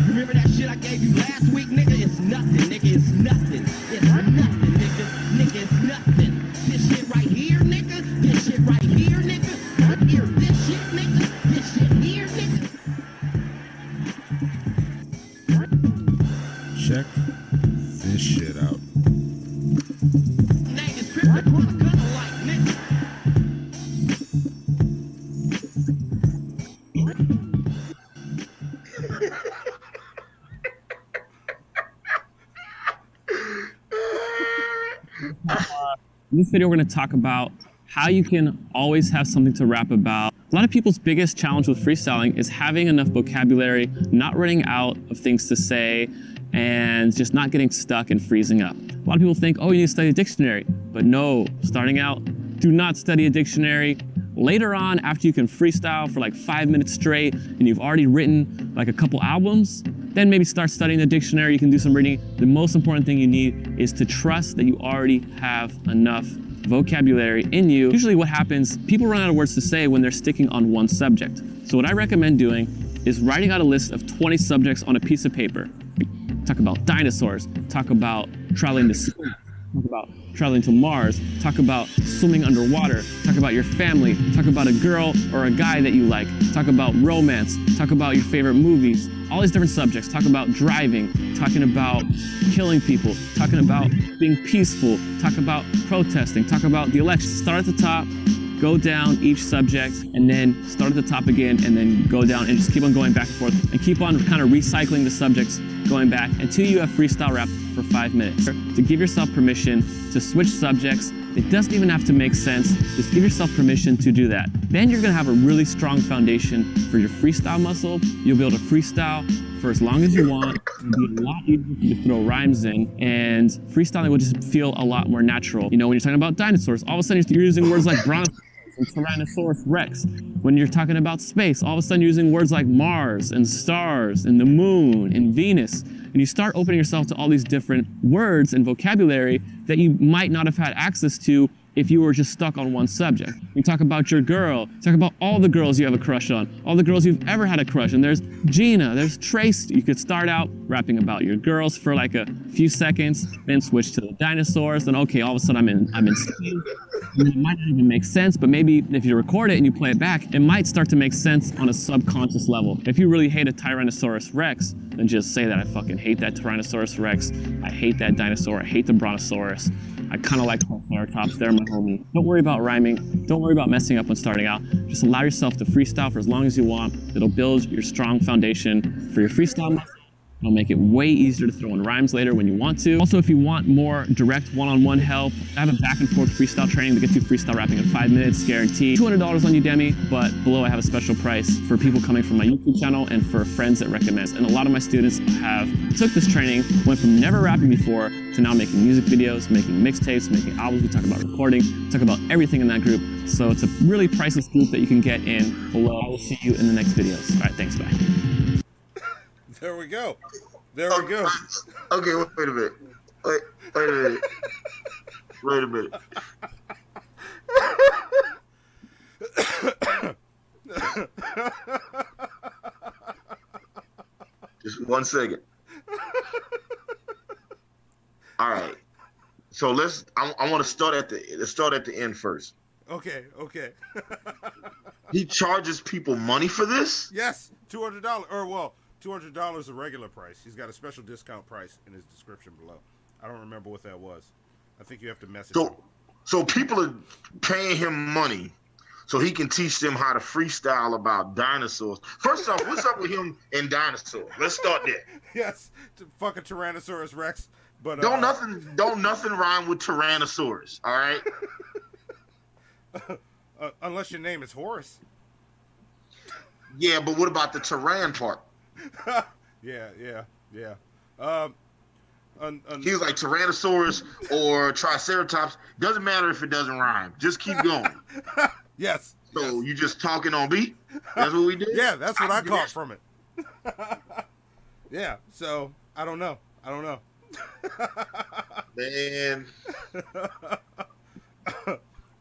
Remember that shit I gave you last week, nigga? It's nothing, nigga. It's nothing. It's nothing, nigga. Nigga, it's nothing. This shit right here, nigga. This shit right here, nigga. Right here. This shit, nigga. This shit here, nigga. Check this shit out. Name is Crypto Chronicles like, nigga. In this video, we're going to talk about how you can always have something to rap about. A lot of people's biggest challenge with freestyling is having enough vocabulary, not running out of things to say, and just not getting stuck and freezing up. A lot of people think, oh, you need to study a dictionary. But no, starting out, do not study a dictionary. Later on, after you can freestyle for like 5 minutes straight and you've already written like a couple albums, then maybe start studying the dictionary. You can do some reading. The most important thing you need is to trust that you already have enough vocabulary in you. Usually what happens, people run out of words to say when they're sticking on one subject. So what I recommend doing is writing out a list of 20 subjects on a piece of paper. Talk about dinosaurs, talk about traveling to space, talk about traveling to Mars, talk about swimming underwater, talk about your family, talk about a girl or a guy that you like, talk about romance, talk about your favorite movies, all these different subjects, talk about driving, talking about killing people, talking about being peaceful, talk about protesting, talk about the election. Start at the top, go down each subject, and then start at the top again, and then go down and just keep on going back and forth, and keep on kind of recycling the subjects, going back until you have freestyle rap for 5 minutes. To give yourself permission to switch subjects, it doesn't even have to make sense. Just give yourself permission to do that. Then you're gonna have a really strong foundation for your freestyle muscle. You'll be able to freestyle for as long as you want. It'll be a lot easier to throw rhymes in, and freestyling will just feel a lot more natural. You know, when you're talking about dinosaurs, all of a sudden you're using words like brontosaurus and Tyrannosaurus Rex. When you're talking about space, all of a sudden you're using words like Mars and stars and the moon and Venus. And you start opening yourself to all these different words and vocabulary that you might not have had access to if you were just stuck on one subject. You talk about your girl, talk about all the girls you have a crush on, all the girls you've ever had a crush on. There's Gina, there's Tracy. You could start out rapping about your girls for like a few seconds, then switch to the dinosaurs, then okay, all of a sudden I'm in space. And it might not even make sense, but maybe if you record it and you play it back, it might start to make sense on a subconscious level. If you really hate a Tyrannosaurus Rex, then just say that I fucking hate that Tyrannosaurus Rex, I hate that dinosaur, I hate the Brontosaurus. I kind of like Triceratops, they're my homie. Don't worry about rhyming. Don't worry about messing up when starting out. Just allow yourself to freestyle for as long as you want. It'll build your strong foundation for your freestyle muscle. It'll make it way easier to throw in rhymes later when you want to. Also, if you want more direct one-on-one help, I have a back and forth freestyle training to get you freestyle rapping in 5 minutes, guaranteed. $200 on Udemy, but below I have a special price for people coming from my YouTube channel and for friends that recommend. And a lot of my students have took this training, went from never rapping before to now making music videos, making mixtapes, making albums. We talk about recording, we talk about everything in that group. So it's a really priceless group that you can get in below. I will see you in the next videos. All right, thanks, bye. There we go. There we go. Okay, wait a minute. Wait a minute. Wait a minute. Just 1 second. All right. So I want to start at the end first. Okay, okay. He charges people money for this? Yes, $200, or well, $200 a regular price. He's got a special discount price in his description below. I don't remember what that was. I think you have to message him. So people are paying him money so he can teach them how to freestyle about dinosaurs. First off, what's up with him and dinosaurs? Let's start there. Yes, fuck a Tyrannosaurus Rex. But don't nothing rhyme with Tyrannosaurus. All right. Unless your name is Horace. Yeah, but what about the Tyran part? Yeah. He was like Tyrannosaurus or Triceratops. Doesn't matter if it doesn't rhyme. Just keep going. Yes. So you just talking on beat? That's what we did? Yeah, that's what I caught from it. Yeah, so I don't know. Man.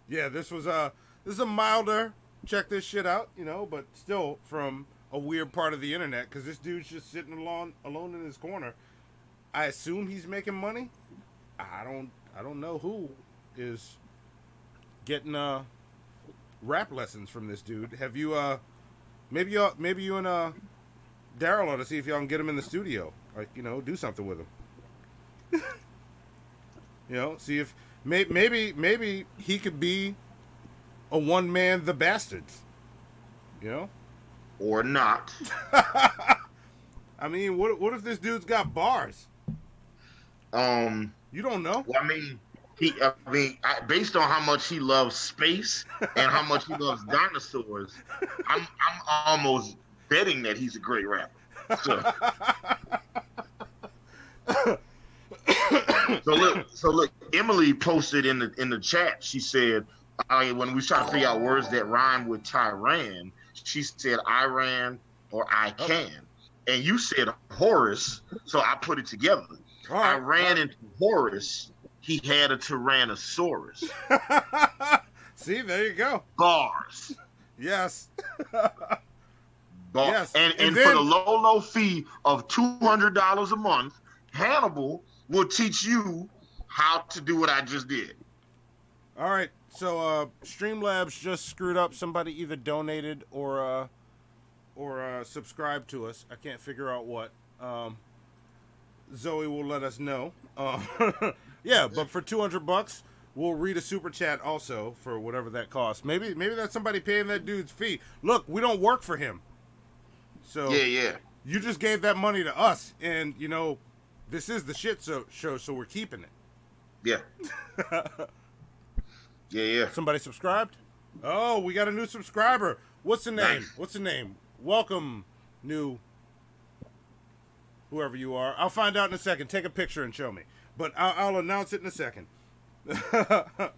Yeah, this is a milder check this shit out, you know, but still from a weird part of the internet, because this dude's just sitting alone in his corner. I assume he's making money. I don't know who is getting rap lessons from this dude. Have you maybe you and Daryl ought to see if y'all can get him in the studio, like, you know, do something with him. You know, see if maybe he could be a one-man The Bastards, you know, or not. I mean, what if this dude's got bars? You don't know. Well, I mean, Based on how much he loves space and how much he loves dinosaurs, I'm almost betting that he's a great rapper. So look, Emily posted in the chat. She said, when we was trying to figure out words that rhyme with Tyran, she said Iran or I can, and you said Horus, so I put it together. I ran into Horus. He had a Tyrannosaurus. See, there you go. Bars. Yes. Yes. And then, for the low fee of $200 a month, Hannibal will teach you how to do what I just did. All right. So Streamlabs just screwed up. Somebody either donated or subscribed to us. I can't figure out what. Zoe will let us know. Yeah, but for $200, we'll read a super chat also for whatever that costs. Maybe that's somebody paying that dude's fee. Look, we don't work for him. So yeah. You just gave that money to us, and you know, this is the shit show, so we're keeping it. Yeah. yeah. Somebody subscribed? Oh, we got a new subscriber. What's the name? Nice. What's the name? Welcome, new whoever you are. I'll find out in a second. Take a picture and show me. But I'll announce it in a second. I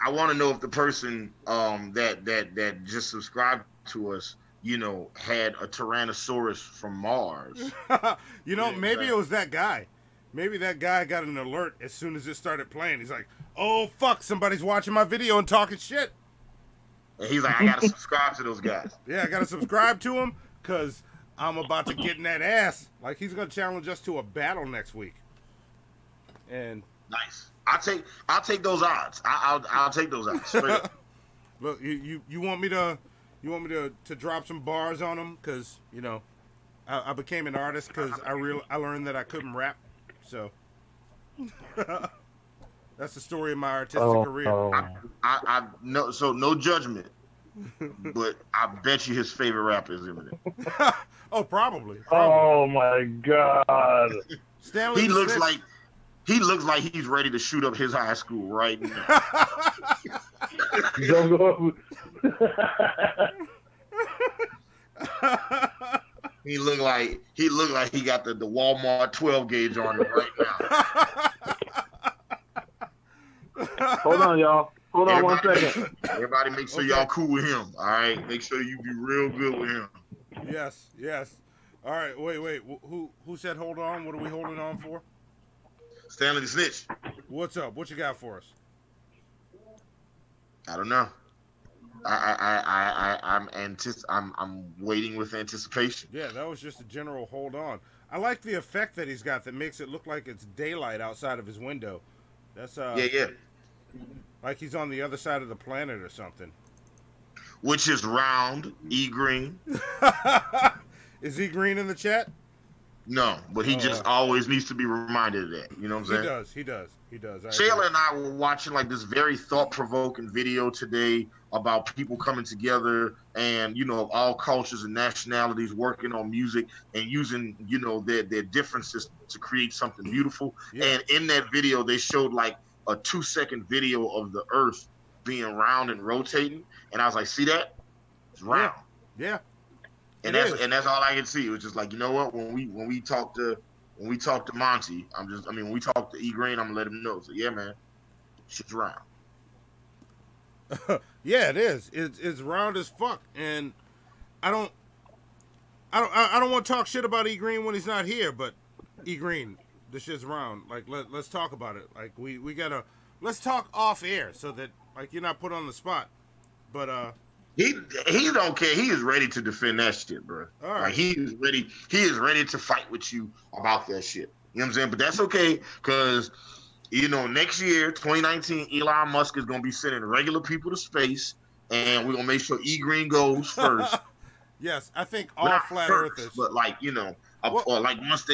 want to know if the person that just subscribed to us, you know, had a Tyrannosaurus from Mars. You know, maybe it was that guy. Maybe that guy got an alert as soon as it started playing. He's like, oh, fuck, somebody's watching my video and talking shit. And he's like, I got to subscribe to those guys. Yeah, I got to subscribe to him because I'm about to get in that ass. Like, he's going to challenge us to a battle next week. And nice. I'll take those odds. I'll take those odds. Straight up. Look, you want me to drop some bars on him because, you know, I became an artist because I learned that I couldn't rap. So that's the story of my artistic career. I no, so no judgment, but I bet you his favorite rapper is Eminem. Oh, probably. Oh my God. Stanley he looks like he's ready to shoot up his high school right now. Don't go He looked like he got the Walmart 12 gauge on him right now. Hold on, y'all. Hold on 1 second. Everybody make sure y'all cool with him. All right, make sure you be real good with him. Yes. All right, wait. Who said hold on? What are we holding on for? Stanley the Snitch. What's up? What you got for us? I don't know. I'm waiting with anticipation. Yeah, that was just a general hold on. I like the effect that he's got that makes it look like it's daylight outside of his window. That's yeah. Like he's on the other side of the planet or something. Which is round, E Green. Is E Green in the chat? No, but he just always needs to be reminded of that. You know what I'm saying? He does. Shayla and I were watching like this very thought-provoking video today about people coming together and, you know, all cultures and nationalities working on music and using, you know, their differences to create something beautiful. Yeah. And in that video, they showed like a 2-second video of the Earth being round and rotating. And I was like, see that? It's round. Yeah. And that's all I can see. It was just like, you know what? When we talk to Monty, when we talk to E Green, I'm gonna let him know. So yeah, man, shit's round. Yeah, it is. It's round as fuck, and I don't want to talk shit about E Green when he's not here, but E Green, this shit's round. Like let's talk about it. Like we gotta let's talk off air so that like you're not put on the spot. But He don't care. He is ready to defend that shit, bro. All right. Like he is ready to fight with you about that shit. You know what I'm saying? But that's okay, because you know, next year, 2019, Elon Musk is gonna be sending regular people to space, and we're gonna make sure E Green goes first. Yes, I think all Not flat first, earthers. but like, you know, or like once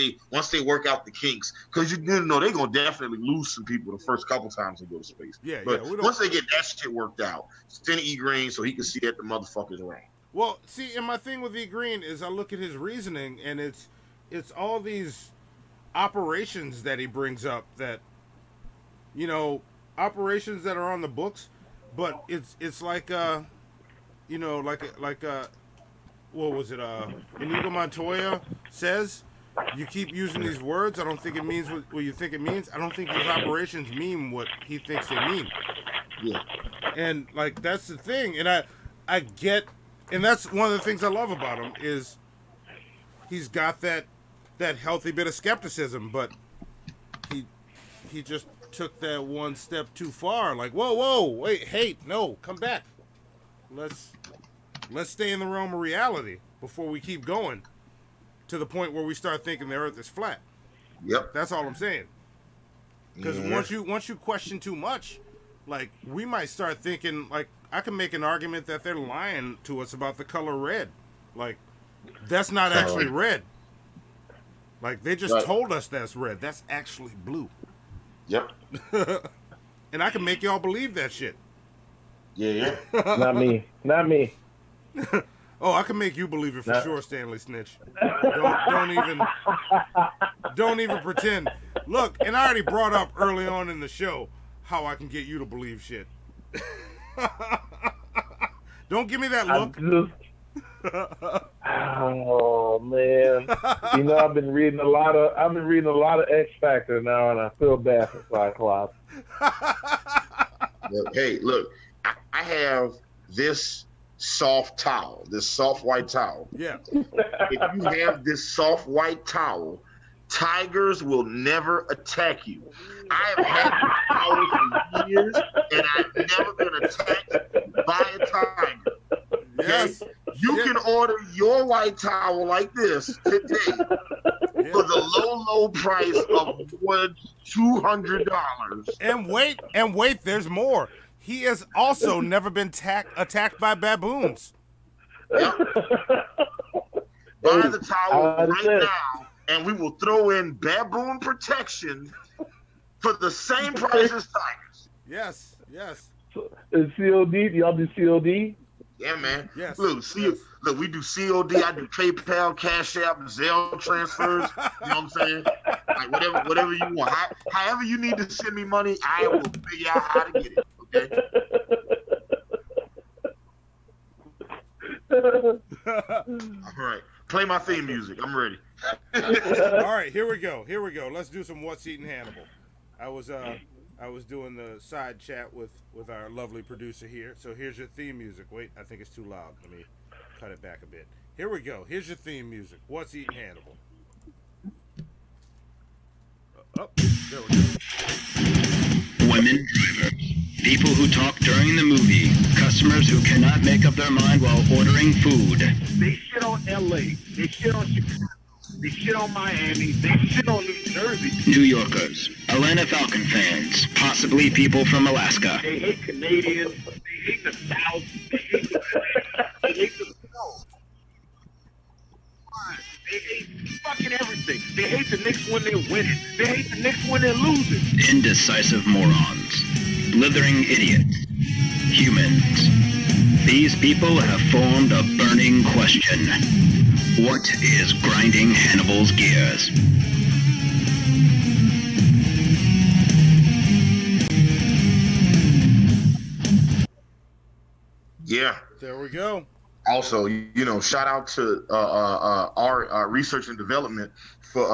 they work out the kinks, because you know they're gonna definitely lose some people the first couple times they go to space. But once they get that shit worked out, send E Green so he can see that the motherfuckers around. Well, see, and my thing with E Green is I look at his reasoning, and it's all these operations that he brings up that, you know, operations that are on the books, but it's like you know, like what was it? Inigo Montoya says, you keep using these words. I don't think it means what you think it means. I don't think these operations mean what he thinks they mean. Yeah. And like that's the thing, and I get, and that's one of the things I love about him is he's got that healthy bit of skepticism, but he just took that one step too far. Like, whoa, wait, hey, no, come back. Let's stay in the realm of reality before we keep going to the point where we start thinking the Earth is flat. Yep. That's all I'm saying. Because once you question too much, like we might start thinking, like I can make an argument that they're lying to us about the color red. Like that's not actually red. Like they just told us that's red. That's actually blue. Yep. And I can make y'all believe that shit. Yeah. Not me. Oh, I can make you believe it for sure, Stanley Snitch. Don't even pretend. Look, and I already brought up early on in the show how I can get you to believe shit. Don't give me that look. Oh man, you know I've been reading a lot of X Factor now, and I feel bad for Cyclops. Hey, look, I have this soft towel, this soft white towel. Yeah. If you have this soft white towel, tigers will never attack you. I have had this towel for years, and I've never been attacked by a tiger. Okay? Yes. You can order your white towel like this today for the low price of $200. And wait, there's more. He has also never been attacked by baboons. Yep. Buy the towel right now, and we will throw in baboon protection for the same price as tigers. Yes. So, is COD? Do y'all do COD? Yeah, man. Yes. Look, we do COD. I do PayPal, Cash App, Zelle transfers. You know what I'm saying? Like whatever you want. However you need to send me money, I will figure out how to get it. Okay. All right. Play my theme music. I'm ready. All right, here we go. Let's do some What's Eating Hannibal. I was doing the side chat with our lovely producer here. So here's your theme music. Wait, I think it's too loud. Let me cut it back a bit. Here we go. Here's your theme music. What's Eating Hannibal? Oh, there we go. Women drivers, people who talk during the movie, customers who cannot make up their mind while ordering food. They shit on LA. They shit on Chicago. They shit on Miami. They shit on New Jersey. New Yorkers, Atlanta Falcon fans, possibly people from Alaska. They hate Canadians. They hate the South. They hate the Snow. They hate fucking everything. They hate the Knicks when they're winning. They hate the Knicks when they're losing. Indecisive morons. Blithering idiots. Humans. These people have formed a burning question. What is grinding Hannibal's gears? Yeah. There we go. Also, shout out to our research and development for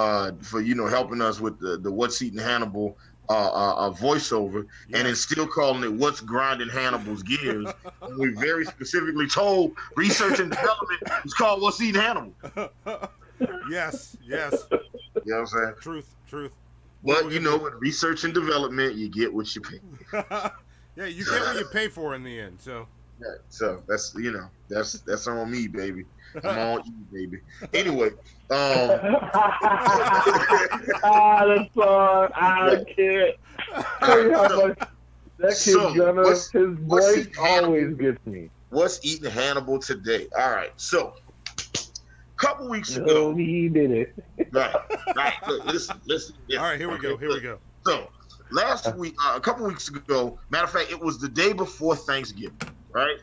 helping us with the What's Eating Hannibal voiceover, and then still calling it What's Grinding Hannibal's Gears. And we very specifically told research and development is called What's Eating Hannibal. Yes. You know what I'm saying? Truth. But with research and development, you get what you pay. Yeah, you get what you pay for in the end. So. Yeah, so that's that's on me, baby. I'm on you, baby. Anyway, that's fun. I can't. That kid Gunner, his voice always gets me. What's Eating Hannibal today? All right, so couple weeks ago, he did it. Right. Look, listen. Yeah. All right, here we go. So last week, a couple weeks ago, matter of fact, it was the day before Thanksgiving, right?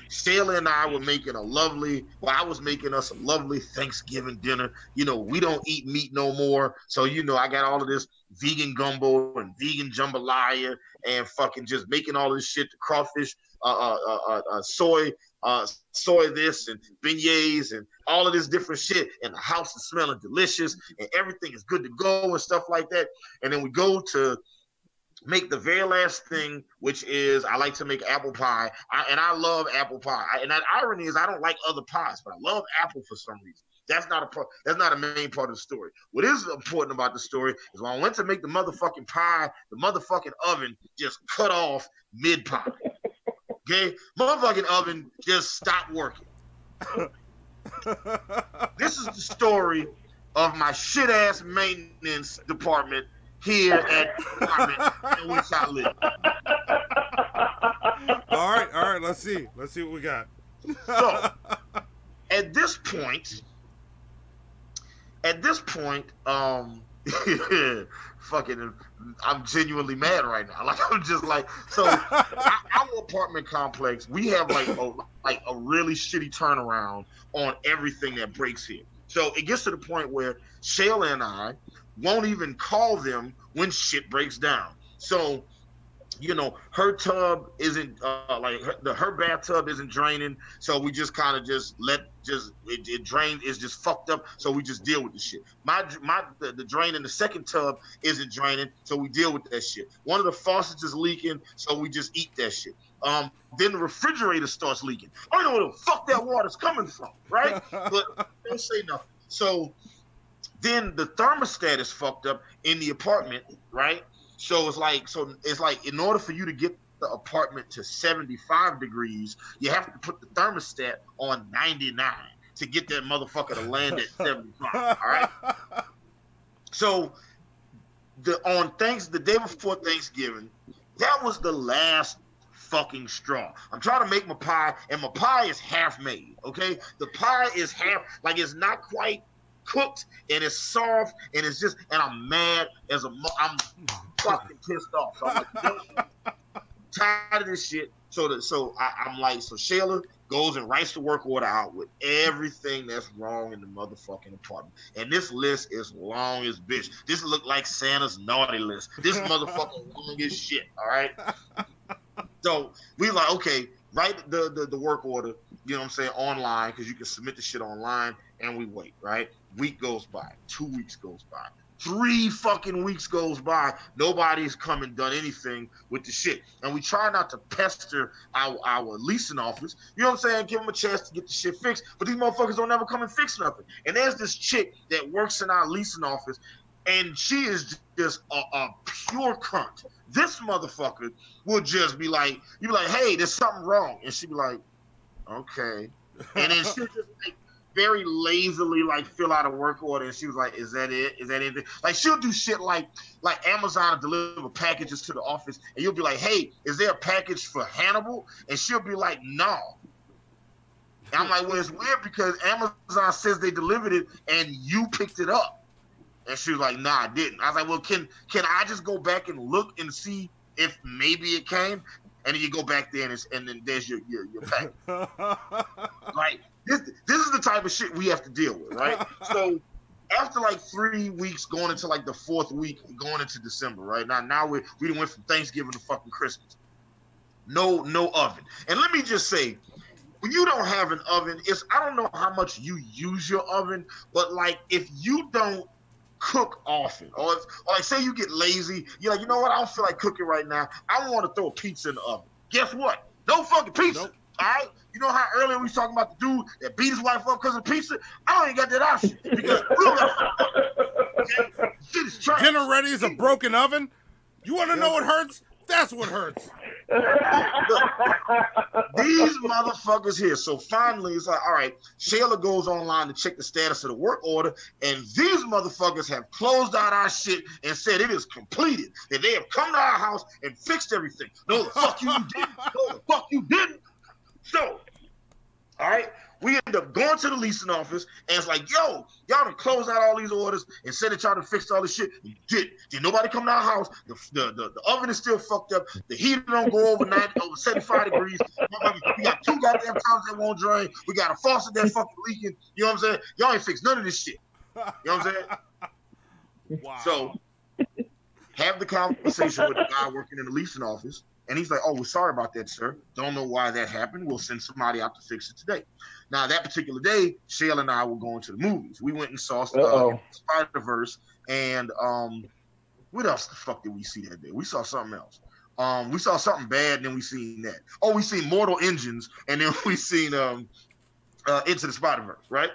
Shayla and I were making I was making us a lovely Thanksgiving dinner. You know, we don't eat meat no more. So, you know, I got all of this vegan gumbo and vegan jambalaya and fucking just making all this shit, the crawfish, soy this and beignets and all of this different shit. And the house is smelling delicious and everything is good to go and stuff like that. And then we go to make the very last thing, which is I like to make apple pie. I love apple pie. And that irony is I don't like other pies, but I love apple for some reason. That's not a main part of the story. What is important about the story is when I went to make the motherfucking pie, the motherfucking oven just cut off mid-pie. Okay? Motherfucking oven just stopped working. This is the story of my shit-ass maintenance department here at the apartment in which I live. All right, let's see what we got. So, at this point, fucking, I'm genuinely mad right now. Like, I'm just like, so our apartment complex, we have like a really shitty turnaround on everything that breaks here. So it gets to the point where Shayla and I won't even call them when shit breaks down. So, you know, her tub isn't her bathtub isn't draining, so we just kind of it drains, it's just fucked up, so we just deal with the shit. The drain in the second tub isn't draining, so we deal with that shit. One of the faucets is leaking, so we just eat that shit. Then the refrigerator starts leaking. I don't know where the fuck that water's coming from, right? But don't say nothing. So then the thermostat is fucked up in the apartment, right? So it's like in order for you to get the apartment to 75 degrees, you have to put the thermostat on 99 to get that motherfucker to land at 75. All right. So the day before Thanksgiving, that was the last fucking straw. I'm trying to make my pie, and my pie is half made. Okay, the pie is half, like it's not quite cooked, and it's soft, and it's just, and I'm mad I'm fucking pissed off. So I'm like, tired of this shit. So Shayla goes and writes the work order out with everything that's wrong in the motherfucking apartment. And this list is long as bitch. This look like Santa's naughty list. This motherfucker long as shit, all right? So we like, okay, write the work order, you know what I'm saying, online, because you can submit the shit online, and we wait, right? Week goes by, 2 weeks goes by, 3 fucking weeks goes by. Nobody's come and done anything with the shit. And we try not to pester our leasing office. You know what I'm saying? Give them a chance to get the shit fixed. But these motherfuckers don't ever come and fix nothing. And there's this chick that works in our leasing office, and she is just a pure cunt. This motherfucker will just be like, you be like, hey, there's something wrong. And she'd be like, okay. And then she'll just like very lazily like fill out a work order, and she was like, is that it? Is that anything? Like, she'll do shit like Amazon will deliver packages to the office, and you'll be like, hey, is there a package for Hannibal? And she'll be like, no. And I'm like, well, it's weird because Amazon says they delivered it and you picked it up. And she was like, nah, I didn't. I was like, well, can I just go back and look and see if maybe it came? And then you go back there and then there's your package. Like, this is the type of shit we have to deal with, right? So after like 3 weeks, going into like the 4th week, going into December, right? Now we done went from Thanksgiving to fucking Christmas. No oven. And let me just say, when you don't have an oven, I don't know how much you use your oven, but like if you don't cook often, or like say you get lazy, you're like, you know what, I don't feel like cooking right now, I want to throw a pizza in the oven. Guess what? No fucking pizza. Nope. All right? You know how earlier we was talking about the dude that beat his wife up because of pizza? I don't even got that option because we don't got shit is trash. Dinner ready is a broken oven? You want to know what hurts? That's what hurts. These motherfuckers here. So finally, it's like, all right, Shayla goes online to check the status of the work order, and these motherfuckers have closed out our shit and said it is completed, that they have come to our house and fixed everything. No, the fuck you didn't. No, the fuck you didn't. So, all right, we end end up going to the leasing office, and it's like, yo, y'all done closed out all these orders and said that y'all done fixed all this shit. You did nobody come to our house? The oven is still fucked up. The heater don't go over 75 degrees. We got 2 goddamn towels that won't drain. We got a faucet that's fucking leaking. You know what I'm saying? Y'all ain't fixed none of this shit. You know what I'm saying? Wow. So have the conversation with the guy working in the leasing office, and he's like, oh, we're sorry about that, sir. Don't know why that happened. We'll send somebody out to fix it today. Now, that particular day, Shayla and I were going to the movies. We went and saw Spider-Verse, and what else the fuck did we see that day? We saw something else. We saw something bad, and then we seen that. Oh, we seen Mortal Engines, and then we seen Into the Spider-Verse, right?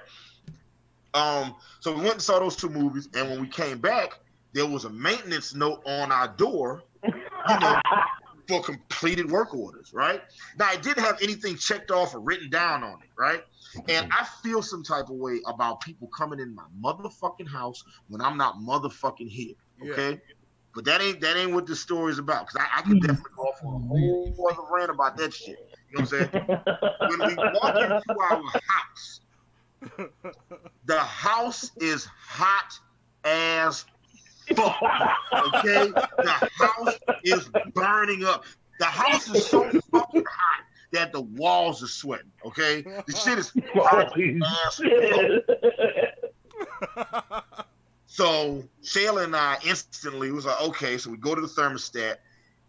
So we went and saw those 2 movies, and when we came back, there was a maintenance note on our door, for completed work orders, right? Now, I didn't have anything checked off or written down on it, right? And I feel some type of way about people coming in my motherfucking house when I'm not motherfucking here, okay? Yeah. But that ain't what the story is about, because I can definitely go off on a whole other rant about that shit. You know what I'm saying? When we walk into our house, the house is hot as fuck, okay? The house is burning up. The house is so fucking hot that the walls are sweating, okay? The shit is hot as fuck. So Shayla and I instantly was like, okay, so we go to the thermostat,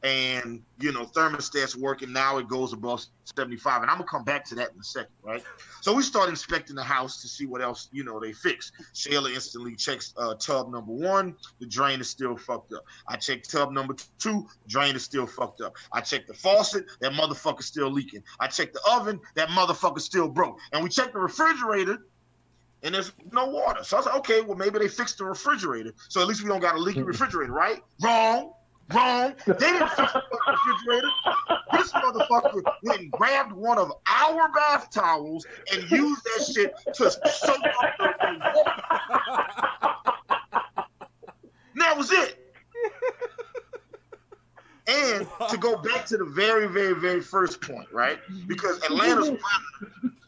and thermostat's working now. It goes above 75, and I'm gonna come back to that in a second, right? So we start inspecting the house to see what else they fixed. Shayla instantly checks tub number 1, the drain is still fucked up. I check tub number 2, drain is still fucked up. I check the faucet, that motherfucker's still leaking. I check the oven, that motherfucker's still broke. And we check the refrigerator, and there's no water. So I was like, okay, well, maybe they fixed the refrigerator, so at least we don't got a leaking refrigerator, right? Wrong. They didn't fix the refrigerator. This motherfucker went and grabbed one of our bath towels and used that shit to soak up the water. And that was it. And to go back to the very, very, very first point, right? Because Atlanta's weather,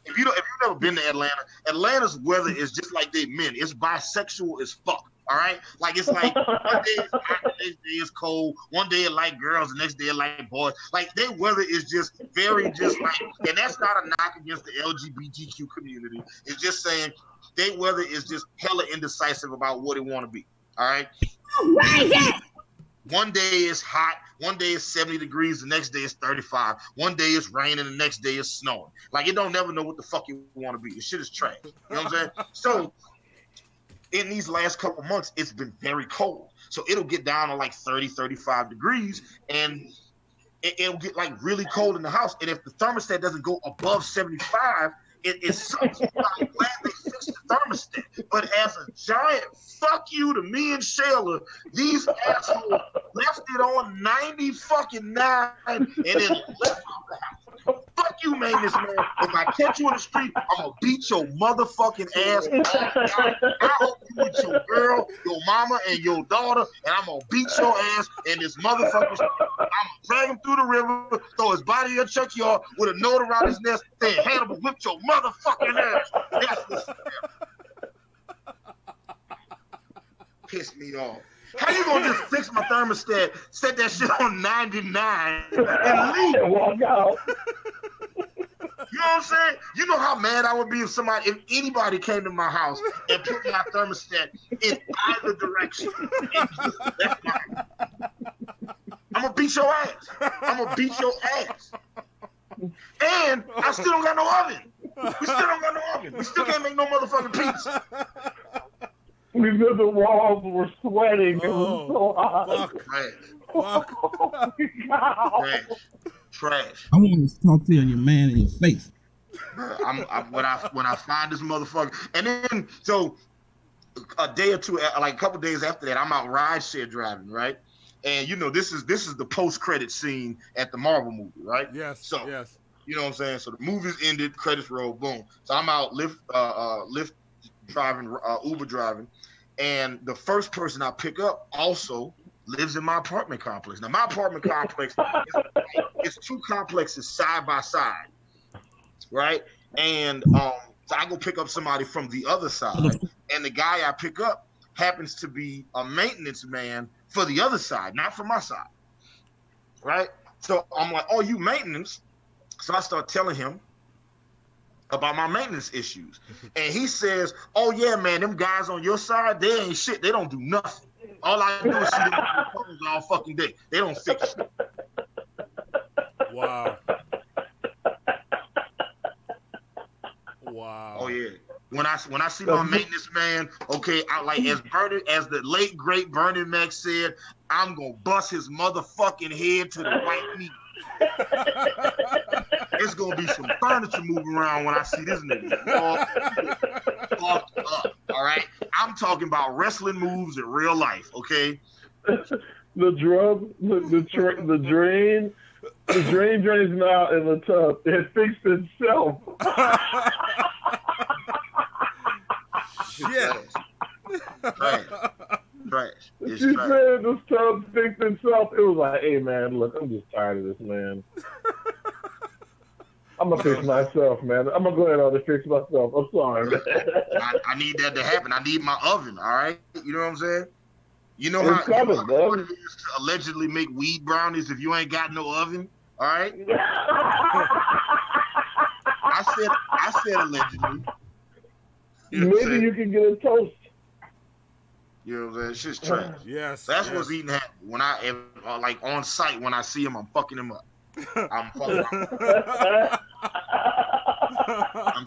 if you've never been to Atlanta, Atlanta's weather is just like they men. It's bisexual as fuck. All right, like it's like one day it's hot, the next day it's cold. One day it like girls, the next day it like boys. Like their weather is just very like, and that's not a knock against the LGBTQ community. It's just saying their weather is just hella indecisive about what it want to be. All right. One day it's hot, one day it's 70 degrees, the next day it's 35. One day it's raining, the next day it's snowing. Like it don't never know what the fuck you want to be. The shit is trash. You know what I'm saying? So in these last couple months, it's been very cold. So it'll get down to like 30, 35 degrees, and it'll get like really cold in the house. And if the thermostat doesn't go above 75, it sucks. I'm glad they fixed the thermostat. But as a giant fuck you to me and Shayla, these assholes left it on 90 fucking 9 and then left out the house. Fuck you, maintenance man. If I catch you in the street, I'm gonna beat your motherfucking ass. I hope you with your girl, your mama, and your daughter, and I'm gonna beat your ass in this motherfucking street. I'm gonna drag him through the river, throw his body in your junkyard with a note around his neck saying, Hannibal whipped your motherfucking ass. That's what's pissed me off. How you gonna just fix my thermostat, set that shit on 99, and leave? Walk out. You know what I'm saying? You know how mad I would be if anybody came to my house and put my thermostat in either direction. That's mine. I'm gonna beat your ass. I'm gonna beat your ass. And I still don't got no oven. We still don't got no oven. We still can't make no motherfucking pizza. Because the walls were sweating. It was so hot. Fuck. Trash. I want to talk to you and your man in your face. When I find this motherfucker, and then so a day or two, like a couple days after that, I'm out rideshare driving, right? And this is the post-credit scene at the Marvel movie, right? Yes. So yes. You know what I'm saying? So the movie's ended, credits roll, boom. So I'm out Lyft driving, Uber driving, and the first person I pick up also lives in my apartment complex. Now my apartment complex it's two complexes side by side, right? And so So I go pick up somebody from the other side, and the guy I pick up happens to be a maintenance man for the other side, not for my side, right? So I'm like, oh, you maintenance? So I start telling him about my maintenance issues. And he says, oh, yeah, man, them guys on your side, they ain't shit. They don't do nothing. All I do is see them phones all fucking day. They don't fix shit. Wow. Wow. Oh, yeah. When I see my maintenance man, okay, I like as the late great Bernie Mac said, I'm gonna bust his motherfucking head to the white meat. It's gonna be some furniture moving around when I see this nigga. Fucked up. All right, I'm talking about wrestling moves in real life. Okay. The drum, the drain drains now in the tub. It fixed itself. Shit. Trash. It's She trash. said this tub fixed itself. It was like, hey man, look, I'm just tired of this, man. I'm gonna fix myself, man. I'm gonna go ahead and fix myself. I'm sorry, man. I need that to happen. I need my oven. All right, you know what I'm saying? You know It's how coming, hard it is to allegedly make weed brownies if you ain't got no oven. All right. I said allegedly. You know Maybe you can get a toast. You know what I'm saying? It's just trash. Yes. That's what's eating Hannibal. When I like on site, when I see him, I'm fucking him up. I'm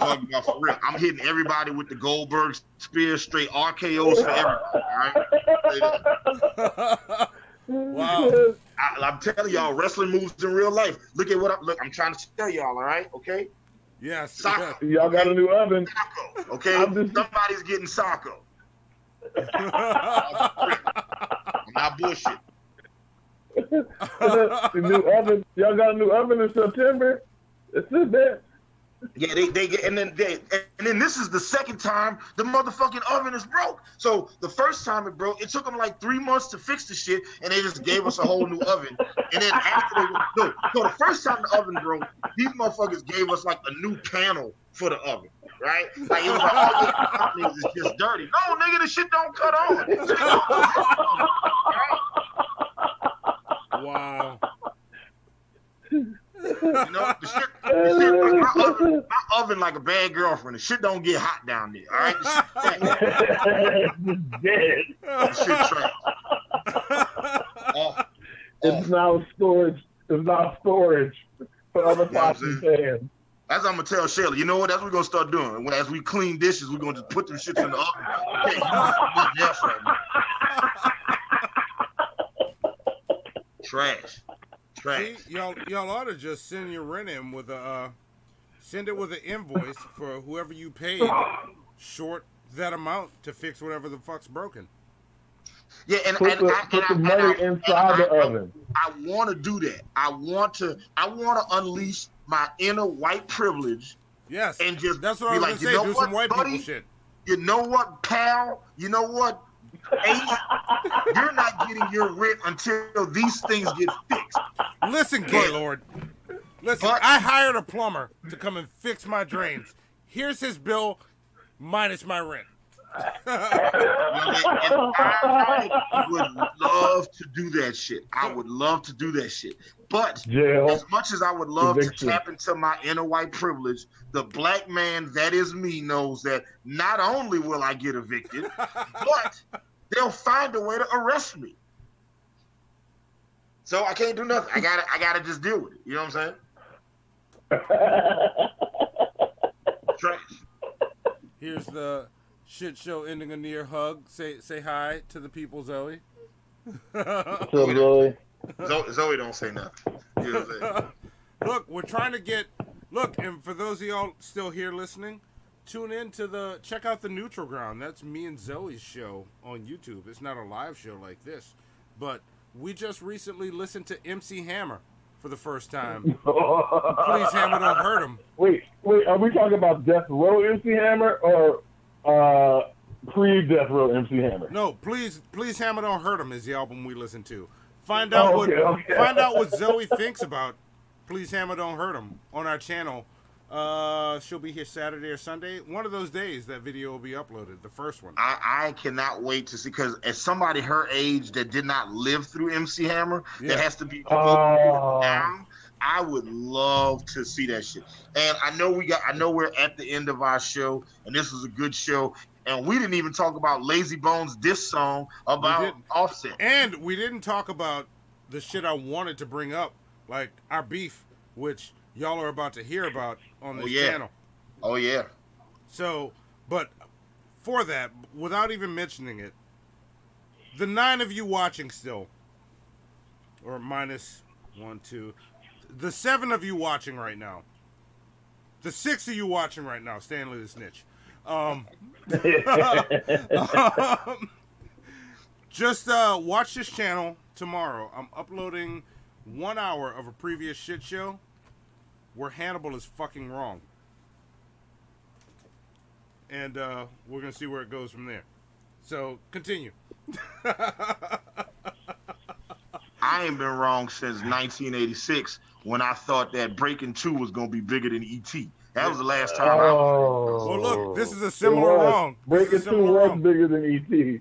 talking about for real. I'm hitting everybody with the Goldberg spear, straight RKOs for everybody. All right. Wow. I'm telling y'all, wrestling moves in real life. Look at what I'm trying to tell y'all. All right, okay? Yes. Socko. Y'all got a new oven. Socko, okay? Somebody's getting Socko. I'm not bullshit. The new oven. Y'all got a new oven in September. It's in there. Yeah, they get, and then this is the second time the motherfucking oven is broke. So the first time it broke, it took them like 3 months to fix the shit, and they just gave us a whole new oven. And then after so the first time the oven broke, these motherfuckers gave us like a new panel for the oven, right? Like it was like, oh yeah, it's just dirty. No, nigga, the shit don't cut on. Wow. You know, the shit my oven like a bad girlfriend. The shit don't get hot down there. All right, the shit dead. The shit trash. It's now storage. It's now storage for other pots and pans. That's what I'm gonna tell Shayla. You know what? That's what we're gonna start doing. As we clean dishes, we're gonna just put them shits in the oven. Okay, you know nothing else right now. Trash. See, y'all ought to just send your rent in with send it with an invoice for whoever you paid short that amount to fix whatever the fuck's broken. Yeah, and put the money inside the oven. I want to do that. I want to unleash my inner white privilege. Yes, and just that's what be I was like, gonna say. Do some white people shit. You know what, pal? You know what? Ace, you're not getting your rent until these things get fixed. Listen, Gaylord. Listen, I hired a plumber to come and fix my drains. Here's his bill minus my rent. I would love to do that shit. I would love to do that shit. But as much as I would love to tap into my inner white privilege, the black man that is me knows that not only will I get evicted, but they'll find a way to arrest me. So I can't do nothing. I gotta just deal with it. You know what I'm saying? Trash. Here's the shit show ending a near hug. Say hi to the people, Zoe. What's up, Zoe? Zoe don't say nothing. You know what I'm saying? Look, we're trying to get. Look, and for those of y'all still here listening, tune in to check out the Neutral Ground. That's me and Zoe's show on YouTube. It's not a live show like this, but we just recently listened to MC Hammer for the first time. Please, Hammer, don't hurt him. Wait, are we talking about Death Row MC Hammer or pre-Death Row MC Hammer? No, please, Hammer, don't hurt him is the album we listened to. Find out what Zoe thinks about Please Hammer Don't Hurt Him on our channel. She'll be here Saturday or Sunday. One of those days that video will be uploaded, the first one. I cannot wait to see, because as somebody her age that did not live through MC Hammer, that has to be now, I would love to see that shit. And I know we're at the end of our show, and this was a good show. And we didn't even talk about Lazy Bones' diss song about Offset. And we didn't talk about the shit I wanted to bring up, like our beef, which y'all are about to hear about on this channel. Oh, yeah. So, but for that, without even mentioning it, the 9 of you watching still, or minus 1, 2, the 7 of you watching right now, the 6 of you watching right now, Stanley the Snitch. Just watch this channel tomorrow. I'm uploading 1 hour of a previous shit show where Hannibal is fucking wrong. And we're going to see where it goes from there. So, continue. I ain't been wrong since 1986 when I thought that Breaking 2 was going to be bigger than E.T. That was the last time I was. Well, look, this is a similar wrong. Breaking 2 was bigger than E.T.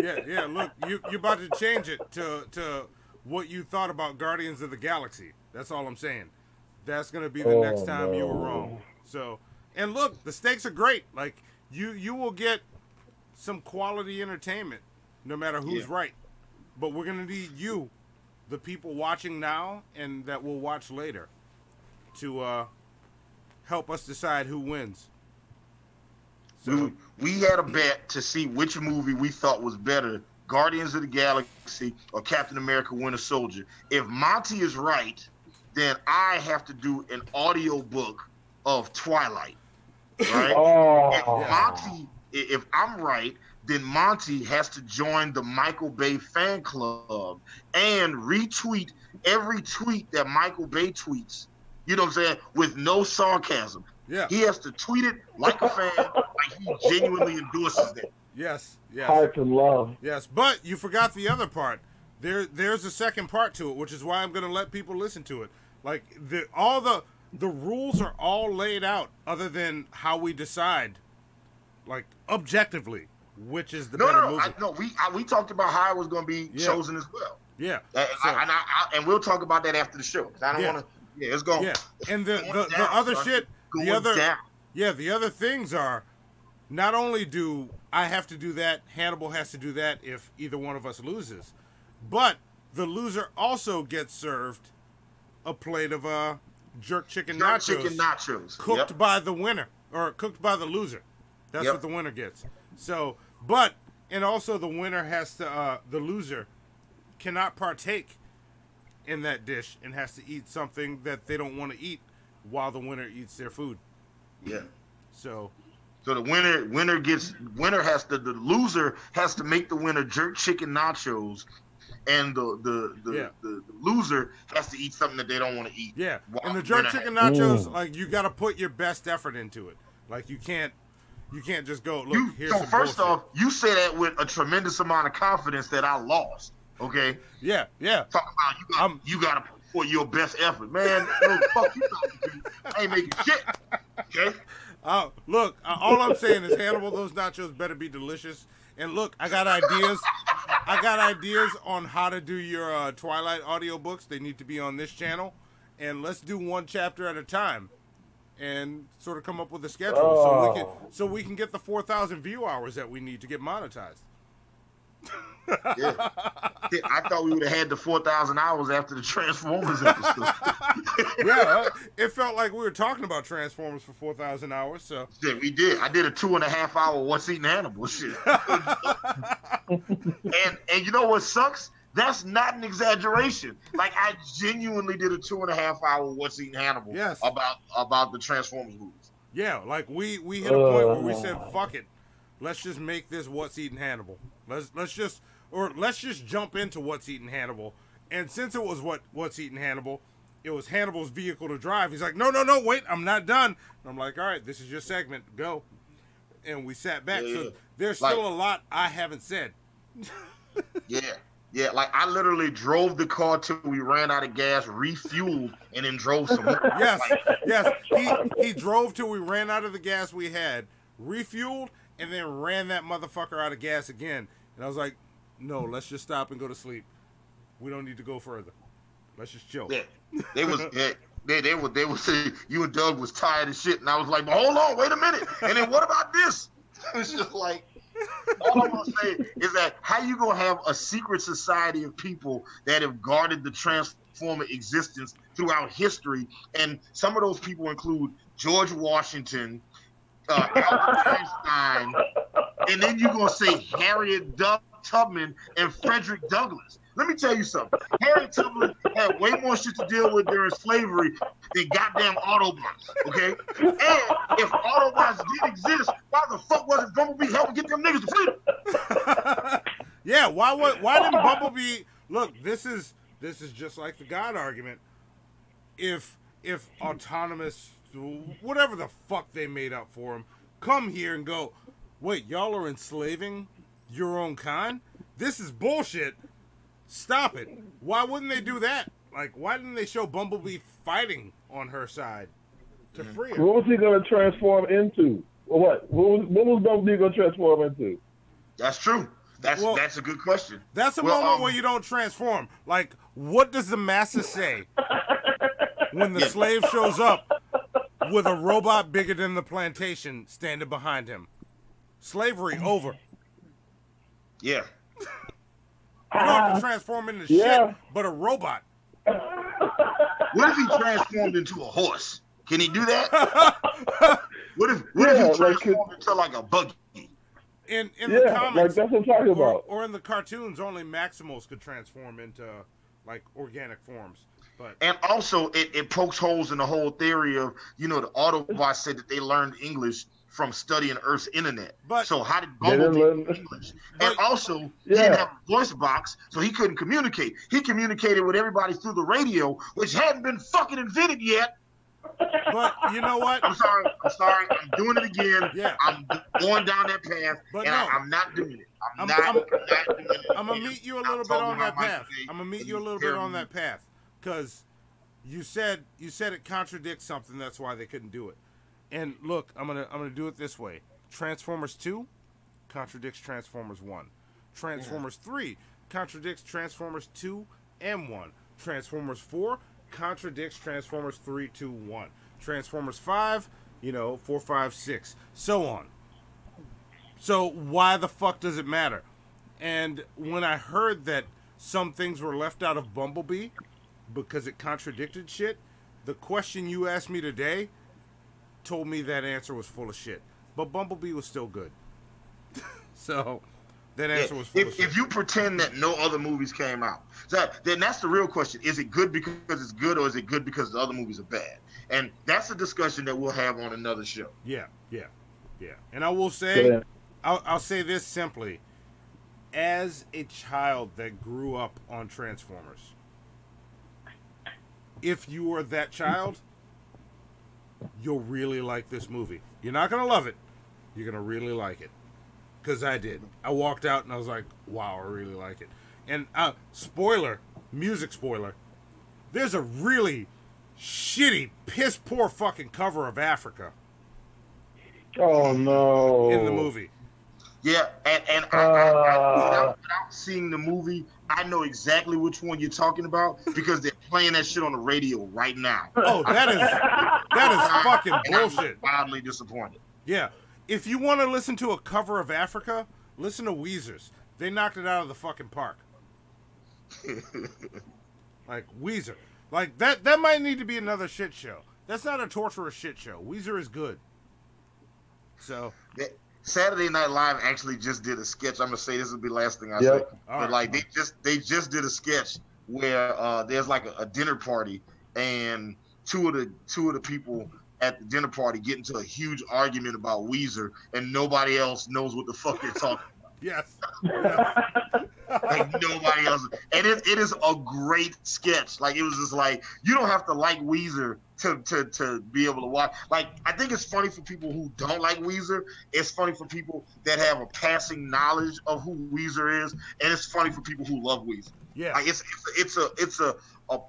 Yeah, look, you're about to change it to what you thought about Guardians of the Galaxy. That's all I'm saying. That's going to be the next time you were wrong. So, and look, the stakes are great. Like, you will get some quality entertainment no matter who's right. But we're going to need you, the people watching now and that will watch later, to help us decide who wins. So we had a bet to see which movie we thought was better, Guardians of the Galaxy or Captain America Winter Soldier. If Monty is right, then I have to do an audio book of Twilight. Right? If I'm right, then Monty has to join the Michael Bay fan club and retweet every tweet that Michael Bay tweets. You know what I'm saying? With no sarcasm. Yeah. He has to tweet it like a fan, like he genuinely endorses that. Yes. Heart and love. Yes, but you forgot the other part. There's a second part to it, which is why I'm going to let people listen to it. Like, all the rules are all laid out, other than how we decide, like, objectively, which is the better movie. No, we talked about how it was going to be chosen as well. Yeah. And we'll talk about that after the show, because I don't want to. Yeah, it's going. Yeah, and the other shit, the other things are, not only do I have to do that, Hannibal has to do that if either one of us loses, but the loser also gets served a plate of jerk chicken nachos cooked by the winner, or cooked by the loser. That's what the winner gets. So, and also the winner has to, the loser cannot partake in that dish and has to eat something that they don't want to eat while the winner eats their food. Yeah. So the loser has to make the winner jerk chicken nachos, and the loser has to eat something that they don't want to eat. Yeah. And the jerk chicken nachos, like, you got to put your best effort into it. Like, you can't just go, look, here's some first bullshit. off, you say that with a tremendous amount of confidence that I lost. Okay. Yeah. Talking about you gotta put your best effort, man. Fuck you talking to? I ain't making shit. Okay. Look, all I'm saying is, Hannibal, those nachos better be delicious. And look, I got ideas. I got ideas on how to do your Twilight audiobooks. They need to be on this channel, and let's do one chapter at a time, and sort of come up with a schedule so we can get the 4,000 view hours that we need to get monetized. Yeah. I thought we would have had the 4,000 hours after the Transformers episode. It felt like we were talking about Transformers for 4,000 hours. So yeah, we did. I did a 2.5 hour What's Eating Hannibal shit. and you know what sucks? That's not an exaggeration. Like, I genuinely did a 2.5 hour What's Eating Hannibal about the Transformers movies. Yeah, like we hit a point where we said, fuck it. Let's just make this What's Eating Hannibal. Let's just jump into What's Eating Hannibal. And since it was What's Eating Hannibal, it was Hannibal's vehicle to drive. He's like, no, wait, I'm not done. And I'm like, all right, this is your segment, go. And we sat back. So there's still a lot I haven't said. Yeah. Yeah, like I literally drove the car till we ran out of gas, refueled, and then drove some more. Yes, yes. He drove till we ran out of the gas we had, refueled, and then ran that motherfucker out of gas again. And I was like, no, let's just stop and go to sleep. We don't need to go further. Let's just chill. Yeah, they was saying you and Doug was tired of shit, and I was like, but hold on, wait a minute. And then what about this? It's just like, all I'm gonna say is that how you gonna have a secret society of people that have guarded the Transformer existence throughout history, and some of those people include George Washington, Albert Einstein, and then you're gonna say Harriet Tubman and Frederick Douglass. Let me tell you something. Harriet Tubman had way more shit to deal with during slavery than goddamn Autobots, okay? And if Autobots did exist, why the fuck wasn't Bumblebee helping get them niggas to freedom? Yeah, why didn't Bumblebee look? This is just like the God argument. If autonomous, whatever the fuck they made up for him, come here and go, wait, y'all are enslaving your own kind? This is bullshit. Stop it. Why wouldn't they do that? Like, why didn't they show Bumblebee fighting on her side to free her? What was he going to transform into? What was Bumblebee going to transform into? That's true. That's a good question. That's a moment where you don't transform. Like, what does the master say when the slave shows up with a robot bigger than the plantation standing behind him? Slavery over. Yeah. You don't have to transform into shit, but a robot. What if he transformed into a horse? Can he do that? What if he transformed into like a buggy? In the comics, like that's what I'm talking about. Or in the cartoons, only Maximals could transform into like organic forms. But and also, it pokes holes in the whole theory of, the Autobots said that they learned English from studying Earth's internet. But so how did Bumblebee learn English? And also, he didn't have a voice box, so he couldn't communicate. He communicated with everybody through the radio, which hadn't been fucking invented yet. But you know what? I'm sorry. I'm doing it again. Yeah. I'm going down that path, but and no. I'm not doing it. I'm not doing it. I'm going to meet you a little bit on that path. I'm going to meet you a little bit on that path. Because you said it contradicts something, that's why they couldn't do it. And look, I'm gonna do it this way. Transformers 2 contradicts Transformers 1. Transformers 3 contradicts Transformers 2 and 1. Transformers 4 contradicts Transformers 3, 2, 1. Transformers 5, 4, 5, 6, so on. So why the fuck does it matter? And when I heard that some things were left out of Bumblebee because it contradicted shit, the question you asked me today told me that answer was full of shit. But Bumblebee was still good. So that answer was full of shit. If you pretend that no other movies came out, then that's the real question. Is it good because it's good, or is it good because the other movies are bad? And that's a discussion that we'll have on another show. Yeah. And I will say, I'll say this simply. As a child that grew up on Transformers, if you are that child, you'll really like this movie. You're not going to love it. You're going to really like it. Because I did. I walked out and I was like, wow, I really like it. And music spoiler, there's a really shitty, piss poor fucking cover of Africa. Oh, no. In the movie. Yeah, and without seeing the movie, I know exactly which one you're talking about because they're playing that shit on the radio right now. Oh, that is fucking bullshit. I'm wildly disappointed. Yeah, if you want to listen to a cover of Africa, listen to Weezer's. They knocked it out of the fucking park. Like Weezer, like that might need to be another shit show. That's not a torturous shit show. Weezer is good. So. Saturday Night Live actually just did a sketch. I'm gonna say this will be the last thing I say. But like they just did a sketch where there's like a dinner party, and two of the people at the dinner party get into a huge argument about Weezer, and nobody else knows what the fuck they're talking about. Yes. like nobody else. And it is a great sketch. Like it was just like you don't have to like Weezer to be able to watch. Like I think it's funny for people who don't like Weezer. It's funny for people that have a passing knowledge of who Weezer is, and it's funny for people who love Weezer. Yeah, like it's a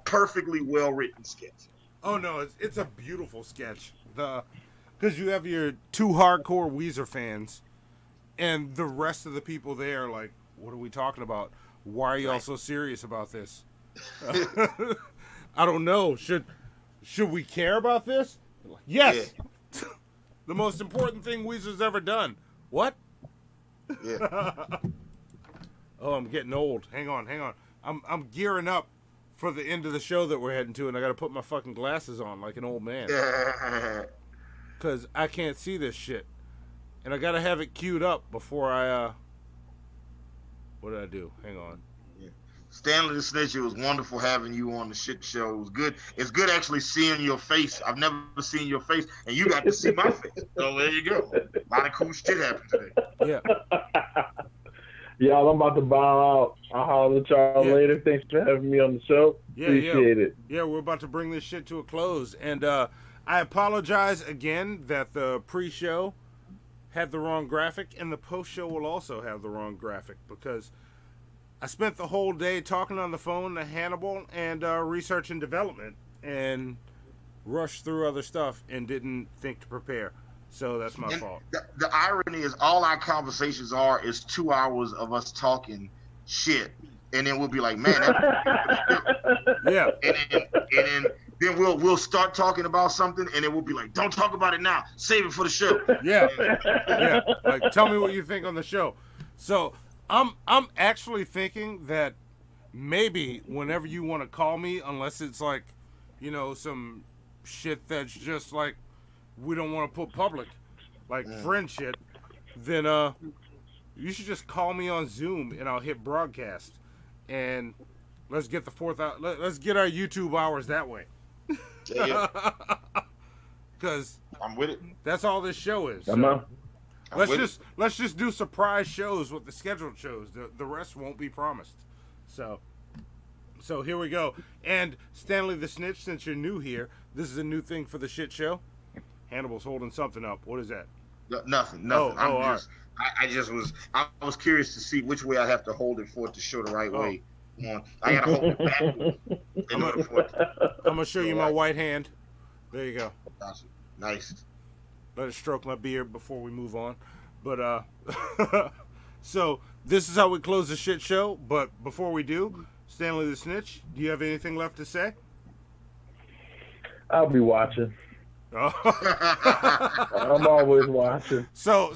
perfectly well written sketch. Oh no, it's a beautiful sketch. Because you have your two hardcore Weezer fans, and the rest of the people there, like, what are we talking about? Why are y'all so serious about this? I don't know. Should we care about this? Yes. Yeah. The most important thing Weezer's ever done. What? Yeah. Oh, I'm getting old. Hang on. I'm gearing up for the end of the show that we're heading to, and I got to put my fucking glasses on like an old man. Because I can't see this shit. And I got to have it queued up before I, what did I do? Hang on. Yeah. Stanley the Snitch, it was wonderful having you on the shit show. It was good. It's good actually seeing your face. I've never seen your face, and you got to see my face. So there you go. A lot of cool shit happened today. Yeah. Y'all, I'm about to bow out. I'll holler at y'all later. Thanks for having me on the show. Appreciate it. Yeah, we're about to bring this shit to a close. And I apologize again that the pre-show had the wrong graphic, and the post-show will also have the wrong graphic, because I spent the whole day talking on the phone to Hannibal and research and development, and rushed through other stuff and didn't think to prepare. So that's my fault. The irony is all our conversations is 2 hours of us talking shit. And then we'll be like, man, yeah. And then we'll start talking about something, and then we'll be like, don't talk about it now. Save it for the show. Yeah. Yeah. Like, tell me what you think on the show. So I'm actually thinking that maybe whenever you want to call me, unless it's like, you know, some shit that's just like we don't want to put public, like friend shit, then you should just call me on Zoom and I'll hit broadcast, and let's get the fourth out. Let's get our YouTube hours that way. Yeah. Because I'm with it. That's all this show is. So. Let's just do surprise shows with the scheduled shows. The rest won't be promised. So here we go. And Stanley the Snitch, since you're new here, this is a new thing for the shit show. Hannibal's holding something up. What is that? Nothing. I was curious to see which way I have to hold it for it to show the right way. I gotta hold it back. I'm gonna show you my white hand. There you go. Gotcha. Nice. Let it stroke my beard before we move on. But so this is how we close the shit show. But before we do, Stanley the Snitch, do you have anything left to say? I'll be watching. I'm always watching. So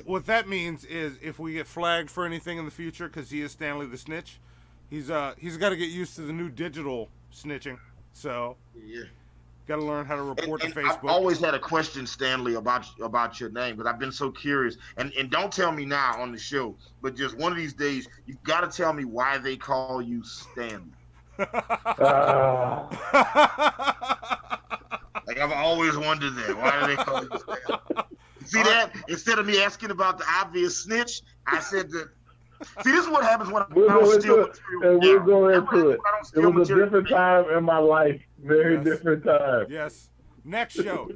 what that means is if we get flagged for anything in the future, because he is Stanley the Snitch, he's got to get used to the new digital snitching. So got to learn how to report to Facebook. I've always had a question, Stanley, about your name, but I've been so curious. And don't tell me now on the show, but just one of these days, you've got to tell me why they call you Stanley. Like, I've always wondered that. Why do they call you Stanley? See that? Instead of me asking about the obvious snitch, I said that. See, this is what happens when I don't steal material. We'll go into it. It was a different time in my life. Very different time. Yes. Next show.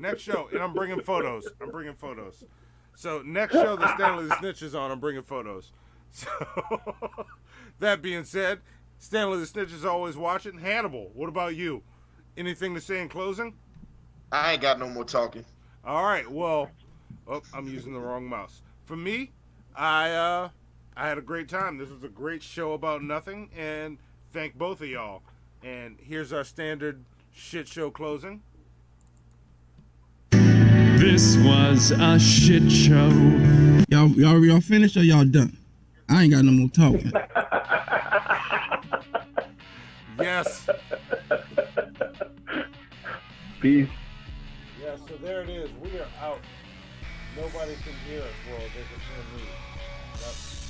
And I'm bringing photos. So next show that Stanley the Snitch is on, I'm bringing photos. So that being said, Stanley the Snitch is always watching. Hannibal, what about you? Anything to say in closing? I ain't got no more talking. All right. Well, I'm using the wrong mouse. For me, I had a great time. This was a great show about nothing, and thank both of y'all. And here's our standard shit show closing. This was a shit show. Y'all finished or y'all done? I ain't got no more talking. Yes. Peace. Yeah, so there it is. We are out. Nobody can hear us. Well, they can hear me. That's